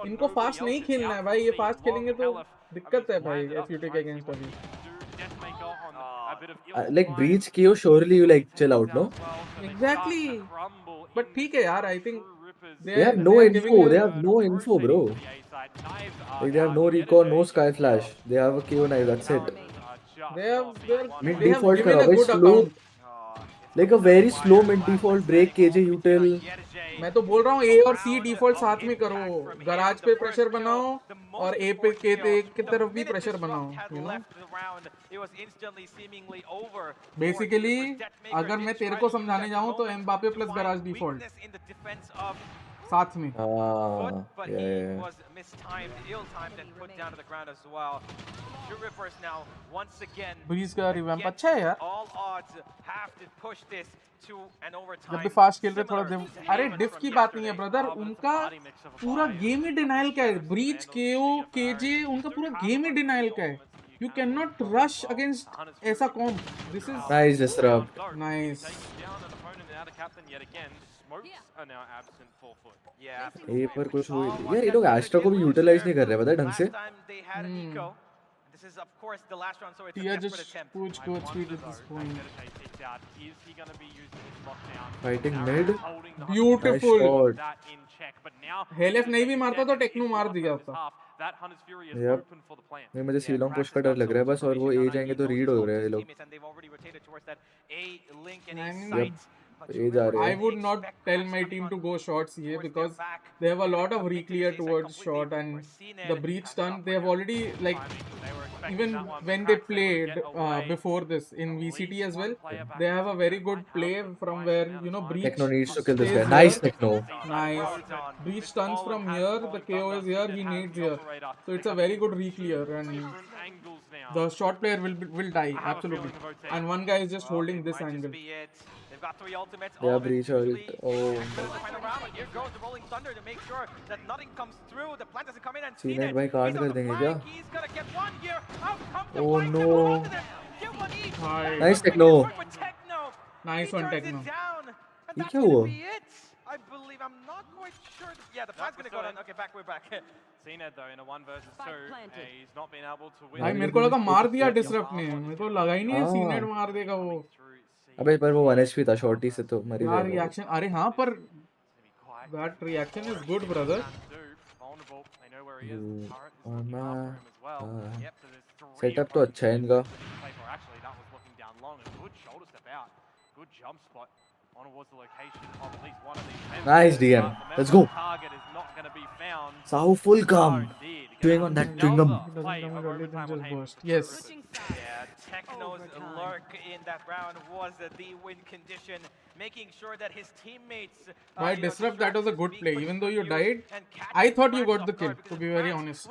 इनको फास्ट नहीं खेलना है भाई. ये फास्ट खेलेंगे तो दिक्कत है भाई FUT के अगेंस्ट. अभी like breach KO surely you like chill out, no? Exactly. But ठीक है यार, I think they have no info. They have no info, bro. Like they have no recon, no sky flash. They have a KO knife. That's it. They have mid default करो भाई. Slow, like a very slow mid default break KJ util. मैं तो बोल रहा हूँ A और C default साथ में करो. गराज पे प्रेशर बनाओ और A पे के तरफ भी प्रेशर बनाओ. You know? बेसिकली अगर मैं तेरे को समझाने जाऊँ तो एम्बापे प्लस गराज डिफॉल्ट. साथ में. But he was mistimed, ill-timed, and put down to the ground as well. True Rippers now once again. Breeze का revamp अच्छा है यार. All odds have to push this to an overtime. जब भी fast खेल रहे थोड़ा दिफ. अरे डिफ की बात नहीं है ब्रदर. उनका पूरा गेम ही डिनाइल का है. ब्रीच, केओ, केजे, उनका पूरा गेम ही डिनाइल का है. You cannot rush against ऐसा कॉम्प. This is nice disrupt. Nice. ये पर कुछ हुई यार. ये लोग एस्ट्रा को भी यूटिलाइज नहीं कर रहे पता है ढंग से. This is of course the last round, so it's Tia a desperate just attempt. push GodspeedxD at this point. Fighting mid. Beautiful. Nice हेलेफ नहीं भी मारता तो टेक्नो मार दिया होता. Yep. नहीं मुझे सीलोंग पुश का डर लग रहा है बस. और वो ए जाएंगे तो रीड हो रहे हैं ये लोग. I would not tell my team to go shots here because they have a lot of reclear towards shot, and the breach stun they have already, like, even when they played before this in VCT as well, they have a very good play from where, you know, breach Techno needs to kill this guy. stays Nice here. Techno. Nice. Breach stuns from here, the KO is here, he needs here, so it's a very good reclear, and the shot player will die absolutely, and one guy is just holding this angle. They've got 3 ultimates. Yeah, breach ult. Oh. Here goes the rolling thunder to make sure that nothing comes through. The plant doesn't come in and see senate it. भाई कांड कर देंगे क्या? He's gonna get one here. Out comes the Oh no. Get one each. Nice Techno. Nice one Techno. ये क्या हुआ? I believe, I'm not quite sure. Yeah, the plant's gonna go down. Okay, we're back. Cnet though in a 1 versus 2, he's not been able to win. भाई मेरे को लगा मार दिया disrupt ने. मेरे को लगा ही नहीं सीनेट मार देगा वो. अबे पर वो 1 HP था शॉर्टी से तो मर ही यार गया. रिएक्शन. अरे हाँ पर that reaction is good brother. Setup तो अच्छा है इनका. Nice DM. Let's go. Sao full calm. Doing on that chewing-gum. Yes. Yeah, Techno's lurk in that round was the win condition, making sure that his teammates. By disrupt, that was a good play. Even though you died, I thought you got the kill. To be very honest.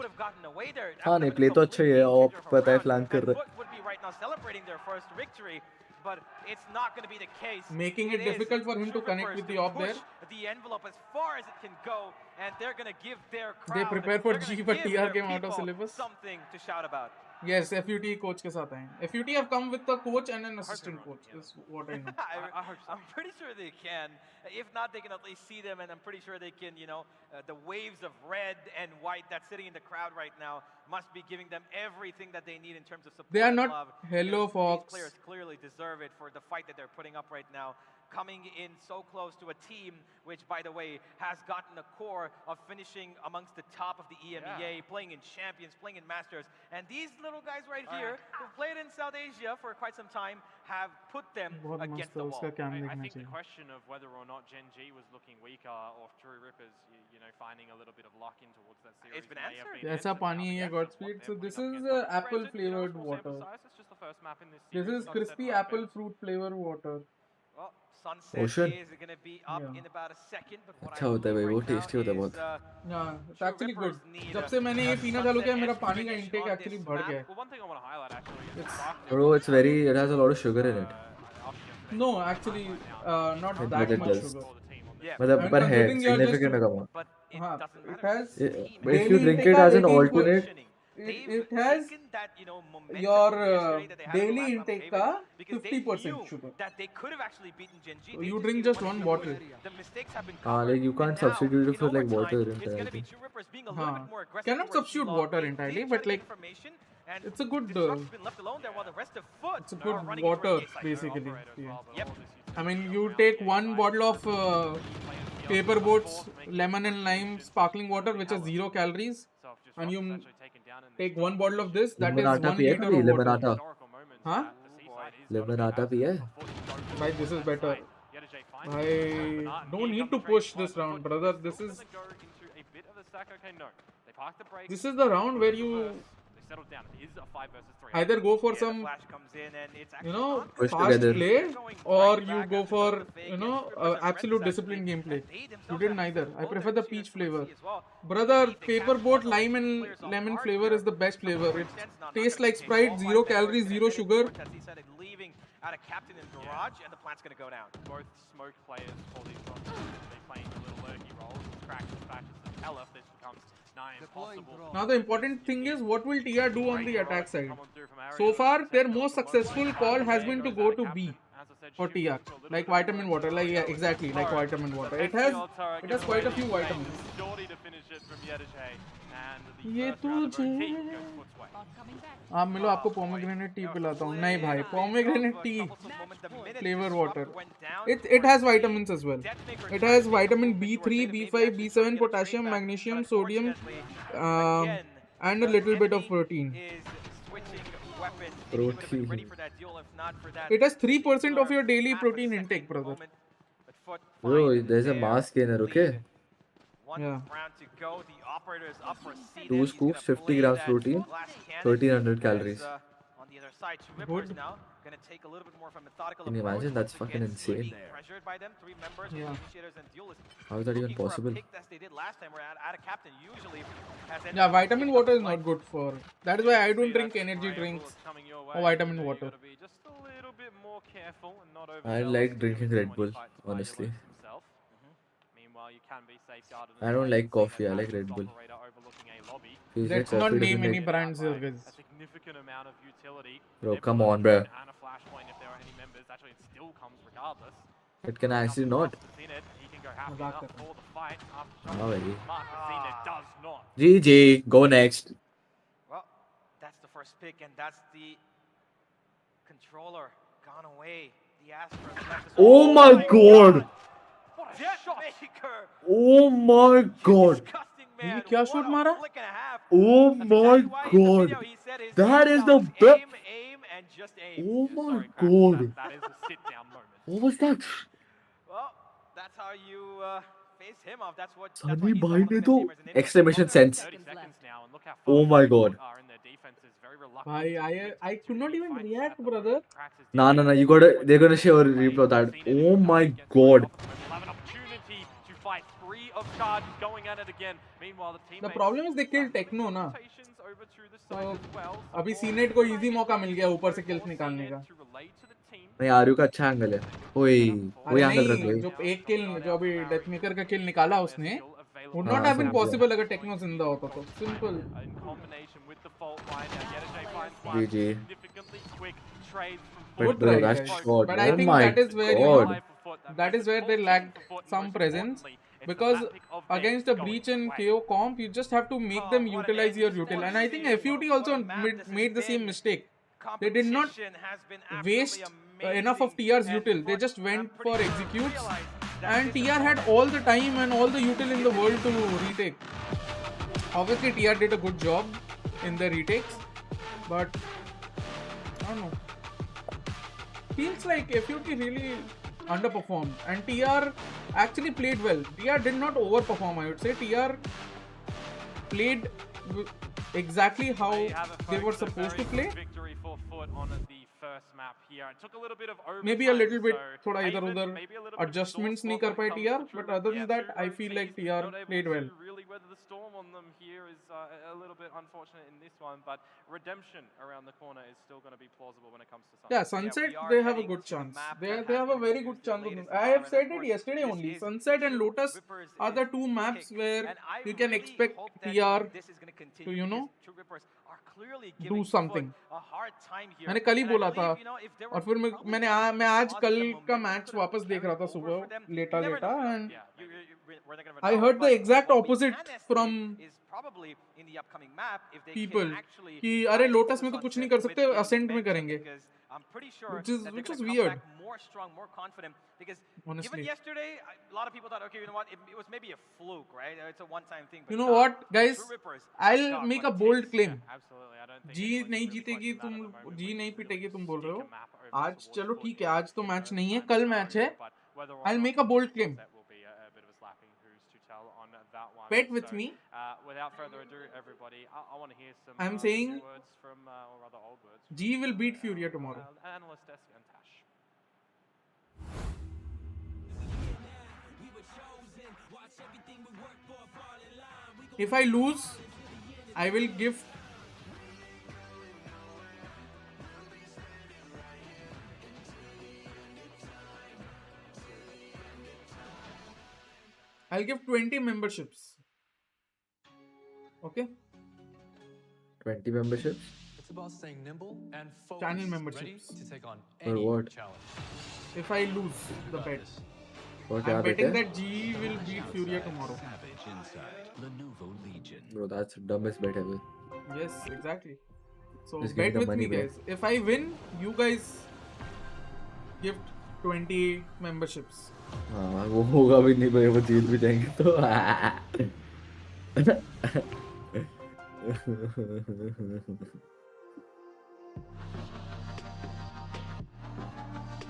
हाँ नहीं play तो अच्छा ही है. Of पता है flank कर रहे. Would be right now celebrating their first victory, but it's not going to be the case. Making it difficult for him to connect with the op there. The envelope as far as it can go, and they're going to give their crowd. They prepare for G, but TR came out of syllabus. Something to shout about. Yes, FUT coach के साथ आए. FUT have come with a coach and an assistant coach. Is what I know. I'm pretty sure they can. If not, they can at least see them, and I'm pretty sure they can. You know, the waves of red and white that's sitting in the crowd right now must be giving them everything that they need in terms of support. They are and not love. Hello Fox. These players clearly deserve it for the fight that they're putting up right now. Coming in so close to a team which, by the way, has gotten a core of finishing amongst the top of the EMEA, playing in Champions, playing in Masters. And these little guys right here, who've played in South Asia for quite some time, have put them against the wall. I think the question of whether or not Gen G was looking weaker or True Rippers, you know, finding a little bit of luck in towards that series. It's been answered. ऐसा पानी है Godspeed. So this is apple flavored water. It's just the first map in this This series. is crispy apple fruit flavored water. Well, Sunset Ocean. is going to be up in about a second, but what अच्छा होता है भाई वो tasty होता है बहुत. Yeah, it's actually good. जब से मैंने ये पीना चालू किया मेरा पानी का intake actually बढ़ गया है. Well, one thing I want to highlight actually is Bro, it's very. It has a lot of sugar in it. No, actually, not But that it much does. sugar. मतलब पर है significant कम. हाँ, it has. But if you drink it as an alternate. It has your daily intake का 50% sugar. So you drink just one bottle. Like you can't substitute it for like water entirely. Cannot substitute water entirely, but like it's a good. It's a good water basically. Yeah. I mean, you take one bottle of paper boats, lemon and lime sparkling water, which has 0 calories, and you take one bottle of this. That is 1 liter of water. Huh? Lemonata पिया है? Bhai, this is better. Bhai, no need to push this round, brother. This is the round where you settled down. It is a 5 versus 3. Either go for some, Push fast together. play, or you go for, absolute discipline gameplay. You did neither. I prefer the peach flavor. Brother, paperboat lime and lemon flavor is the best flavor. It tastes like Sprite, 0 calories, 0 sugar. Out of captain in garage, and the plant's going to go down. Both smoke players for these ones, they're playing a little lurky roles, crashes, bashes, and tell if this becomes nigh impossible. Now the important thing is, what will TR do on the attack side? So far, their most successful call has been to go to B for TR, like vitamin water, like exactly like vitamin water. It has quite a few vitamins. ये तुझे आप मिलो आपको pomegranate T पिलाता हूँ नहीं भाई pomegranate T flavour water it has vitamins as well. It has vitamin B3, B5, B7, potassium, magnesium, sodium, and a little bit of protein. It has 3% of your daily protein intake, brother. Bro, there's a mass gainer, okay? Yeah. 2 scoops, 50 grams protein, 1300 calories. Good. Can you imagine? That's fucking insane. Yeah. How is that even possible? Yeah, vitamin water is not good for. That is why I don't drink energy drinks or vitamin water. I like drinking Red Bull, honestly. I don't like coffee, I like Red Bull. Let's not name any brands here, guys. Bro, come on, bro. It can actually not. GG, go next. Well, that's the first pick, and that's the controller gone away. The Astra. Oh my god! Oh my god! ये क्या shot मारा? Oh my god! That is the best! Oh my god! What was that? Well, that's how you face him off. That's what. Sunny bhai ne to exclamation sense. Oh my god! I could not even react, brother. Nah, you gotta. They're gonna show a replay of that. Oh my god! The problem is they killed Techno, na. So अभी senate को easy मौका मिल गया ऊपर से kills निकालने का. नहीं आर्यू का अच्छा एंगल है. वही एंगल रख ले. जो एक किल जो अभी डेथमेकर का किल निकाला उसने, would not have been possible अगर टेक्नो जिंदा होता तो. Simple. GG. Good try, guys. But I think that is where they lacked some presence. Because against the breach and KO comp, you just have to make them utilize your util. And I think FUT also made the same mistake. They did not waste enough of TR's util. They just went for executes. And TR had all the time and all the util in the world to retake. Obviously, TR did a good job in the retakes. But, I don't know. Feels like FUT really underperformed, and TR actually played well. TR did not overperform, I would say. TR played exactly how they were supposed to play. Maybe a little bit थोड़ा इधर उधर adjustments नहीं कर पाए TR, but other than that, I feel like TR played well. Weather the storm on them here is a little bit unfortunate in this one, but redemption around the corner is still going to be plausible when it comes to Sunset. Yeah, Sunset, they have a good chance. They have a very good chance. I have said it yesterday only. Sunset and Lotus are the two maps where you can expect TR to, do something. मैंने कल ही बोला था और फिर मैं आज कल का मैच वापस देख रहा था सुबह लेटा and I heard the exact opposite from people कि अरे लोटस में तो कुछ नहीं कर सकते असेंट में करेंगे which is weird. More strong, more confident, because honestly, even yesterday, a lot of people thought, okay, you know what, it was maybe a fluke, right? It's a one-time thing. But you know what, guys? I'll make a bold claim. जी नहीं जीतेगी तुम, जी नहीं पिटेगी तुम बोल रहे हो. आज चलो ठीक है, आज तो मैच नहीं है, कल मैच है. I'll make a bold claim. that one. Bet with me. Without further ado, everybody, I want to hear some I'm saying words from, or rather old words. G will beat Furia tomorrow. Analyst Essie and Tash. If I lose, I will give I'll give 20 memberships. Okay? 20 memberships? It's about staying nimble and focused, Channel memberships. ready to take on For any what? challenge. If I lose the bet. What I'm are betting they? that G will beat Furia tomorrow. Bro, that's the dumbest bet ever. Yes, exactly. So Just give bet the with money, me, bro. guys. If I win, you guys give 20 memberships. हाँ वो होगा भी नहीं भाई वो जीत भी जाएंगे तो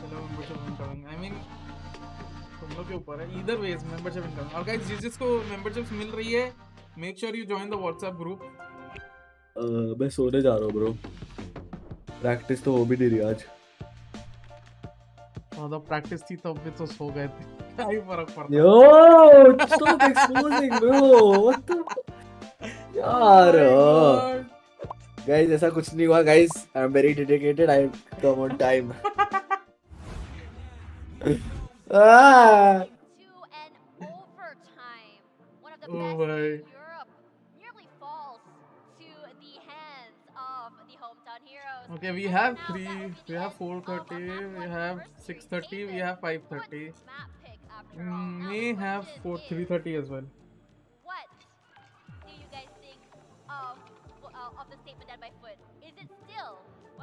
चलो membership incoming. I mean, तुम लोग के ऊपर है. Either ways, membership incoming. और guys, जिसको memberships मिल रही है, make sure you join the WhatsApp group. मैं सोने जा रहा हूँ ब्रो. प्रैक्टिस तो हो भी नहीं रही आज. तो प्रैक्टिस थी तब भी तो सो गए थे. क्या ही फर्क पड़ता. Yo, stop exposing bro. What the? यार. Guys ऐसा कुछ नहीं हुआ guys. I'm very dedicated. I come on time. Ah. Oh my. Okay, we have 3, we have 4:30, we have 6:30, we have 5:30. May have 3:30 as well. What do you guys think of the statement done by FUT? Is it still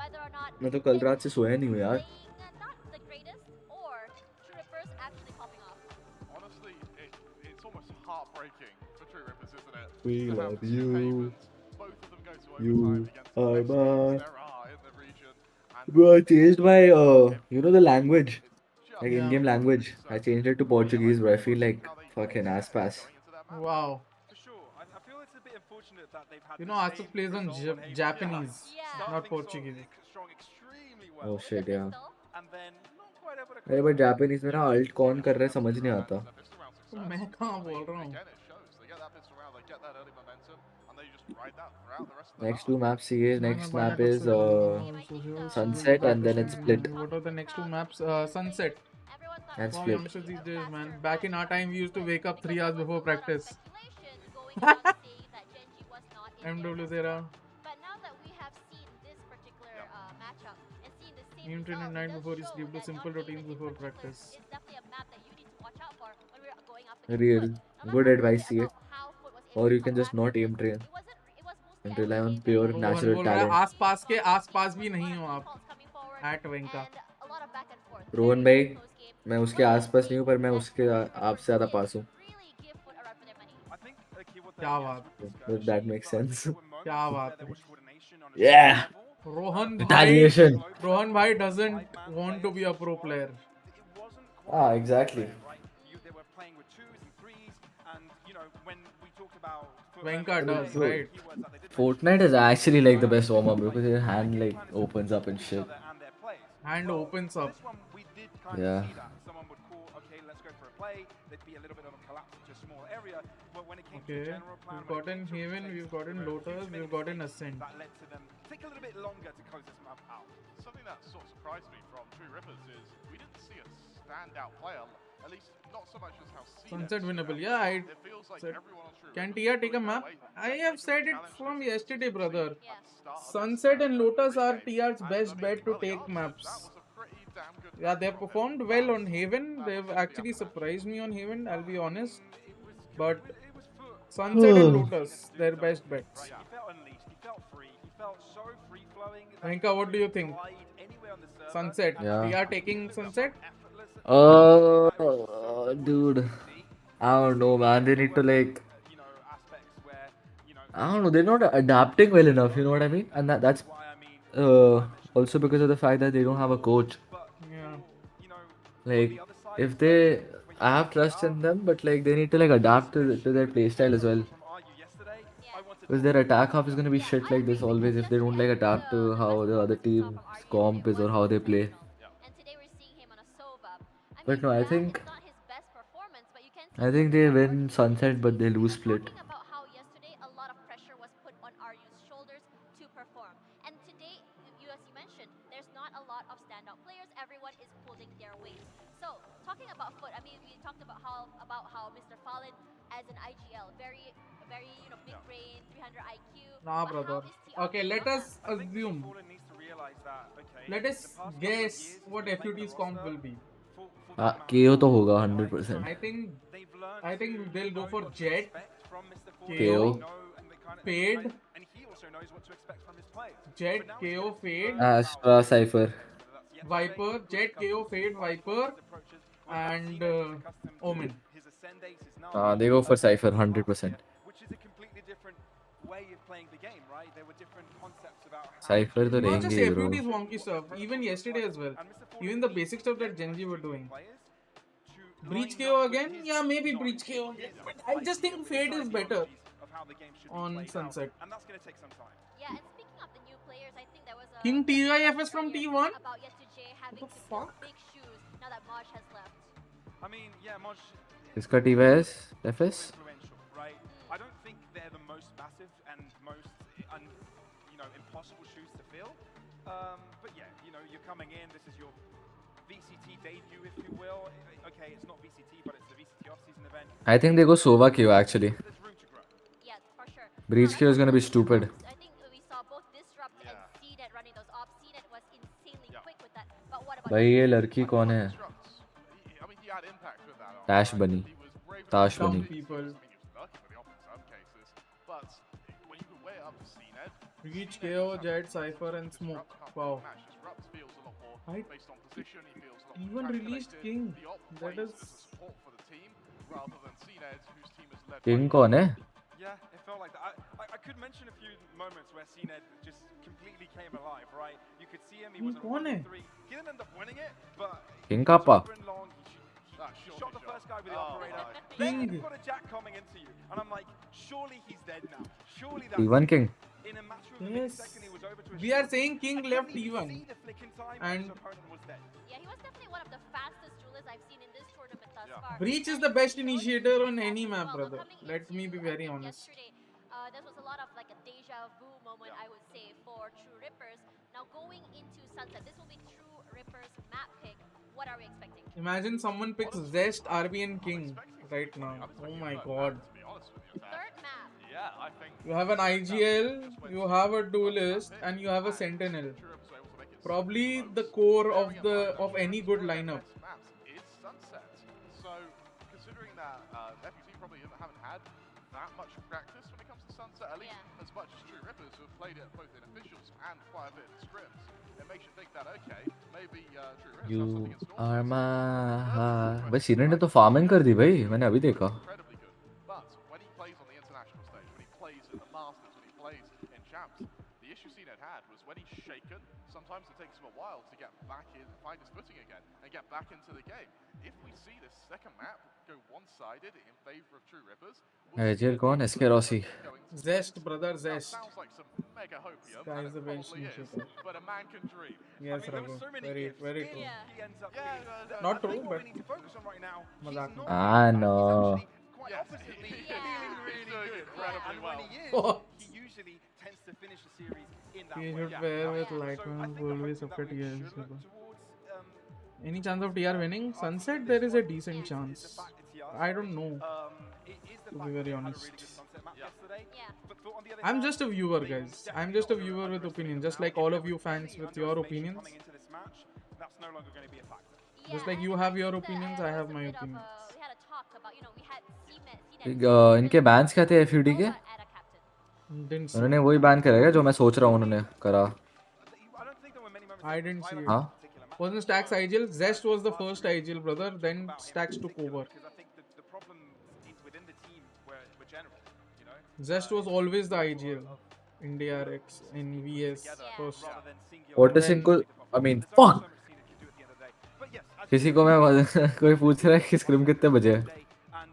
whether or not मैं तो कल रात से सोया नहीं हूँ यार. not the greatest or True Rippers actually popping off? Honestly, it's almost heartbreaking for True Rippers, isn't it? We To have love two you. Havens, both of them go to You overtime against the are best teams my. there are in the region. Bro, I changed my you know the language, like Yeah. in-game language. I changed it to Portuguese, bro. I feel like fucking ass pass. Wow. For sure. I feel it's a bit unfortunate that they've had You know, Aksuk plays on Japanese, not Portuguese. Oh shit, yeah. And then not quite able to अरे but Japanese में ना alt कौन कर रहा है समझ नहीं आता. मैं कहाँ बोल रहा हूँ. Next two maps he is. Next map is Sunset and then it's Split. What are the next two maps? Sunset. And Wow, Split. youngsters these days, man. Back in our time, we used to wake up 3 hours before practice. MW Zera. But now that we have seen this particular matchup and seen the same Game train at night before you sleep. Do simple routines before practice. it's definitely a map that you need to watch out for when we're going up against Real. FUT. Good advice here. Or you can just not aim train and rely on pure natural बोल रहा है talent. आसपास के आसपास भी नहीं हो आप. At Venka. रोहन भाई, मैं उसके आसपास नहीं हूँ पर मैं उसके आपसे ज़्यादा पास हूँ. क्या बात. If that makes sense. क्या बात है. Yeah. Retaliation. Rohan bhai doesn't want to be a pro player. Ah, exactly. Venka does, right? Fortnite is actually like the best warm up because your hand like opens up and shit. Hand opens up. Yeah. Okay, we've gotten Haven, we've gotten Lotus, we've gotten Ascent. Take a little bit longer to close this map out. Something that sort of surprised me from True Rippers is we didn't see a standout player, at least not so much as how Sunset winnable, yeah. It feels like everyone on True Can TR take a map? I have said it from yesterday, brother. Sunset and Lotus are TR's best bet to take maps. Yeah, they've performed well on Haven. They've actually surprised me on Haven, I'll be honest. But Sunset and Lotus, their best bets. He felt unleashed, he felt free, he felt so free-flowing. Venka, what do you think? Sunset. Yeah. TR taking Sunset? Dude. I don't know, man. They need to like. I don't know. They're not adapting well enough. You know what I mean? And that's also because of the fact that they don't have a coach. Yeah. Like, if they I have trust in them, but like they need to like adapt to their playstyle as well. Because their attack half is gonna be shit like this always if they don't like adapt to how the other team's comp is or how they play. But no, I think they win Sunset, but they lose Split. Talking about FUT, I mean, we talked about how Mr. Fallen as an IGL, very mid-range, 300 IQ. Nah, brother. Okay, let us assume. Let us guess what FUT's comp will be. KO to hoga 100%. I think they'll go for Jet, KO, Fade, Jet, KO, Fade, Astra, Cypher, Viper, Jet, KO, Fade, Viper, and Omen. They go for Cypher 100%. Cypher to Not just रहेंगे bro. FUT's wonky stuff, even yesterday as well. Even the basic stuff that Genji were doing. Breach KO again? Yeah, maybe Breach KO again. But I just think Fade is better on Sunset. Yeah, and speaking of the new players, I think there was a King TIFS from T1? about Yesterday having What the to fuck? big shoes now that Moj has left. I mean, yeah, Moj. Kiska TYS? FS? Right? I don't think they're the most massive and most impossible shoes to fill. But yeah, you're coming in. This is your VCT debut, if you will. Okay, it's not VCT, but it's the VCT off-season event. I think they go Sova KO actually. Yeah, for sure. Breach KO is gonna be stupid. I think we saw both Disrupt and CNET running those ops. CNET was insanely quick with that. But what about भाई ये लड़की कौन है? Tash Bunny. Tash Dumb Bunny. people. Breach, KO, Jet, Cypher, and Smoke. Wow. I even released King. That is. King कौन है? Yeah, it felt like that. I could mention a few moments where CNED just completely came alive, right? You could see him, he was कौन है? 3. He didn't end up winning it, but King Kappa. he shot the first guy with the operator. King. Then you've got a Jack coming into you, and I'm like, surely he's dead now. Surely that's T1 King. in a matter of a Yes. millisecond, he was over to his We are saying King left T1. And his opponent was dead. Yeah, he was definitely one of the fastest duelists I've seen in this tournament thus far. Breach is the best initiator on any map, brother. Let me be very honest. This was a lot of like a deja vu moment, I would say, for True Rippers. Now going into Sunset, this will be True Rippers map pick. What are we expecting? Imagine someone picks Zest, RB, and King right now. Oh my god. Third map. Yeah, I think You have an IGL, you have a duelist, and you have a Sentinel. Probably the core of any good lineup. is Sunset. So, considering that FUT probably haven't had that much practice when it comes to Sunset, at least as much as True Rippers who have played it both in officials and quite a bit in scrims, it makes you think that, okay, maybe True Rippers have You something in store. are my. भाई senior ने तो farming कर दी भाई. मैंने अभी देखा. Incredibly good. But when he plays on the international stage, when he plays in the Masters, when he plays in Champs, the issue CNED had was when he's shaken, sometimes it takes him a while to get back in, find his footing again, and get back into the game. If we see this second map go one-sided in favor of True Rippers, IGL कौन? SK Rossi. Zest, brother, Zest. sounds like some mega hopium, Guy and is the it best probably is, initiator. but a man can dream. Yes, Raghu. Very, very true. He ends up Not true, but. we need to focus on right now. Mazak mein. I know. Quite oppositely, feeling really good. Incredibly And when he is, well. he usually tends to finish the series in that He way. should pair with Lightman, always after TR. Any chance of TR winning? Sunset, there is a decent chance. I don't know. To be very honest. I'm just a viewer, guys. I'm just a viewer with opinion. Just like all of you fans with your opinions. That's no longer going to be a factor. Just like you have your opinions, I have my opinions. We had a talk about, we had CNET. इनके bans क्या थे FUT के? Didn't see. उन्होंने वही ban करा क्या जो मैं सोच रहा हूँ उन्होंने करा. I didn't see it. हाँ? Wasn't Stacks IGL? Zest was the first IGL, brother. Then Stacks took over. Zest was always the IGL. India RX in VS first. Otis इनको, I mean, fuck. But yes, किसी को मैं कोई पूछ रहा है कि स्क्रिम कितने बजे है?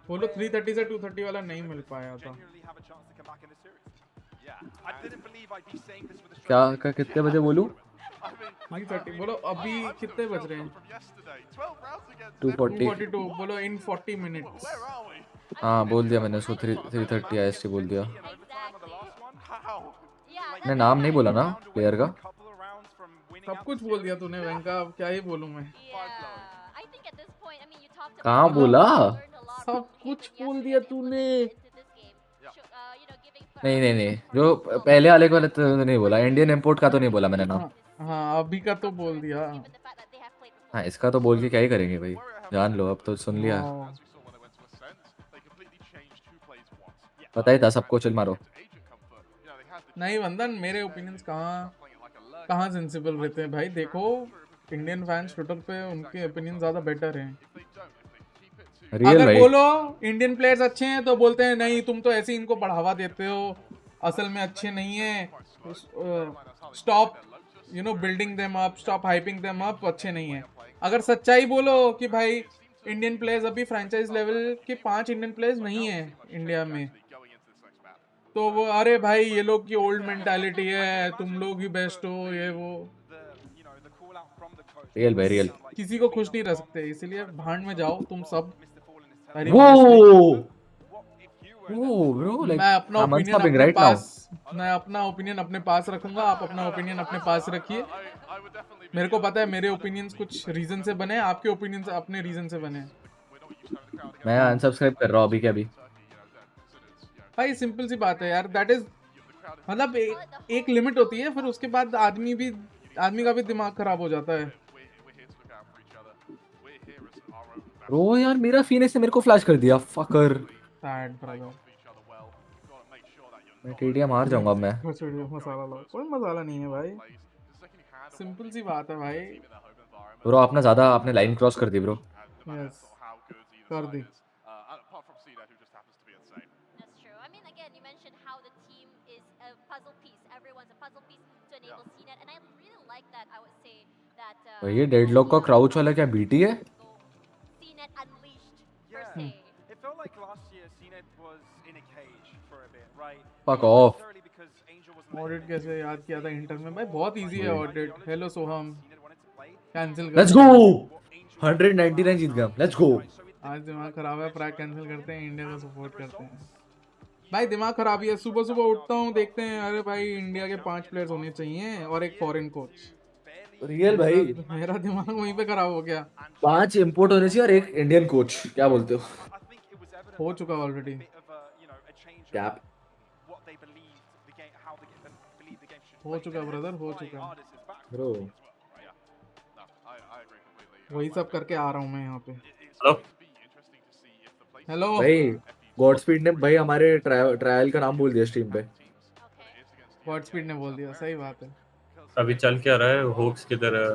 बोलो 3:30 से 2:30 वाला नहीं मिल पाया था। क्या कितने बजे बोलूं? 3:30 बोलो। अभी कितने बज रहे हैं? 2:42 बोलो इन 40 मिनट्स। हाँ बोल दिया मैंने उसको 3:30 IST बोल दिया। मैंने नाम नहीं बोला ना प्लेयर का। सब कुछ बोल दिया तूने वेंका, अब क्या ही बोलूं मैं। कहाँ बोला? सब कुछ बोल दिया तूने। नहीं जो पहले वाले को तो नहीं बोला, इंडियन इंपोर्ट का तो नहीं बोला मैंने नाम। हाँ अभी का तो बोल दिया। हाँ इसका तो बोल के क्या ही करेंगे भाई, जान लो अब तो सुन लिया। पता ही था सबको, चल मारो। नहीं वंदन, मेरे ओपिनियंस कहाँ सेंसिबल रहते हैं भाई। देखो इंडियन फैंस ट्विटर पे उनके ओपिनियन ज्यादा बेटर हैं। अगर भाई। बोलो इंडियन प्लेयर्स अच्छे हैं तो बोलते हैं नहीं तुम तो ऐसे इनको बढ़ावा देते हो, असल में अच्छे नहीं है, stop building them up, stop hyping them up, अच्छे नहीं है। अगर सच्चाई बोलो कि भाई इंडियन प्लेयर्स अभी फ्रेंचाइज लेवल के 5 इंडियन प्लेयर्स नहीं है इंडिया में, तो वो अरे भाई ये लोग की ओल्ड मेंटालिटी है, तुम लोग ही बेस्ट हो, ये वो। रियल भाई रियल। किसी को खुश नहीं रह सकते, इसलिए भांड में जाओ तुम सब। मैं अपना ओपिनियन अपने पास रखूंगा, आप अपना ओपिनियन अपने पास रखिए। मेरे को पता है मेरे ओपिनियंस कुछ रीजन से बने, आपके ओपिनियंस अपने रीजन से बने। मैं अनसब्सक्राइब कर रहा हूँ अभी के अभी। भाई सिंपल सी बात है यार, दैट इज मतलब एक लिमिट होती है, फिर उसके बाद आदमी का भी दिमाग खराब हो जाता है। ब्रो यार मेरा फीनिक्स ने मेरे को फ्लैश कर दिया, फकर। Sad brother. मैं टीडिया मार जाऊंगा अब मैं। मसाला लो, कोई मसाला नहीं है भाई, सिंपल सी बात है भाई। ब्रो आपने लाइन क्रॉस कर दी ब्रो। यस कर दी। ये डेडलॉक का क्राउच वाला क्या बीटी है? Fuck off. ऑडिट कैसे याद किया था इंटर में भाई, बहुत इजी है ऑडिट। हेलो सोहम, कैंसिल कर। लेट्स गो 199 जीत गया, लेट्स गो। आज दिमाग खराब है, प्राग कैंसिल करते हैं, इंडिया को सपोर्ट करते हैं। भाई दिमाग खराब ही है, सुबह सुबह उठता हूँ देखते हैं अरे भाई इंडिया के 5 प्लेयर्स होने चाहिए और एक फॉरेन कोच। रियल भाई मेरा दिमाग वहीं पे खराब हो गया। 5 इंपोर्ट होने चाहिए और एक इंडियन कोच, क्या बोलते हो? हो चुका ऑलरेडी। क्या हो चुका ब्रदर, हो चुका ब्रो। वही सब करके आ रहा हूँ मैं यहाँ पे। हेलो भाई गॉडस्पीड ने भाई हमारे ट्रायल का नाम बोल दिया स्ट्रीम पे। गॉडस्पीड ने बोल दिया, सही बात है। अभी चल क्या रहा है? होक्स किधर है?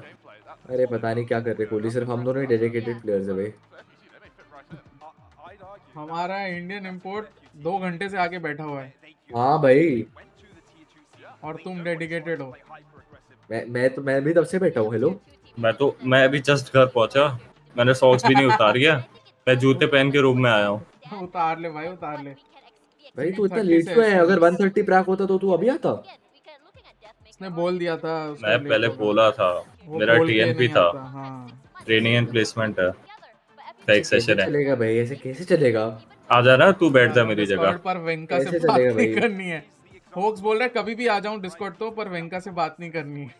अरे पता नहीं क्या कर रहे कोहली, सिर्फ हम दोनों ही डेडिकेटेड प्लेयर्स है भाई। हमारा इंडियन इंपोर्ट 2 घंटे से आके बैठा हुआ है। हाँ भाई और तुम डेडिकेटेड हो। मैं भी तब से बैठा हूँ। हेलो मैं अभी जस्ट घर पहुंचा, मैंने सॉक्स भी नहीं उतार गया, मैं जूते पहन के रूम में आया हूँ। उतार ले भाई, उतार ले भाई। तू इतना लेट क्यों है? अगर 130 प्रैक होता तो तू अभी आता। उसने बोल दिया था, मैं पहले बोला था, मेरा टीएनपी था। ट्रेनिंग एंड प्लेसमेंट है, एक सेशन है। चलेगा भाई, ऐसे कैसे चलेगा? आ जा ना, तू बैठ जा मेरी जगह। पर वेंका से बात नहीं करनी है। होक्स बोल रहा है कभी भी आ जाऊं डिस्कॉर्ड तो, पर वेंका से बात नहीं करनी है।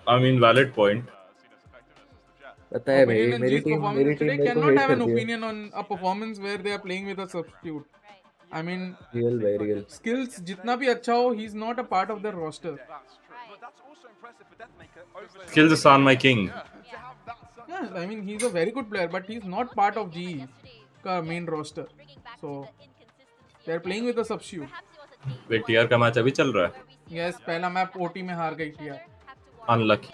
I mean valid point. पता है भाई मेरी टीम मेरे को हेट करती है। Opinion on a performance where they are playing with a substitute. I mean real भाई रियल। स्किल्स जितना भी अच्छा हो, he is not a part of the roster. Skills on my king. Yeah, I mean he's a very good player, but he's not part of GE का main roster. So they are playing with a substitute. Way TR का match अभी चल रहा है। Yes, पहला match OT में हार गई टीआर। अनलकी।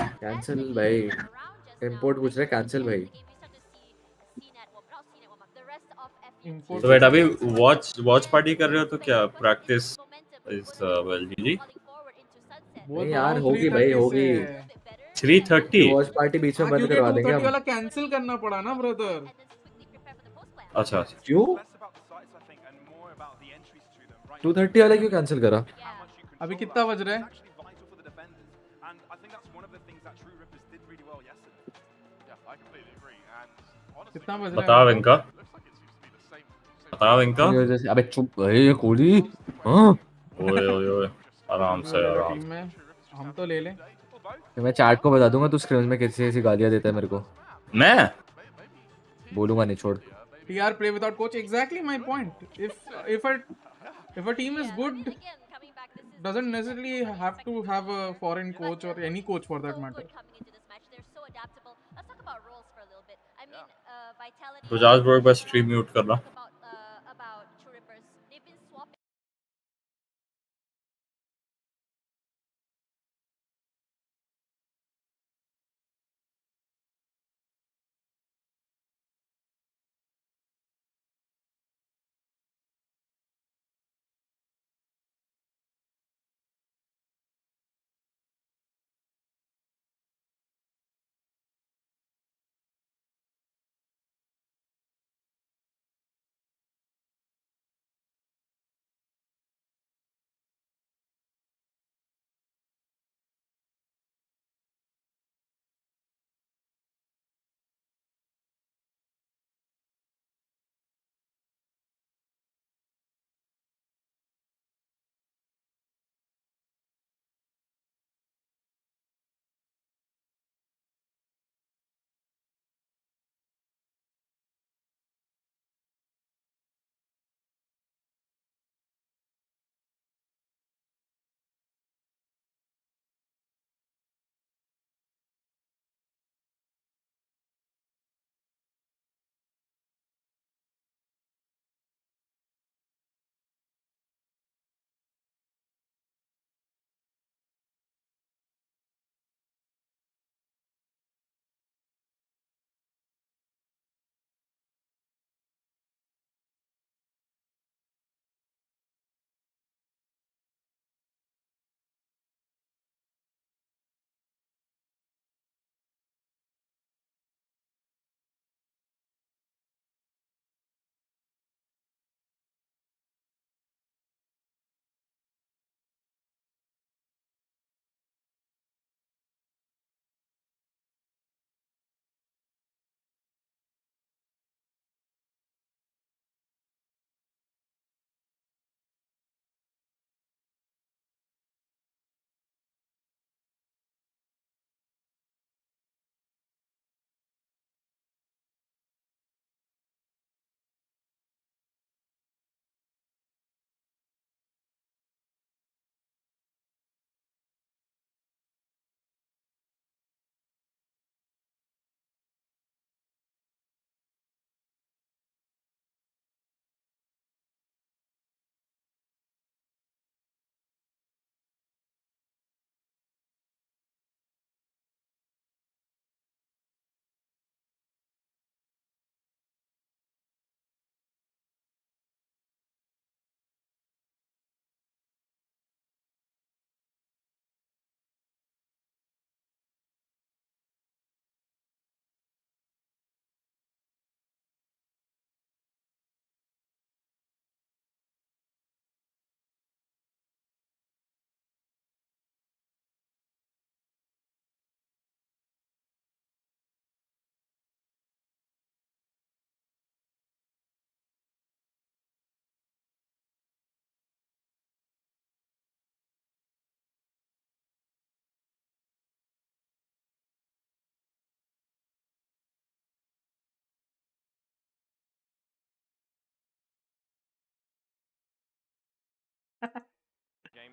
कैंसिल भाई, इंपोर्ट पूछ रहे कैंसिल भाई। तो बेटा अभी वॉच पार्टी कर रहे हो तो क्या प्रैक्टिस इज वेल जीजी? नहीं यार होगी भाई, होगी। 3:30 वॉच पार्टी बीच में बंद क्योंकि करवा देंगे 2:30 हम। वाला कैंसिल करना पड़ा ना ब्रदर। अच्छा क्यों 2:30 वाला क्यों कैंसिल करा? अभी कितना बज रहा है? कितना बज रहा है? बता वेंका, बता वेंका। अबे चुप ये कोहली। हाँ ओए ओए ओए आराम से आराम। टीम में हम तो ले लें। मैं चैट को बता दूंगा, तू स्क्रीन में कैसी ऐसी गालियां देता है मेरे को। मैं बोलूंगा नहीं, छोड़। TR play without coach, exactly my point. If a team is good, doesn't necessarily have to have a foreign coach or any coach for that matter. गुजाज ब्रो बस स्ट्रीम म्यूट करना।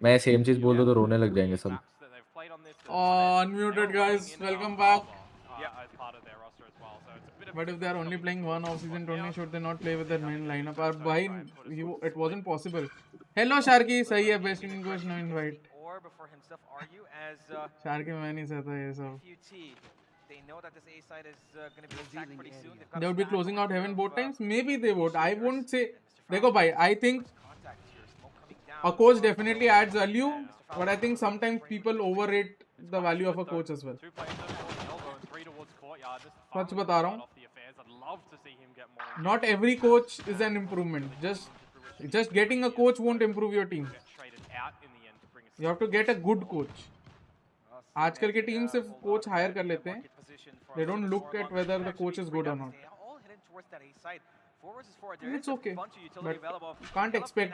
मैं सेम चीज बोल दूं तो रोने लग जाएंगे सब। Unmuted guys, welcome back. But if they are only playing one off-season tournament, should they not play with their main lineup? Or why it wasn't possible? Hello Sharky, सही है, best in English, no invite. Sharky मैं नहीं सहता ये सब. They would be closing out heaven both times. Maybe they would. I won't say. देखो भाई, I think a coach definitely adds value, but I think sometimes people overrate the value of a coach as well. सच बता रहा हूँ. Not every coach is an improvement. Just getting a coach won't improve your team. You have to get a good coach. आजकल के team सिर्फ coach hire कर लेते हैं. They don't look at whether the coach is good or not. It's okay, but can't expect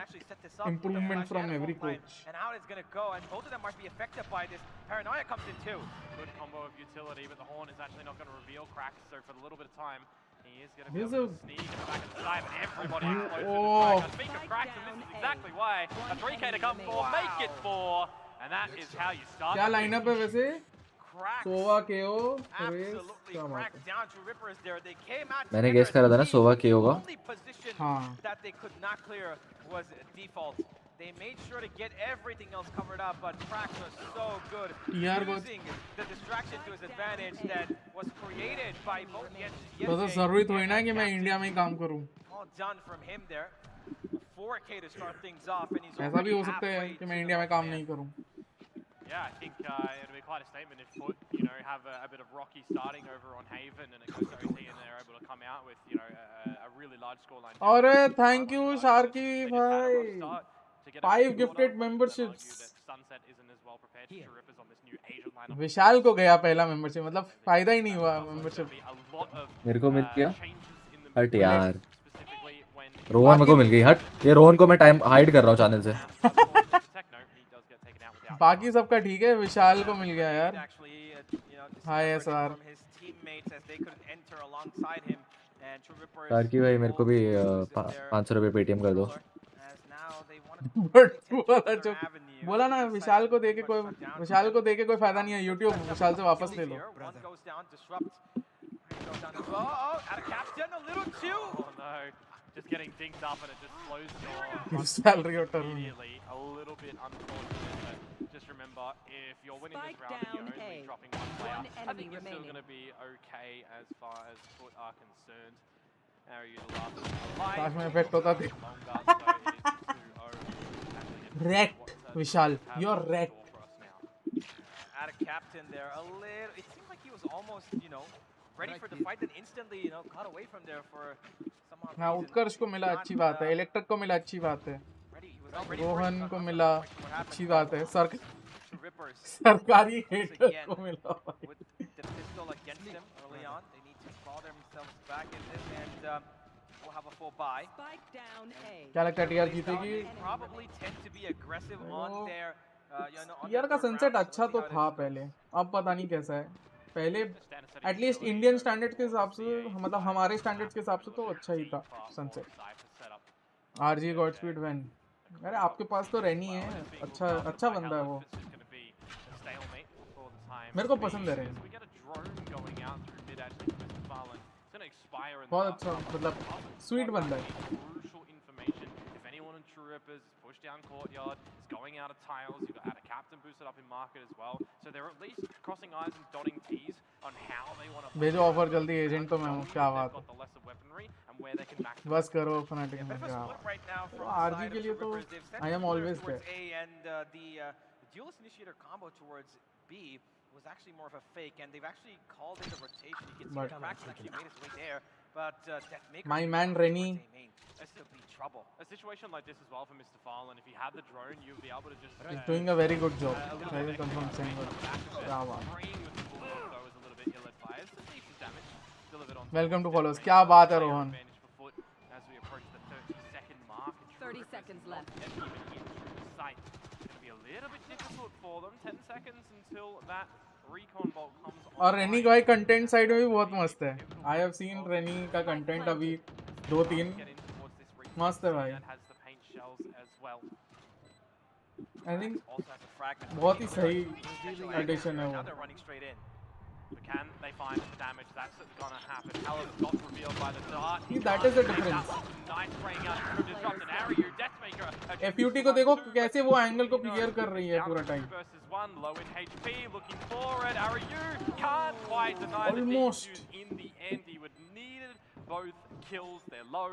improvement from every coach. And how it's going to go, and both of them might be affected by this. Paranoia comes in too. Good combo of utility, but the Horn is actually not going to reveal cracks, so for a little bit of time, he is going to be able to sneak in the back of the side, but everybody explodes to the strike. And speaking of cracks, and this is exactly why a 3K to come for, make it 4, and that is how you start. क्या lineup है वैसे? सोवा केओ मैंने guess करा था ना सोवा केओ का. हाँ. They made sure to get everything else covered up, but cracks are so good, using the distraction to his advantage that was created by both the edges. तो जरूरी थोड़ी ना कि मैं इंडिया में ही काम करूँ. All done from him there. 4K to start things off, and he's ऐसा भी हो सकता है कि मैं इंडिया में काम नहीं करूँ. Yeah, I think it'll be quite a statement if FUT, have a bit of rocky starting over on Haven, and it goes to OT, and they're able to come out with, a really large scoreline. अरे thank you Sharky भाई. 5 gifted memberships. विशाल को गया पहला membership, मतलब फायदा ही नहीं हुआ membership. मेरे को मिल गया. हट यार. रोहन मेरे को मिल गई. हट. ये रोहन को मैं टाइम हाइड कर रहा हूँ चैनल से. बाकी सबका ठीक है. विशाल को मिल गया यार. हाय SR. शार्की भाई मेरे को भी 500 रुपये पेटीएम कर दो. बोला ना विशाल को देके कोई फायदा नहीं है. यूट्यूब विशाल से वापस ले लो. Just getting dinked up and it just slows your salary immediately. A little bit unfortunate, but just remember, if you're winning this round and you're only dropping one player, I think you're still going to be okay as far as FUT are concerned. AORUS last में effect होता था. Wrecked, Vishal. You're wrecked. Out of captain there, a little. It seemed like he was almost, ready for the fight, then instantly, got away from there for some odd reason. हाँ, उत्कर्ष को मिला अच्छी बात है. Electric को मिला अच्छी बात है. रोहन को मिला अच्छी बात है. सरकारी हेटर को मिला. With the pistol against him early on, they need to claw themselves back in this, and we'll have a full buy. क्या लगता है टीआर जीतेगी? Probably tend to be aggressive on their, TR का sunset अच्छा तो था पहले. अब पता नहीं कैसा है. पहले एटलीस्ट इंडियन स्टैंडर्ड के हिसाब से, मतलब हमारे स्टैंडर्ड्स के हिसाब से तो अच्छा ही था सनसेट. RG godspeed van. अरे आपके पास तो रेनी है. अच्छा बंदा है वो. मेरे को पसंद है रेनी. बहुत अच्छा, मतलब स्वीट बंदा है. Rippers is pushed down courtyard, is going out of tiles, you've got out of captain boosted up in market as well, so they're at least crossing I's and dotting T's on how they want to play. भेजो offer जल्दी. Agent तो मैं हूँ. क्या बात है. बस करो फनाटिक में. क्या आरजी के लिए तो I am always there. And the duelist initiator combo towards B was actually more of a fake, and they've actually called it a rotation. You can see cracks actually made its way there, but my man Rennie. Trouble. A situation like this as well for Mr. Fallen, if he had the drone, you'd be able to just... He's doing a very good job. I will confirm saying that. Welcome to followers. क्या बात है Rohan. 30 seconds left. It's going to be a little bit difficult for them. 10 seconds until that recon bolt comes on. और रेनी का content side में भी बहुत मस्त है. I have seen रेनी का कंटेंट अभी 2-3 मस्त है भाई. I think बहुत ही सही एडिशन है वो. Can they find the damage that's going to happen? Helen got revealed by the dart. That is the difference. Nice spraying out to disrupt an AORUS Deathmaker. FUT को देखो कैसे वो angle को clear कर रही है पूरा time. One low in HP, looking for it. AORUS can't quite deny the defuse. In the end, he would needed both kills. They're low.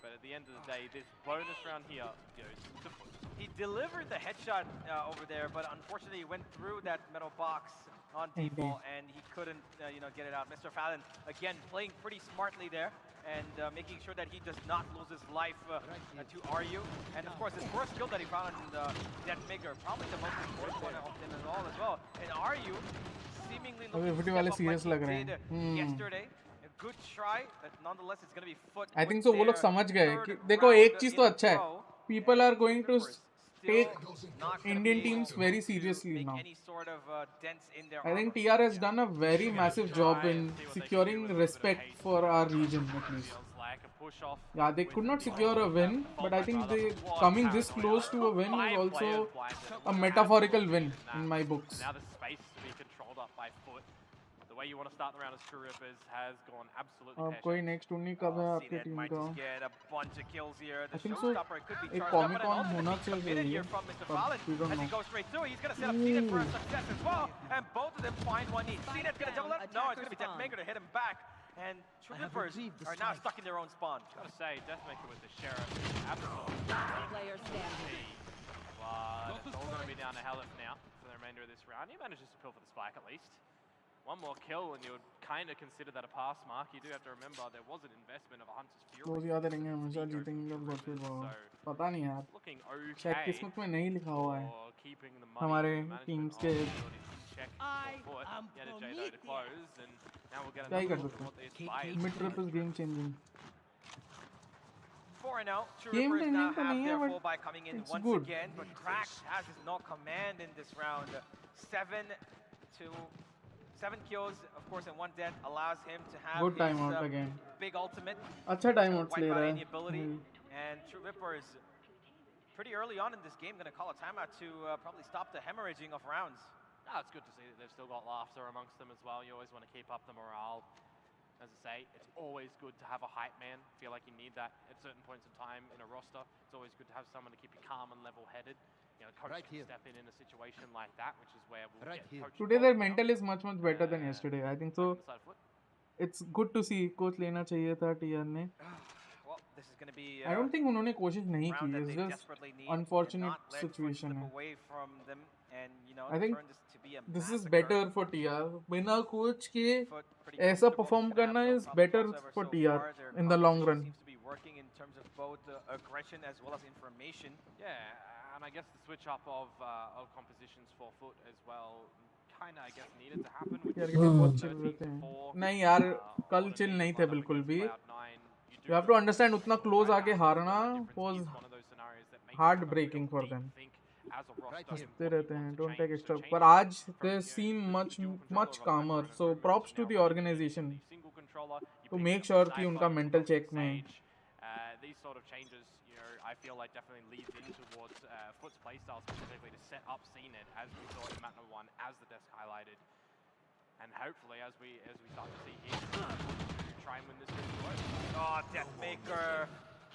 But at the end of the day, this bonus round here goes to FUT. He delivered the headshot over there, but unfortunately went through that metal box on default and he couldn't, get it out. Mr. Fallon again playing pretty smartly there and making sure that he does not lose his life to RU. And of course, his first kill that he found in the Deathmaker, probably the most important one of them at all as well. And RU seemingly looking to step up like he did yesterday. A good try, but nonetheless, it's going to be FUT. I think so. वो लोग समझ गए कि देखो एक चीज तो अच्छा है. People are going to take Indian teams very seriously now. I think TR has done a very massive job in securing respect for our region at least. Yeah, they could not secure a win, but I think they coming this close to a win is also a metaphorical win in my books. Now the space to be controlled up by FUT. The way you want to start the round as True Rippers has gone absolutely अब कोई next टूर्नी कब है आपकी team का? I think so. एक Comic Con होना चाहिए. But we don't know. As he goes straight through, he's going to set up Cnet for a success as well. And both of them find one each. Cnet's going to double up. No, it's going to be Deathmaker to hit him back. And True Rippers are now stuck in their own spawn. Gotta say, Deathmaker with the Sheriff. Absolutely. Player standing. But it's all going to be down to Helif now for the remainder of this round. He manages to pull for the spike at least. One more kill and you would kind of consider that a pass mark. You do have to remember there was an investment of a Hunter's Fury. रोज याद रहेंगे हमेशा जीतेंगे Godfield. पता नहीं यार. शायद किस्मत में नहीं लिखा हुआ है. हमारे टीम्स के क्या ही कर सकते हैं. Mid trip is game changing. 4-0. True Game Rippers now changing have their but full buy coming in it's once good. again, but Cracked has his no command in this round. 7 kills, of course, and 1 death allows him to have Good his timeout again. big ultimate. अच्छा timeouts ले रहा Wifi है. ability. And True Rippers, pretty early on in this game, going to call a timeout to probably stop the hemorrhaging of rounds. No, it's good to see that they've still got laughter amongst them as well. You always want to keep up the morale. As I say, it's always good to have a hype man. I feel like you need that at certain points in time in a roster. It's always good to have someone to keep you calm and level-headed. Coach can step in a situation like that, which is where we'll get coach. Today their mental is much better than yesterday. I think so. It's good to see. Coach लेना चाहिए था TR ने. Well, this is going to be. I don't think उन्होंने कोशिश नहीं की. It's just unfortunate situation है. I think this is better for TR. बिना coach के ऐसा perform करना is better for TR in the long run. Seems to be working in terms of both aggression as well as information. Yeah. And I guess the switch up of compositions for FUT as well kind of, I guess, needed to happen. यार कितने बहुत chill रहते हैं. नहीं यार, कल chill नहीं थे बिल्कुल भी. You have to understand उतना close आके हारना was heartbreaking for them. हंसते रहते हैं. Don't take extra. पर आज they seem much calmer. So props to the organization to make sure कि उनका mental check में. These sort of changes, I feel like definitely leads in towards FUT's playstyle specifically to set up Cnet as we saw in map number 1, as the desk highlighted, and hopefully as we start to see here, try and win this game. Oh, Deathmaker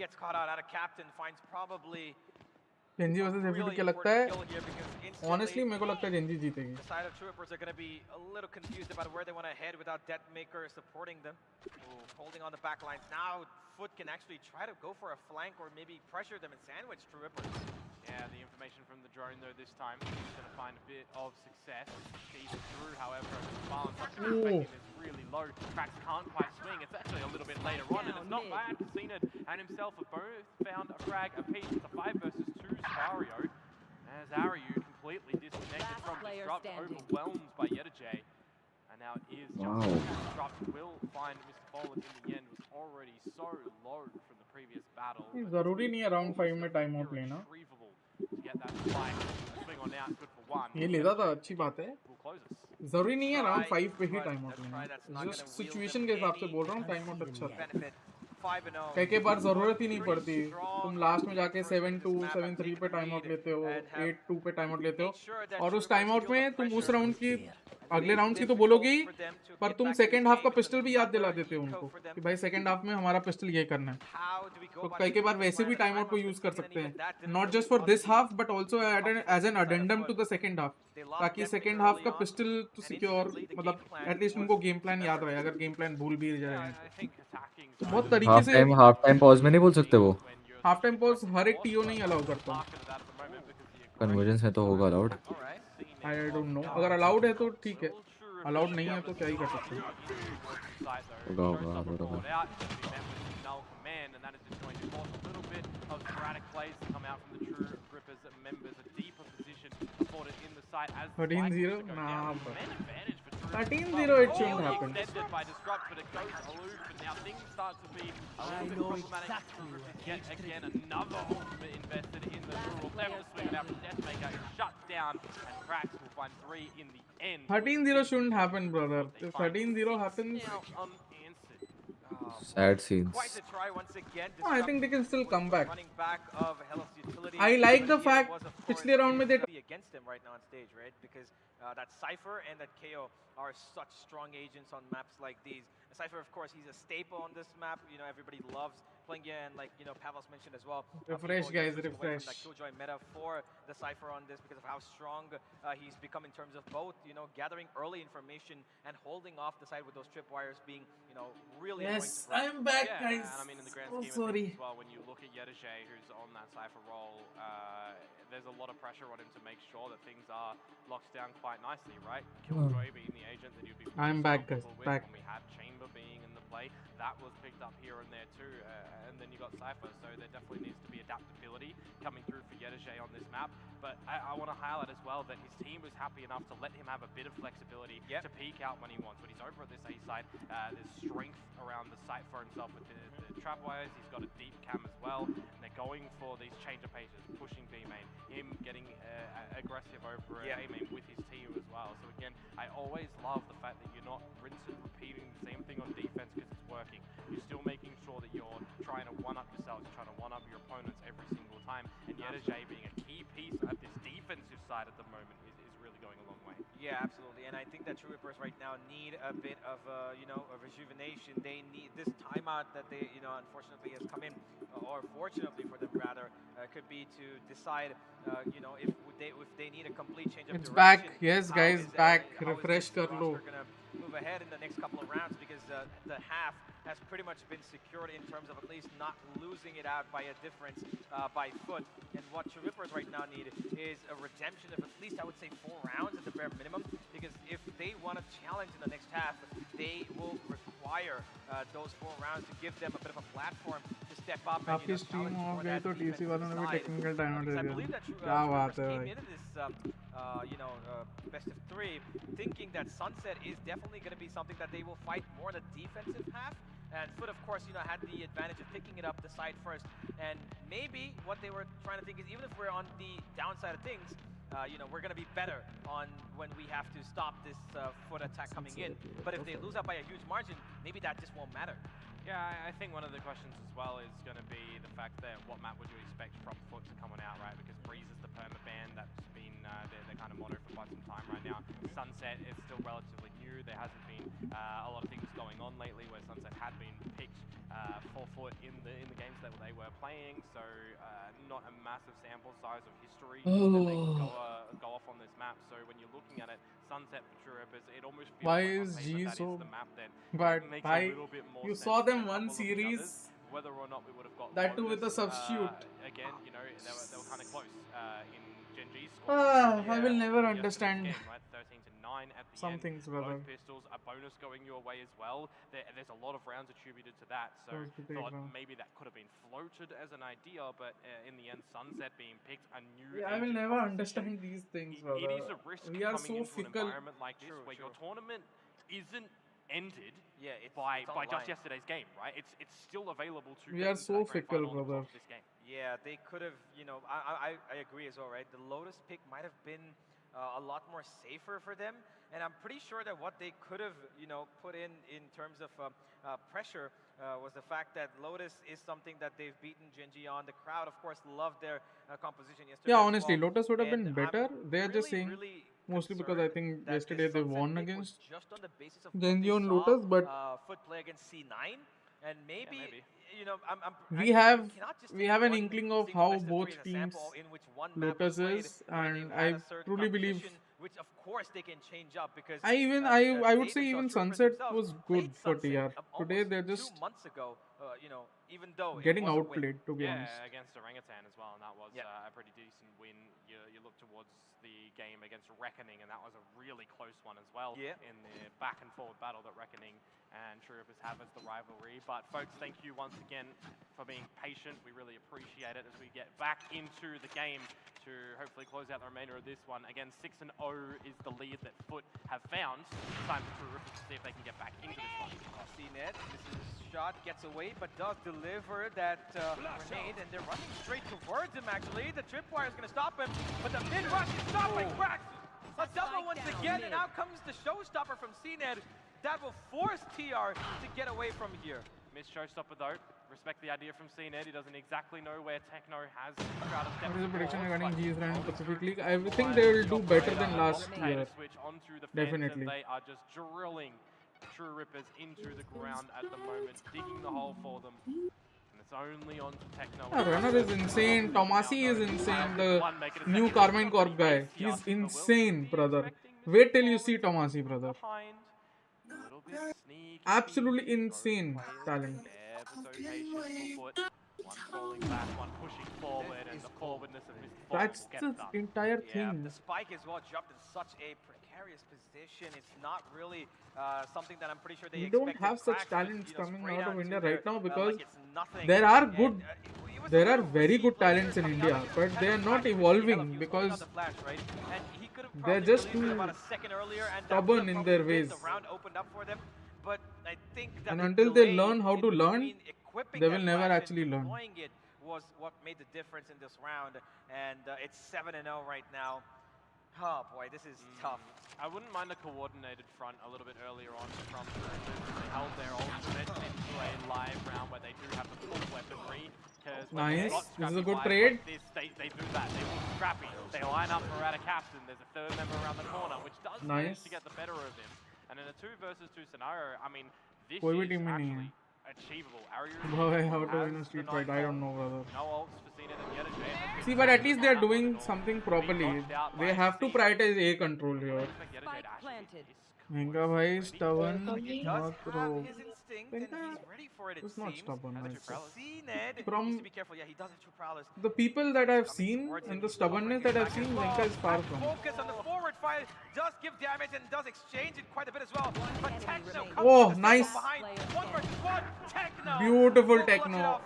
gets caught out of captain, finds probably. Genji versus FUT क्या लगता है? Honestly, मेरे को लगता है Genji जीतेगी. The side of True Rippers are going to be a little confused about where they want to head without Deathmaker supporting them. Holding on the back lines now. FUT can actually try to go for a flank or maybe pressure them and sandwich True Rippers. Yeah, the information from the drone though this time is going to find a bit of success. Sees through, however, balance is really low. Cracks can't quite swing. It's actually a little bit later on, and it's not bad. Cnet and himself have both found a frag apiece. It's a 5 versus 2 scenario. As Aryu completely disconnected from Disrupt, overwhelmed by Yedajay. And now it is just Disrupt will find Mr. Folland in the end. Was already so low from the previous battle. ज़रूरी नहीं है round 5 में time out लेना. To get that spike, swing on out, good for 1. ये लेता था, अच्छी बात है. ज़रूरी नहीं है round 5 पे ही time out लेना. Just situation के हिसाब से बोल रहा हूँ, time out अच्छा था. कई बार ज़रूरत ही नहीं पड़ती. तुम लास्ट में जाके 7-2, 7-3 पे टाइम आउट लेते हो, 8-2 पे टाइम आउट लेते हो, और उस टाइम आउट में तुम उस राउंड की अगले राउंड की तो बोलोगे ही, पर तुम सेकंड हाफ का पिस्टल भी याद दिला देते हो उनको कि भाई सेकंड हाफ में हमारा पिस्टल ये करना है. तो कई बार वैसे भी टाइम आउट को यूज कर सकते हैं, not just for this half but also as an addendum to the second half, ताकि सेकंड हाफ का पिस्टल तो सिक्योर, मतलब एटलीस्ट उनको गेम प्लान याद रहे. अगर गेम प्लान भूल भी जाए तो बहुत तरीके से हाफ टाइम पॉज में नहीं बोल सकते वो. हाफ टाइम पॉज हर एक टीओ नहीं अलाउ करता. कन्वर्जेंस में तो होगा अलाउड. I don't know. अगर अलाउड है तो ठीक है. अलाउड नहीं है तो क्या ही कर सकते हैं. होगा. Of sporadic plays to come out from the True Rippers members, a deeper position afforded in the site as 13-0? Nah, bro. 13-0 it shouldn't happen. Extended by Disrupt, but it goes aloof, but now things start to be a little bit problematic. Yet again, another ultimate invested in the rural. Clever to swing it out from Deathmaker, is shut down, and Krax will find 3 in the end. 13-0 shouldn't happen, brother. If 13-0 happens... Sad scenes. Quite a try once again. I think they can still come back. Running back of Hellas Utility. I like the fact पिछले round में they against him right now on stage, right? Because that Cypher and that KO are such strong agents on maps like these. Cypher, of course, he's a staple on this map. You know, everybody loves playing here, and like Pavlos mentioned as well. Refresh, guys, refresh. That Killjoy meta for the Cypher on this because of how strong he's become in terms of both, gathering early information and holding off the side with those tripwires being, really. Yes, I'm back, guys. And I mean, in the grand scheme of sorry. things as well, when you look at Yedajay, who's on that Cypher role, there's a lot of pressure on him to make sure that things are locked down quite nicely, right? Killjoy being the agent that you'd be I'm back, guys. Back. When we had Chamber being in the play, that was picked up here and there too, and then you got Cypher, so there definitely needs to be adaptability coming through for Yedajay on this map. But I want to highlight as well that his team was happy enough to let him have a bit of flexibility to peek out when he wants. When he's over at this A side, there's strength around the site for himself with the trap wires. He's got a deep cam as well, and they're going for these change of paces, pushing B main, him getting aggressive over A main with his team as well. So again, I always love the fact that you're not rinsing, repeating the same thing on defense because it's working. You're still making sure that you're trying to one-up yourselves, you're trying to one-up your opponents every single time, and Yedajay being a key piece at this defensive side at the moment is really going a long way. Yeah, absolutely, and I think that True Rippers right now need a bit of, a rejuvenation. They need this timeout that they, unfortunately has come in, or fortunately for them rather, could be to decide, if they need a complete change of It's direction. back, yes, guys, back. Refresh kar lo. Move ahead in the next couple of rounds because the half has pretty much been secured in terms of at least not losing it out by a difference by FUT. And what True Rippers right now need is a redemption of at least, I would say, 4 rounds at the bare minimum. Because if they want to challenge in the next half, they will require those 4 rounds to give them a bit of a platform to step up and आपकी stream हो गई तो TC वालों ने भी technical time out दे दिया. क्या बात है भाई. Best of 3, thinking that Sunset is definitely going to be something that they will fight more in the defensive half. And FUT, of course, had the advantage of picking it up the side first. And maybe what they were trying to think is, even if we're on the downside of things, we're going to be better on when we have to stop this FUT attack coming in. But if they lose out by a huge margin, maybe that just won't matter. Yeah, I think one of the questions as well is going to be the fact that what map would you expect from FUT coming out, right? Because Breeze is the perma-ban that's been their kind of motto for quite some time right now. Sunset is still relatively new. There hasn't been a lot of things going on lately where Sunset had been picked for FUT in the games that they were playing. So not a massive sample size of history that they can go off on this map. So when you're looking at it, Sunset for True Rippers, it almost feels Why like is G so the map that bad? makes a little bit more You sense saw them than a one couple of the series. others. Whether or not we would have got That too with a Lotus, substitute. Again, they were kind of close in Gen G's score. I will never understand game, right? 13-9 at the some end. things, brother. Both pistols, a bonus going your way as well. There's a lot of rounds attributed to that, so thought maybe that could have been floated as an idea, but in the end, Sunset being picked, a new. I will never understand these things, brother. It is a risk we are coming so into fickle. an environment like this where your tournament isn't ended it's by online. just yesterday's game, right? It's still available to. We are so fickle, brother. This game. Yeah, they could have, I agree as well, right? The Lotus pick might have been a lot more safer for them. And I'm pretty sure that what they could have, put in terms of pressure was the fact that Lotus is something that they've beaten Genji on. The crowd, of course, loved their composition yesterday. Yeah, honestly, Lotus would have been better. They're just saying, mostly because I think yesterday they won against Genji on Lotus, but FUT play against C9, and maybe. We have an inkling of how both teams Lotus is, and I truly believe. Which of course they can change up because I would say even Sunset was good for TR. Today they're just. 2 months ago you know, even though getting outplayed, to be honest. Yeah, against Orangutan as well, and that was a pretty decent win. You look towards the game against Reckoning, and that was a really close one as well in the back and forward battle that Reckoning and True Rippers have as the rivalry. But folks, thank you once again for being patient. We really appreciate it as we get back into the game to hopefully close out the remainder of this one. Again, 6-0 is the lead that FUT have found. It's time for True Rippers to see if they can get back into this one. CNED, this is shot, gets away, but does deliver that grenade, and they're running straight towards him, actually. The tripwire is going to stop him, but the mid-rush is stopped by Cracks. A double once again, and out comes the showstopper from CNED. That will force TR to get away from here. Missed showstopper though. Respect the idea from CNED. He doesn't exactly know where Techno has Shroud of Step. What is the prediction regarding G's rank Pacific League? I think they will do better than last year. Definitely. They are just drilling True Rippers into the ground at the moment, digging the hole for them. And it's only on to Techno. Runner is insane. Tomasi is insane. The new Carmine Corp guy. He's insane, brother. Wait till you see Tomasi, brother. Absolutely insane talent. One falling back, one pushing forward, and the forwardness of Mr. That's the entire thing. The spike is well dropped in such a precarious position. It's not really something that I'm pretty sure they We don't have such talents coming out of India right now because there are good, there are very good talents in India, but they are not evolving because they're just too stubborn in their ways. And until they learn how to learn, they will never actually learn. It was what made the difference in this round, and it's 7-0 right now. Oh boy, this is tough. I wouldn't mind a coordinated front a little bit earlier on from they held their ultimate into a live round where they do have the full weaponry. Nice, this is a good trade. They do that, they will Scrappy. They line up for ADATA Captain. There's a third member around the corner, which does manage to get the better of him. And in a 2 versus 2 scenario, I mean, this is actually achievable. Boy, how to win a street fight, I don't know, brother. No ults for CNED and Yedajay. See, but at least they're doing something properly. They have to prioritize A control here. Mega bhai, stubborn, not pro. It's not stubborn. From the people that I've seen and the stubbornness that I've seen, Venka is far from. Focus on the forward fire, does give damage and does exchange it quite a bit as well. But Techno comes oh, nice. behind. 1 versus 1. Techno. Beautiful Techno.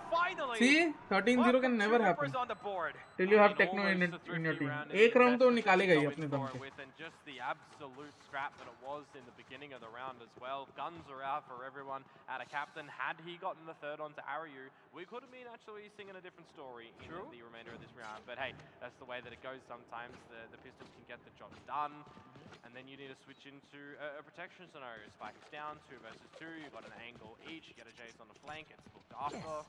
See, 13-0 can never happen till you have Techno in your team. एक round तो निकालेगा ही अपने दम पे. And just the absolute scrap that it was in the beginning of the round as well. Guns are out for everyone. ADATA Captain, had he gotten the third onto AORUS, we could have been actually singing a different story in the remainder of this round. But hey, that's the way that it goes sometimes. The pistols can get the job done. And then you need to switch into a protection scenario. Spike is down, 2 versus 2. You've got an angle each. You get a Jace on the flank. It's looked after.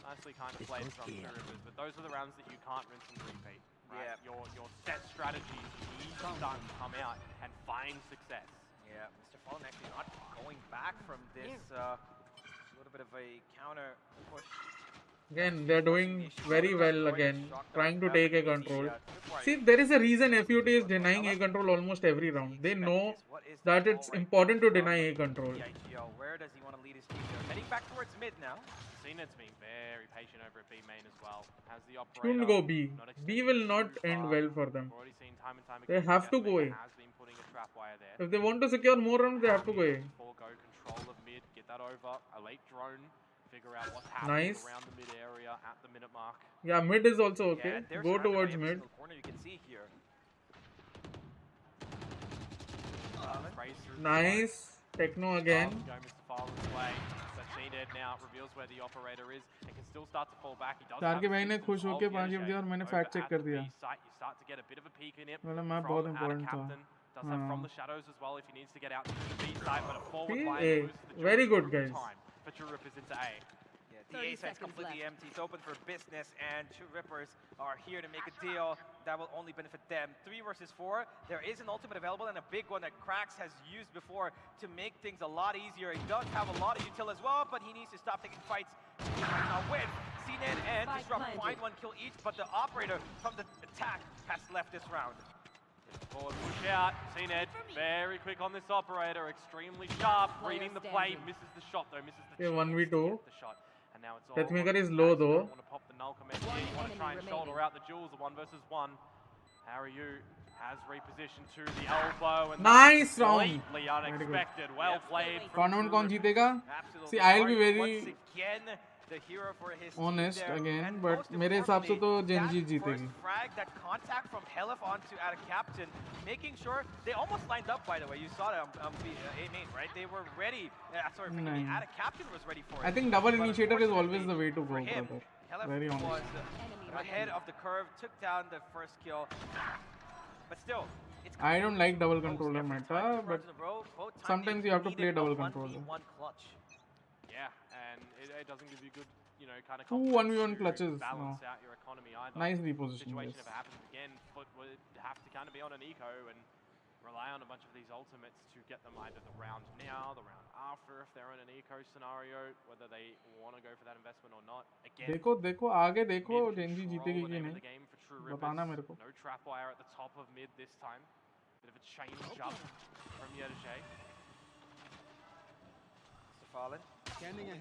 Nicely kind of played from True Rippers. But those are the rounds that you can't rinse and repeat. Right? Your set strategies need to come out and find success. Yeah, Mr. Fallen actually not going back from this. A little bit of a counter push. Again, they're doing very well again, trying to take A control. See, there is a reason FUT is denying A control almost every round. They know that it's important to deny A control. Where does he want to lead his team? Heading back towards mid now. CNED's being very patient over at B main as well. Has the operator. Shouldn't go B. B will not end well for them. They have to go A. If they want to secure more rounds, they have to go A. Control of mid, get that over. A late drone. Figure out what's happening around the mid area at the minute mark. Yeah, mid is also okay. Go towards mid. You can see here. Nice. Techno again. Go Mr. Fallen's way. So CNED now reveals where the operator is and can still start to fall back. He does चार के भाई ने खुश होके 5 gift दिया और मैंने fact check कर दिया. You start to get a bit of a peek in it. मतलब मैं बहुत important था. Does have from the shadows as well if he needs to get out to the B side, but a forward line. Very good, guys. For True Rippers into A. Yeah, the A side's completely empty. It's open for business, and True Rippers are here to make a deal that will only benefit them. 3 versus 4. There is an ultimate available and a big one that Cracks has used before to make things a lot easier. He does have a lot of util as well, but he needs to stop taking fights. He might not win. CNED and Disrupt find 1 kill each, but the operator from the attack has left this round. Forward push out. CNED very quick on this operator, extremely sharp, reading the play, misses the shot though, misses the chance 1v2. to get the shot. And now it's all Deathmaker is low though. Want to pop the null command. You want to try and shoulder out the jewels, the 1 versus 1. AORUS has repositioned to the elbow and nice round. Completely unexpected. Well played. Tournament कौन जीतेगा? See, I'll be very honest again, but मेरे हिसाब से तो Genji जीतेगी. Frag that contact from Helif onto ADATA Captain, making sure they almost lined up. By the way, you saw that on A main, right? They were ready. Sorry, ADATA Captain was ready for it. I think double initiator is always the way to go, brother. Helif Very honest. was ahead of the curve, took down the first kill, but still. I don't like double controller meta, but sometimes you have to play double controller. Yeah, and it doesn't give you good, you know, kind of 2 1v1 clutches. Balance out your economy either. Nice reposition. Situation if it happens again, FUT would have to kind of be on an eco and rely on a bunch of these ultimates to get them either the round now, the round after, if they're in an eco scenario, whether they want to go for that investment or not. Again, देखो आगे देखो Genji जीतेगी कि नहीं बताना मेरे को. No trapwire at the top of mid this time. Bit of a change up from Yedajay. Fallen.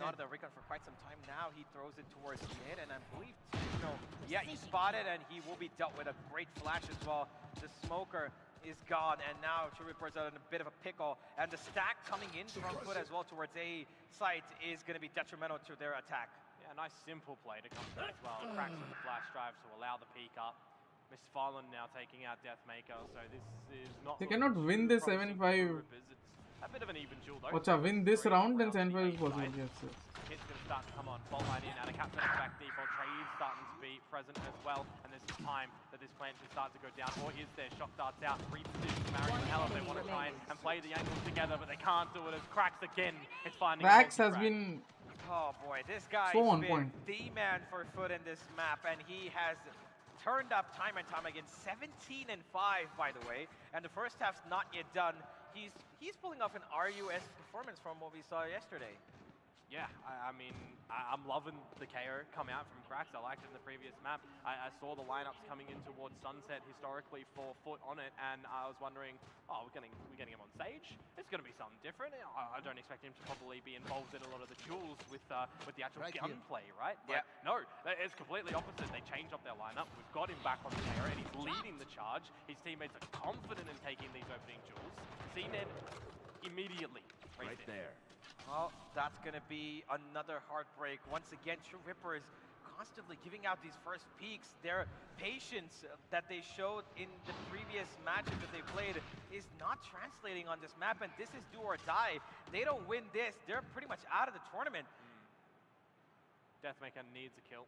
Out of the recon for quite some time now. He throws it towards mid, and I believe, you know, yeah, he spotted, and he will be dealt with a great flash as well. The smoker is gone, and now True Rippers are in a bit of a pickle, and the stack coming in from FUT as well towards A site is going to be detrimental to their attack. Yeah, nice simple play to come through as well. Cracks with the flash drive to allow the peek up. Miss Fallen now taking out Deathmaker, so this is not. They cannot win this 7-5. A bit of an even duel though. Wacha, win this round, then 7-5 is possible. Yes, yes. Hits going to start to come on. Fault line in, and a captain on the back default. Trade starting to be present as well, and there's time that this plant can start to go down. Or is there? Shock darts out, reposition Marion and Hell if they want to try and play the angles together, but they can't do it as Cracks again. It's finding. Cracks has been. Oh boy, this guy so has on been point. The man for FUT in this map, and he has turned up time and time again. 17 and 5, by the way, and the first half's not yet done. He's pulling off an AORUS performance from what we saw yesterday. Yeah, I mean, I'm loving the KO come out from Cracks. I liked it in the previous map. I saw the lineups coming in towards Sunset historically for FUT on it, and I was wondering, oh, we're getting him on stage? It's going to be something different. I don't expect him to probably be involved in a lot of the duels with the actual gunplay, right? Yeah. No, it's completely opposite. They changed up their lineup. We've got him back on the KO, and he's leading the charge. His teammates are confident in taking these opening duels. CNED immediately right there. Well, that's going to be another heartbreak. Once again, True Rippers constantly giving out these first peaks. Their patience that they showed in the previous matches that they played is not translating on this map, and this is do or die. They don't win this, they're pretty much out of the tournament. Deathmaker needs a kill.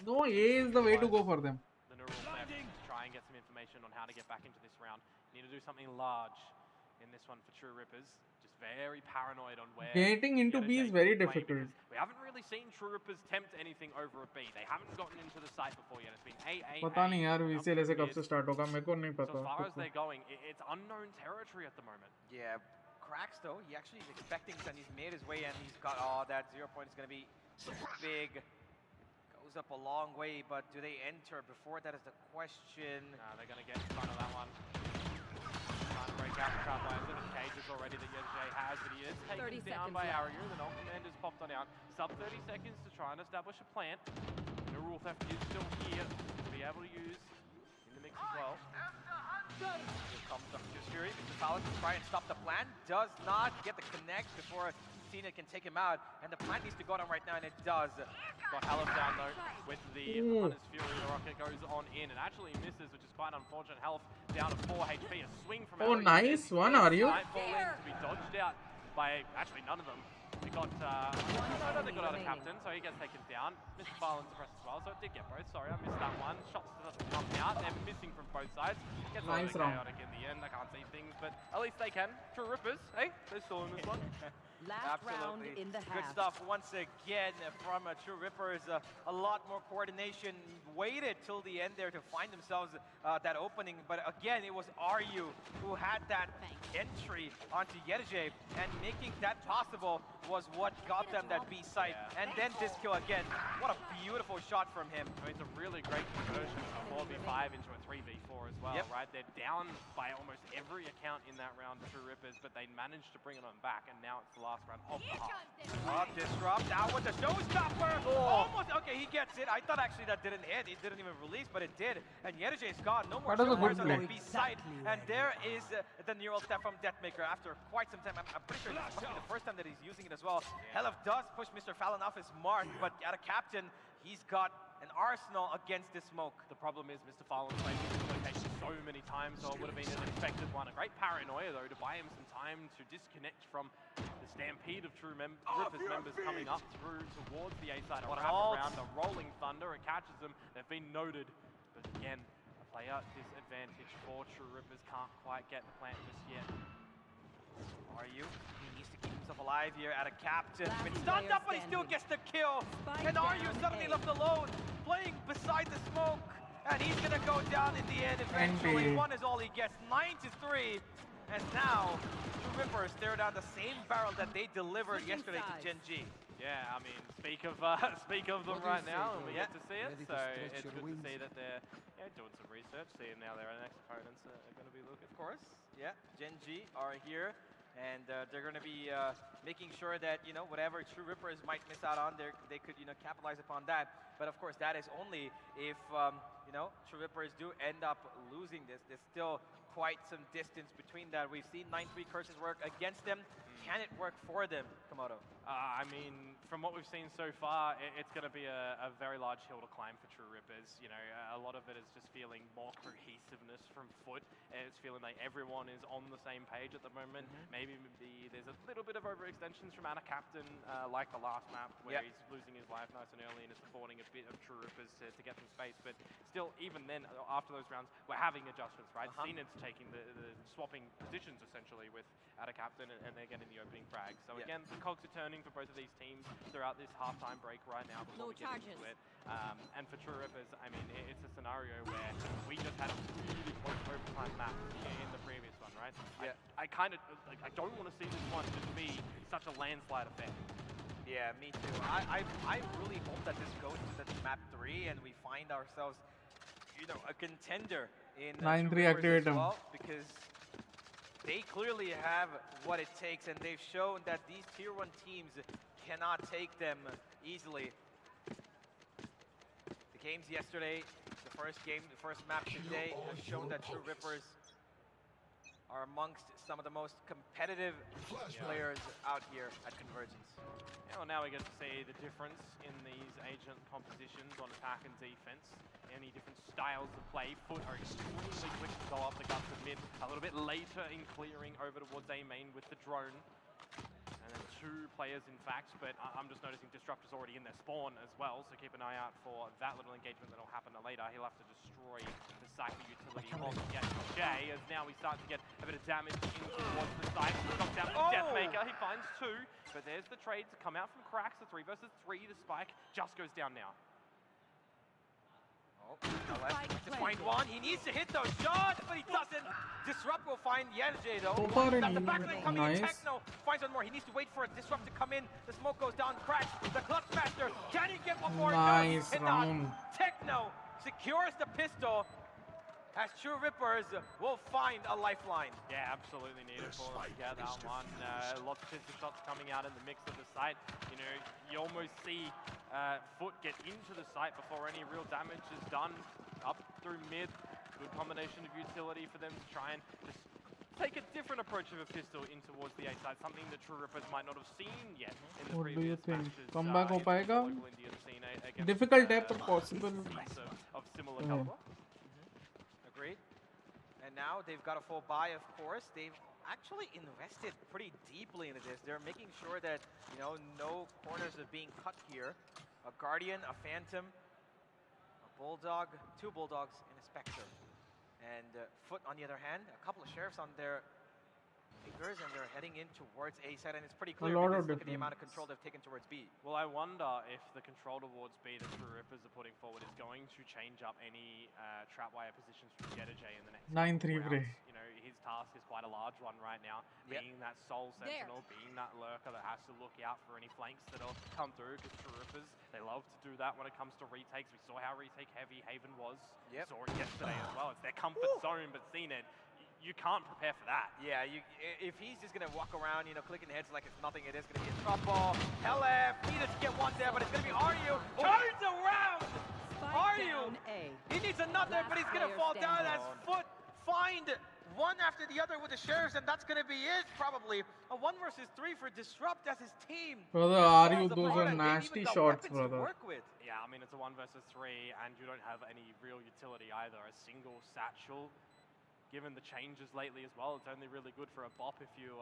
No, A is the way to go for them. The neural left to try and get some information on how to get back into this round. Need to do something large in this one for True Rippers. Just very paranoid on where getting into B is very difficult. We haven't really seen True Rippers tempt anything over a B. They haven't gotten into the site before yet. It's been A. पता नहीं यार VCL ऐसे कब से start होगा मेरे को नहीं पता. So as far as they're going, it's unknown territory at the moment. Yeah, Cracks though, he actually is expecting, and he's made his way, and he's got, oh, that 0 point is going to be big. Goes up a long way, but do they enter before? That is the question. Nah, they're going to get in front of that one. Trying to break out the trap lines in the cages already that Yedajay has, but he is taken down by AORUS. The null command is popped on out. Sub 30 seconds to try and establish a plant. The rule theft is still here to be able to use in the mix as well. Here comes Dr. Fury. Mr. Fallen to try and stop the plan. Does not get the connect before CNED can take him out, and the plan needs to go down right now, and it does. Got Helif down though with the Hunter's Fury. The rocket goes on in and actually misses, which is quite unfortunate. Helif down to 4 HP. A swing from Oh, nice one, are you? Nightfall in to be dodged out by actually none of them. We got, I don't think got out of captain, so he gets taken down. Mr. Fallen suppressed as well, so it did get both. Sorry, I missed that one. Shots doesn't come out. They're missing from both sides. Gets a little chaotic in the end. I can't see things, but at least they can. True Rippers, hey, they're still in this one. Last round in the half. Good stuff once again from True Rippers. A lot more coordination. Waited till the end there to find themselves that opening. But again, it was AORUS who had that entry onto Yedajay, and making that possible was what got them that B site. And then this kill again. What a beautiful shot from him. I mean, it's a really great conversion of 4v5 5 into a 3v4 as well, right? They're down by almost every account in that round, True Rippers, but they managed to bring it on back, and now it's the last round of the half. Disrupt out with the showstopper. Almost, okay, he gets it. I thought actually that didn't hit. It didn't even release, but it did. And Yerje's gone. No more showers on the B side. And there is the neural step from Deathmaker after quite some time. I'm pretty sure this must be the first time that he's using it as well. Helef does push Mr. Fallon off his mark, but at a captain, he's got an arsenal against this smoke. The problem is Mr. Fallon's played this location so many times, so it would have been an expected one. A great paranoia, though, to buy him some time to disconnect from the stampede of True Rippers members coming up through towards the A side. A wrap around the rolling thunder. It catches them. They've been noted. But again, a player disadvantage for True Rippers. Can't quite get the plant just yet. Are you? He needs to keep himself alive here at a captain. Been stunned up, but he still gets the kill. And are you suddenly left alone, playing beside the smoke? And he's gonna go down in the end eventually. One is all he gets, 9-3. And now, True Rippers stare down the same barrel that they delivered yesterday to Gen G. Yeah, I mean, speak of them right now, and we get to see it. So it's good to see that they're doing some research, seeing now their next opponents are going to be looking. Of course, yeah, Gen G are here, and they're going to be making sure that, you know, whatever True Rippers might miss out on, they could, you know, capitalize upon that. But of course, that is only if, you know, True Rippers do end up losing this. There's still quite some distance between that. We've seen 9-3 curses work against them. Can it work for them, Komodo? I mean, from what we've seen so far, it's going to be a very large hill to climb for True Rippers. You know, a lot of it is just feeling more cohesiveness from FUT. It's feeling like everyone is on the same page at the moment. Maybe there's a little bit of overextensions from ADATA Captain, like the last map, where he's losing his life nice and early and it's affording a bit of True Rippers to get some space. But still, even then, after those rounds, we're having adjustments, right? Zenith's taking the swapping positions, essentially, with ADATA Captain, and they're getting the opening frag. So again, the cogs are turning for both of these teams throughout this halftime break right now before we get into it. And for True Rippers, I mean, it's a scenario where we just had a really close overtime map in the previous one, right? Yeah. I kind of, like, I don't want to see this one just be such a landslide affair. Yeah, me too. I really hope that this goes to the map 3 and we find ourselves, you know, a contender in 9-3 activate them. Well, because they clearly have what it takes, and they've shown that these tier 1 teams cannot take them easily. The games yesterday, the first game, the first map today, have shown that True Rippers are amongst some of the most competitive players out here at Convergence. Yeah, well, now we get to see the difference in these agent compositions on attack and defense. Any different styles of play. FUT are extremely quick to go up the guts of mid, a little bit later in clearing over towards A main with the drone. And then 2 players, in fact, but I'm just noticing Disruptor's already in their spawn as well, so keep an eye out for that little engagement that'll happen later. He'll have to destroy the Cypher utility on J, as now we start to get a bit of damage in towards the side. Knocks down the Deathmaker, he finds 2, but there's the trade to come out from Cracks, the 3 versus 3, the spike just goes down now. To find one, he needs to hit those shots, but he doesn't. Disrupt will find Yerje though. That's the back lane coming in. Techno finds one more. He needs to wait for a Disrupt to come in. The smoke goes down. Crash. The Clutchmaster. Can he get one more? Nice round. Techno secures the pistol. As True Rippers will find a lifeline. Yeah, absolutely needed for them to get that one. Lots of pistol shots coming out in the mix of the site. You know, you almost see FUT get into the site before any real damage is done. Up through mid, good combination of utility for them to try and just take a different approach of a pistol in towards the A side, something that True Rippers might not have seen yet in the What do you previous think? matches. Comeback ho payega? Against, Difficult है पर possible. Of similar caliber. Agreed. And now they've got a full buy, of course. They've actually invested pretty deeply into this. They're making sure that, you know, no corners are being cut here. A Guardian, a Phantom, a Bulldog, 2 Bulldogs, and a Spectre. And FUT, on the other hand, a couple of Sheriffs on their fingers, and they're heading in towards A side, and it's pretty clear because look at the amount of control they've taken towards B. Well, I wonder if the control towards B that True Rippers are putting forward is going to change up any trap wire positions from J in the next 9-3 rounds. play. You know, his task is quite a large one right now, being that sole sentinel, being that lurker that has to look out for any flanks that'll come through, because Trippers, they love to do that when it comes to retakes. We saw how retake heavy Haven was. We saw it yesterday as well. It's their comfort zone, but CNED, you can't prepare for that. Yeah, if he's just going to walk around, you know, clicking heads like it's nothing, it is going to be a trouble. LF needed to get one there, but it's going to be Aryu. Turns around! Aryu! He needs another, but he's going to fall down as FUT find one after the other with the Sheriffs, and that's going to be it, probably. A 1 versus 3 for Disrupt as his team. Brother, Aryu, those are nasty shots, brother. Yeah, I mean, it's a 1 versus 3, and you don't have any real utility either. A single satchel. Given the changes lately as well, it's only really good for a bop if you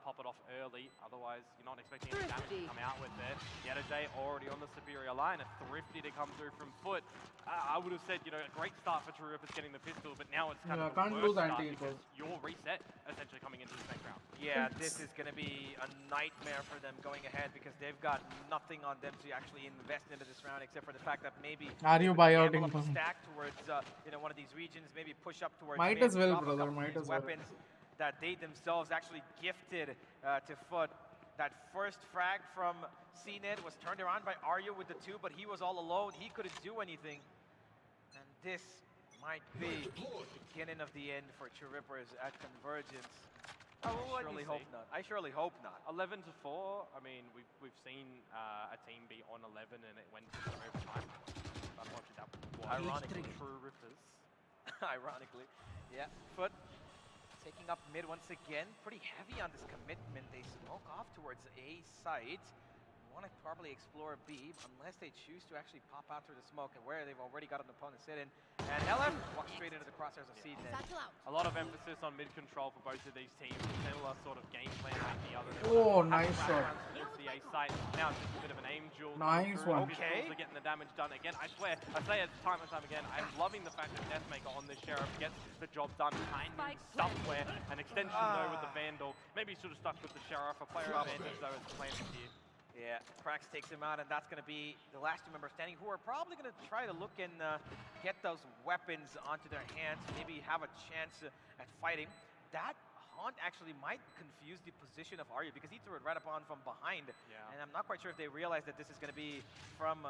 pop it off early. Otherwise, you're not expecting any damage to come out with it. Yetterday already on the superior line. A Thrifty to come through from FUT. I would have said, you know, a great start for True Rippers getting the pistol, but now it's kind of a worse start because you're reset essentially coming into the next round. Yeah, this is going to be a nightmare for them going ahead because they've got nothing on them to actually invest into this round except for the fact that maybe Aryu buyouting stack towards you know, one of these regions, maybe push up towards might as well, brother, might as well. Weapons that they themselves actually gifted to FUT. That first frag from CNED was turned around by Aryu with the 2, but he was all alone. He couldn't do anything. And this might be the beginning of the end for True Rippers at Convergence. I surely hope not. I surely hope not. 11 to 4. I mean, we've seen a team be on 11 and it went to overtime. Unfortunately, that was ironically True Rippers. Ironically, yeah. FUT taking up mid once again. Pretty heavy on this commitment. They smoke off towards A site. Want to probably explore B, unless they choose to actually pop out through the smoke and where they've already got an opponent sitting. And LF walks straight into the crosshairs of CNED. A lot of emphasis on mid control for both of these teams. Similar sort of game plan like the other. Oh, nice shot. The A site. Now it's just a bit of an aim duel. Nice one. Okay. They're getting the damage done again. I swear, I say it time and time again, I'm loving the fact that Deathmaker on this Sheriff gets the job done timing somewhere. An extension though with the Vandal. Maybe he should have stuck with the Sheriff. A player advantage though is the plan here. Yeah, Krax takes him out, and that's going to be the last 2 members standing, who are probably going to try to look and get those weapons onto their hands, maybe have a chance at fighting. That Haunt actually might confuse the position of Aryu, because he threw it right up on from behind, and I'm not quite sure if they realize that this is going to be from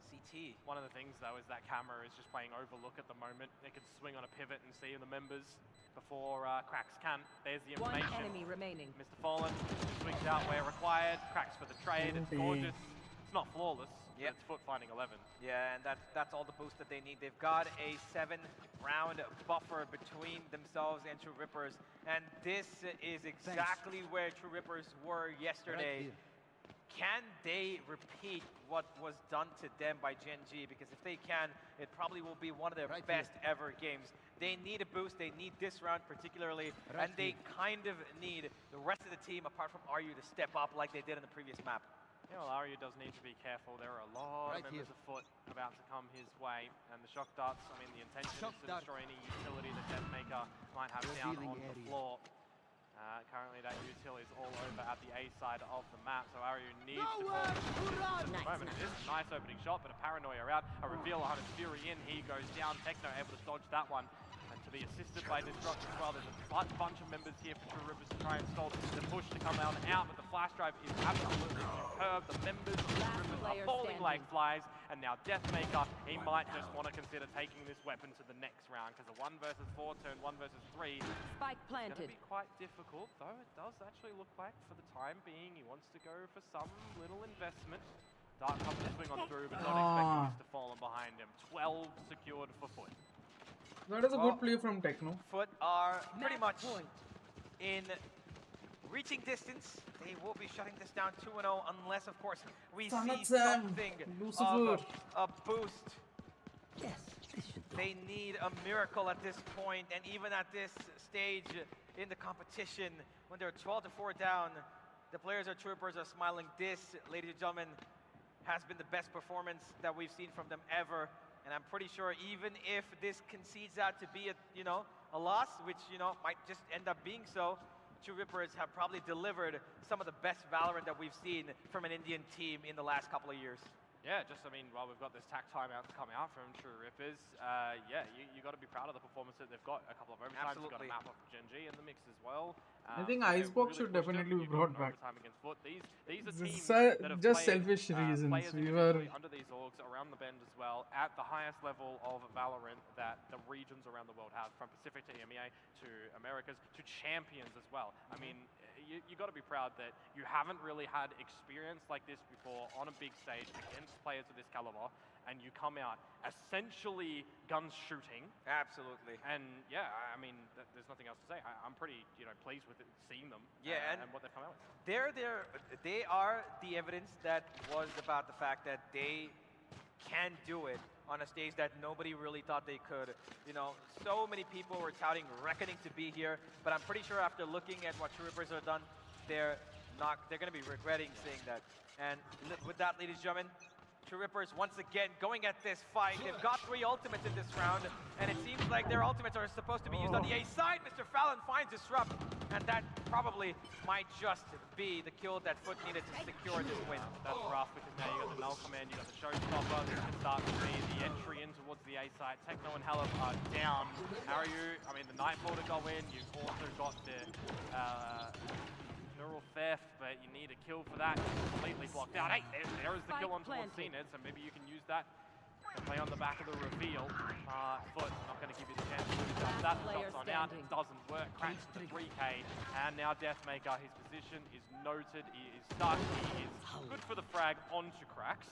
CT. One of the things, though, is that camera is just playing Overlook at the moment. They can swing on a pivot and see the members before Krax can. There's the information. 1 enemy remaining. Mr. Fallen swings out where required. Krax for the trade. It's gorgeous. It's not flawless. But it's FUT finding 11. Yeah, and that's all the boost that they need. They've got a 7-round buffer between themselves and True Rippers, and this is exactly where True Rippers were yesterday. Can they repeat what was done to them by Gen G? Because if they can, it probably will be one of their best ever games. They need a boost. They need this round particularly, and they kind of need the rest of the team, apart from Aryu, to step up like they did in the previous map. Yeah, well, Aryu does need to be careful. There are a lot of members of FUT about to come his way, and the shock darts, I mean, the intention is to destroy any utility that Deathmaker might have down on the floor. Currently, that util is all over at the A side of the map, so Aryu needs to call at the moment. It is a nice opening shot, but a Paranoia out. A reveal on his Fury in. He goes down. Techno able to dodge that one. And to be assisted by Disrupt as well. There's a bunch of members here for True Rippers to try and stall the push to come out and out, but the flash drive is absolutely superb. The members of True Rippers are falling like flies, and now Deathmaker, he might just want to consider taking this weapon to the next round, because a 1 versus 4 turn 1 versus 3 Spike planted. is going to be quite difficult, though it does actually look like for the time being he wants to go for some little investment. Dark comes to swing on through, but not expecting Mr. Fallen behind him. 12 secured for FUT. That is a good play from Techno. FUT are pretty much in reaching distance. They will be shutting this down 2-0 unless, of course, we see something of a boost. Yes, they need a miracle at this point, and even at this stage in the competition, when they're 12 to 4 down, the players of True Rippers are smiling. This, ladies and gentlemen, has been the best performance that we've seen from them ever. And I'm pretty sure even if this concedes out to be a loss, which might just end up being so, True Rippers have probably delivered some of the best Valorant that we've seen from an Indian team in the last couple of years. Yeah, just, I mean, while we've got this tack timeout to come out from True Rippers, yeah, you got to to be proud of the performance that they've got. A couple of overtimes, they've got a map of Gen G in the mix as well. I think Icebox should definitely be brought back. These are teams that have just played, selfish reasons. We were under these orgs around the bend as well, at the highest level of Valorant that the regions around the world have, from Pacific to EMEA to Americas to champions as well. I mean, you got to be proud that you haven't really had experience like this before on a big stage against players of this caliber, and you come out essentially guns shooting. Absolutely. And yeah, I mean, there's nothing else to say. I'm pretty, pleased with it, seeing them. Yeah, and what they've come out with. They are the evidence that was about the fact that they can do it on a stage that nobody really thought they could. So many people were touting Reckoning to be here, but I'm pretty sure after looking at what True Rippers have done, they're going to be regretting saying that. And with that, ladies and gentlemen, True Rippers once again going at this fight. They've got 3 ultimates in this round, and it seems like their ultimates are supposed to be used on the A side. Mr. Fallon finds Disrupt, and that probably might just be the kill that FUT needed to secure this win. That's rough, because now you got the null command, you got the showstopper. This can start to be the entry in towards the A side. Techno and Halef are down. Aryu, I mean, the Nightfall to go in. You've also got the neural theft, but you need a kill for that. It's completely blocked out. Hey, there is the kill on towards CNED, so maybe you can use that to play on the back of the reveal. FUT not going to give you the chance to do that. That shot's on out. It doesn't work. Cracks the 3K, and now Deathmaker, his position is noted. He is stuck. He is good for the frag onto Cracks.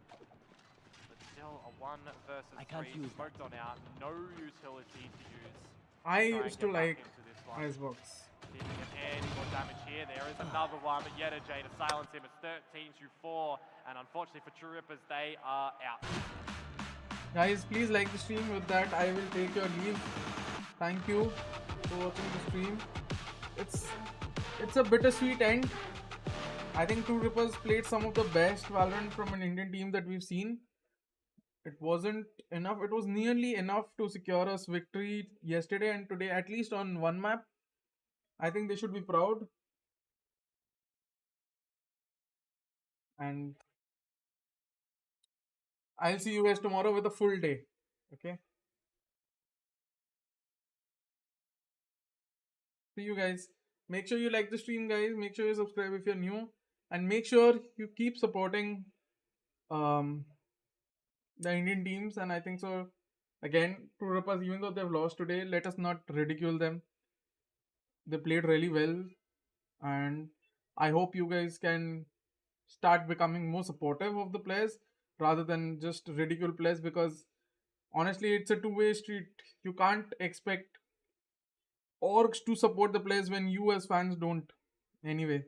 But still a 1 versus 3. Smoked on out. No utility to use. I used to like Icebox. And more damage here. There is another one, but yet a J to silence him. It's 13-4, and unfortunately for True Rippers, they are out. Guys, please like the stream. With that, I will take your leave. Thank you for watching the stream. It's a bittersweet end. I think True Rippers played some of the best Valorant from an Indian team that we've seen. It wasn't enough. It was nearly enough to secure us victory yesterday and today, at least on one map. I think they should be proud. And I'll see you guys tomorrow with a full day. Okay? See you guys. Make sure you like the stream, guys. Make sure you subscribe if you're new. And make sure you keep supporting the Indian teams. And I think so. Again, True Rippers, even though they've lost today, let us not ridicule them. They played really well, and I hope you guys can start becoming more supportive of the players rather than just ridicule players, because honestly it's a two-way street. You can't expect orgs to support the players when you as fans don't. Anyway,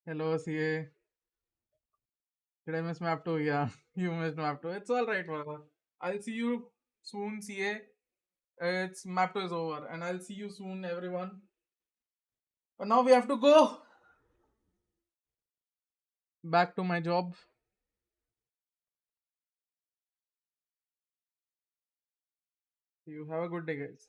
hello CA. Did I miss map 2? Yeah, you missed map 2. It's alright, brother. I'll see you soon, CA. It's map 2 is over, and I'll see you soon, everyone. But now we have to go back to my job. You have a good day, guys.